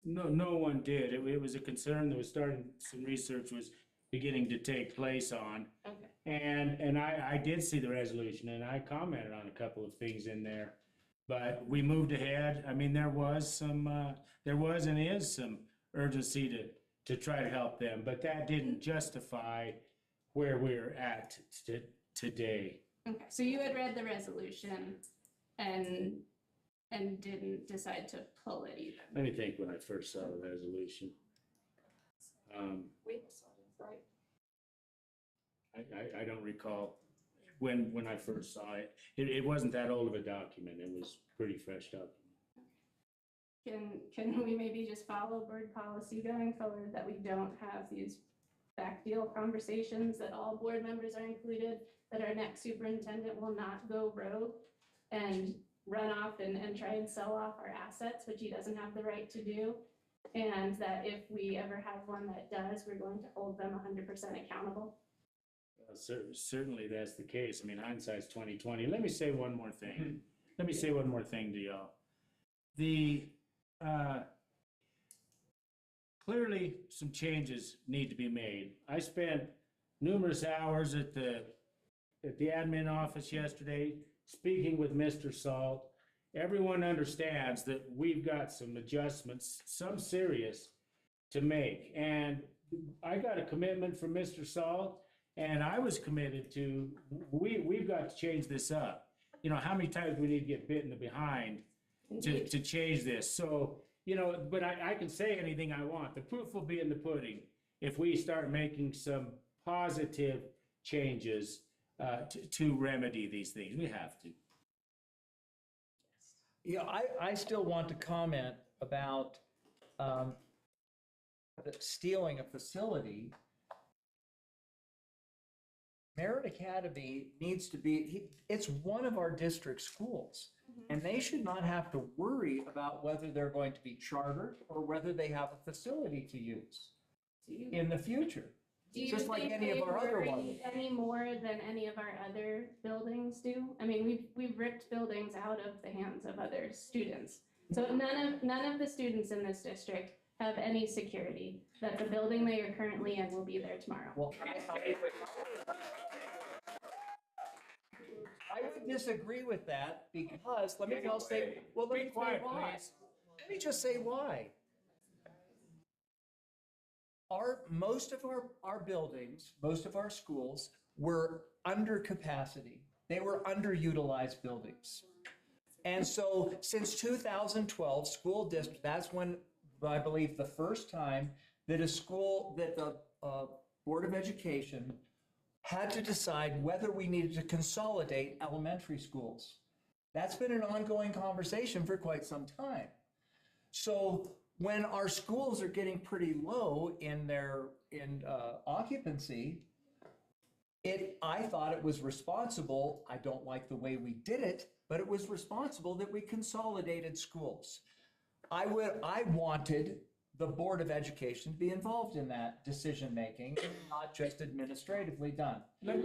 No one did. It was a concern that was starting, some research was beginning to take place on. Okay. And I did see the resolution, and I commented on a couple of things in there. But we moved ahead. I mean, there was and is some urgency to try to help them, but that didn't justify where we're at today. Okay, so you had read the resolution and didn't decide to pull it even? Let me think when I first saw the resolution. I don't recall when I first saw it. It wasn't that old of a document. It was pretty fresh document. Can we maybe just follow board policy going forward, that we don't have these back deal conversations, that all board members are included, that our next superintendent will not go rogue and run off and try and sell off our assets, which he doesn't have the right to do, and that if we ever have one that does, we're going to hold them 100% accountable? Certainly that's the case. I mean, hindsight's 20/20. Let me say one more thing. Let me say one more thing to y'all. Clearly, some changes need to be made. I spent numerous hours at the admin office yesterday, speaking with Mr. Salt. Everyone understands that we've got some adjustments, some serious, to make. And I got a commitment from Mr. Salt, and I was committed to, we've got to change this up. You know, how many times we need to get bit in the behind to change this? So, you know, but I can say anything I want. The proof will be in the pudding if we start making some positive changes to remedy these things. We have to. Yeah, I still want to comment about the stealing a facility. Merit Academy needs to be, it's one of our district schools. And they should not have to worry about whether they're going to be chartered or whether they have a facility to use in the future. Just like any of our other ones. Any more than any of our other buildings do? I mean, we've ripped buildings out of the hands of other students. So none of the students in this district have any security that the building that you're currently in will be there tomorrow. Well, I would disagree with that because let me just say why. Let me just say why. Most of our buildings, most of our schools were under capacity. They were underutilized buildings. And so since 2012, school district, that's when I believe the first time that the Board of Education had to decide whether we needed to consolidate elementary schools. That's been an ongoing conversation for quite some time. So when our schools are getting pretty low in their occupancy, I thought it was responsible. I don't like the way we did it, but it was responsible that we consolidated schools. I wanted the Board of Education to be involved in that decision-making, not just administratively done. But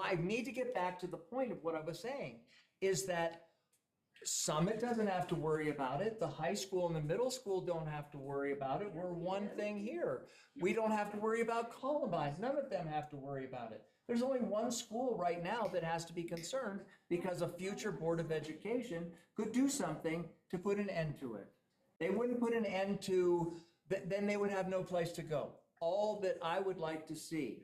I need to get back to the point of what I was saying, is that Summit doesn't have to worry about it. The high school and the middle school don't have to worry about it. We're one thing here. We don't have to worry about Columbine. None of them have to worry about it. There's only one school right now that has to be concerned because a future Board of Education could do something to put an end to it. They wouldn't put an end to, then they would have no place to go. All that I would like to see,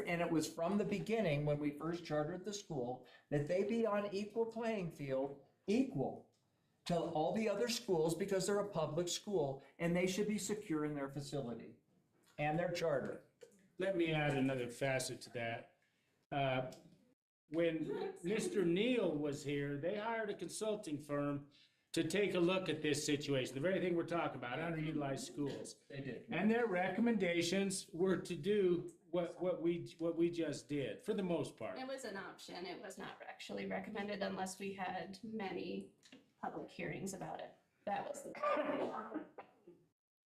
and it was from the beginning when we first chartered the school, that they be on equal playing field, equal to all the other schools because they're a public school and they should be secure in their facility and their charter. Let me add another facet to that. When Mr. Neal was here, they hired a consulting firm to take a look at this situation, the very thing we're talking about, underutilized schools. They did. And their recommendations were to do what we just did, for the most part. It was an option. It was not actually recommended unless we had many public hearings about it. That was the.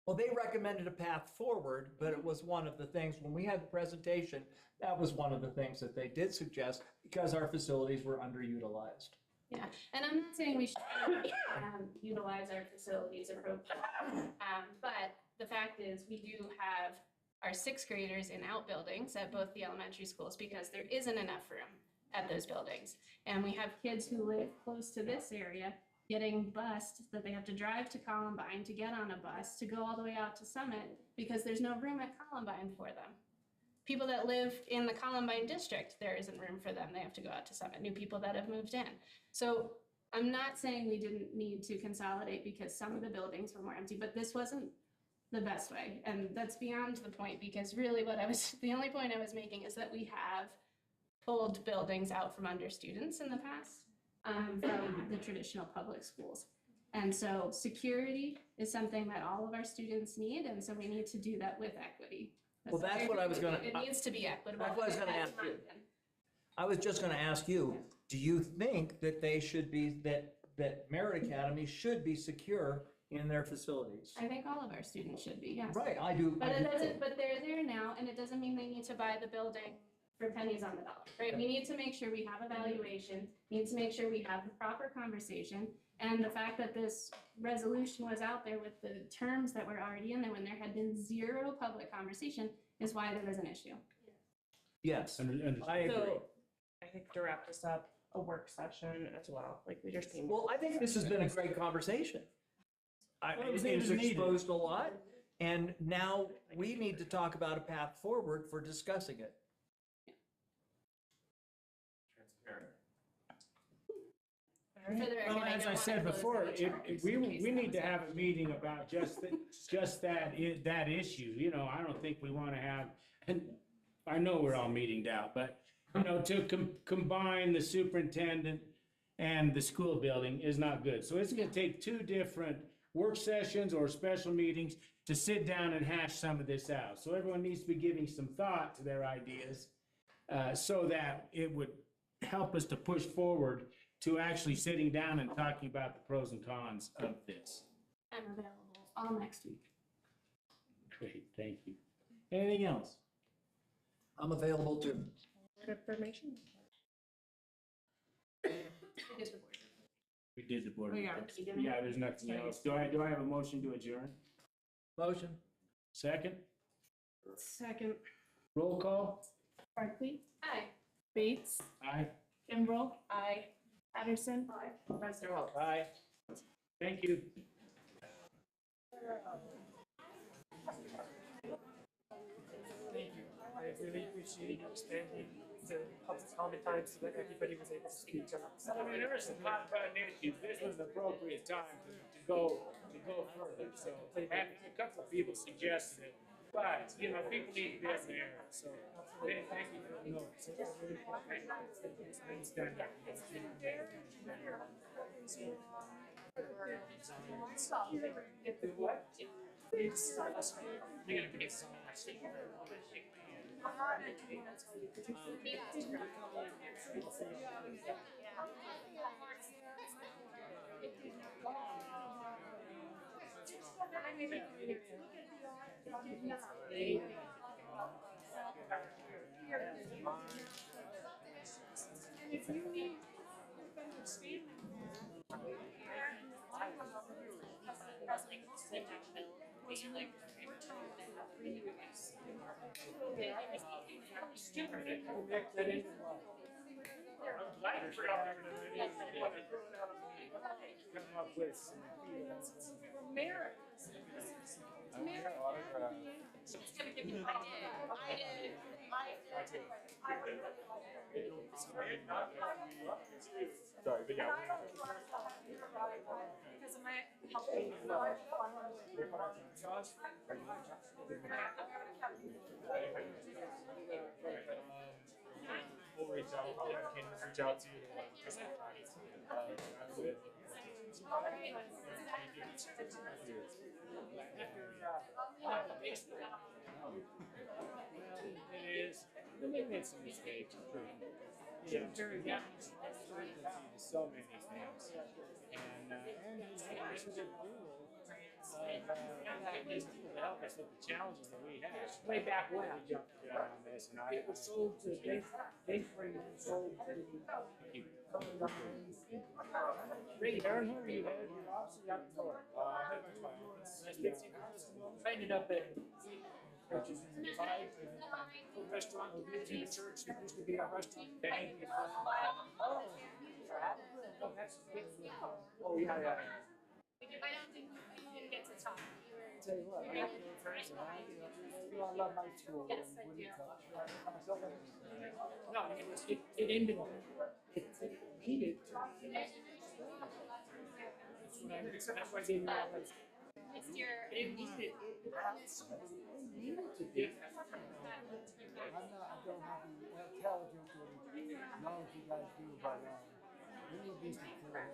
Well, they recommended a path forward, but it was one of the things, when we had the presentation, that was one of the things that they did suggest because our facilities were underutilized. Yeah, and I'm not saying we should utilize our facilities appropriately, but the fact is we do have our sixth graders in outbuildings at both the elementary schools because there isn't enough room at those buildings. And we have kids who live close to this area getting bused that they have to drive to Columbine to get on a bus to go all the way out to Summit because there's no room at Columbine for them. People that live in the Columbine district, there isn't room for them. They have to go out to Summit, new people that have moved in. So I'm not saying we didn't need to consolidate because some of the buildings were more empty, but this wasn't the best way. And that's beyond the point because really the only point I was making is that we have pulled buildings out from under students in the past from the traditional public schools. And so security is something that all of our students need. And so we need to do that with equity. Well, that's what I was gonna. It needs to be equitable. That's what I was gonna ask you. I was just gonna ask you, do you think that they should be, that Merit Academy should be secure in their facilities? I think all of our students should be, yes. Right, I do. But it doesn't, but they're there now, and it doesn't mean they need to buy the building for pennies on the dollar, right? We need to make sure we have evaluation, we need to make sure we have the proper conversation, and the fact that this resolution was out there with the terms that were already in there when there had been zero public conversation is why there was an issue. Yes, I agree. So I think to wrap this up, a work session as well, like we just need. Well, I think this has been a great conversation. It's needed. exposed a lot, and now we need to talk about a path forward for discussing it. Well, as I said before, we need to have a meeting about just that issue. You know, I don't think we want to have, and I know we're all meetinged out, but you know, to combine the superintendent and the school building is not good. So it's gonna take two different work sessions or special meetings to sit down and hash some of this out. So everyone needs to be giving some thought to their ideas, so that it would help us to push forward to actually sitting down and talking about the pros and cons of this. I'm available all next week. Great, thank you. Anything else? I'm available too. Information? We did the board. Oh, yeah, reports. we did it. Yeah, there's nothing else. Do I have a motion to adjourn? Motion. Second? Second. Roll call? Barkley? Aye. Bates? Aye. Kimbrell? Aye. Patterson? Aye. Westerhoff? Aye. Thank you. Thank you. I really appreciate you expanding the public comment time so that everybody was able to speak on it. I mean, there were some hot button issues. This was an appropriate time to go further. So having a couple of people suggested it, but, you know, people need to be able to hear it. So thank you for the notes. It's done. What? It's If you need come up with some. merit. Sorry, but yeah. Because of my We'll reach out, can reach out to you. It is. They made some mistakes. Yeah, so many things. And this is a tool to help us with the challenges that we had. Way back when. We jumped on this and It was sold to, they framed it, sold to. Ray, Aaron, who are you headed to your office or out the door? I ended up at purchasing five restaurant, in the church, it used to be a restaurant. Oh, yeah, yeah. I don't think we get to talk. Tell you what, I love my school. Yes, I do. No, it ended, it needed. That's why I didn't realize. It's your. It needed, it absolutely needed to be. I don't have the intelligence or the knowledge you guys do, but we need these to clear.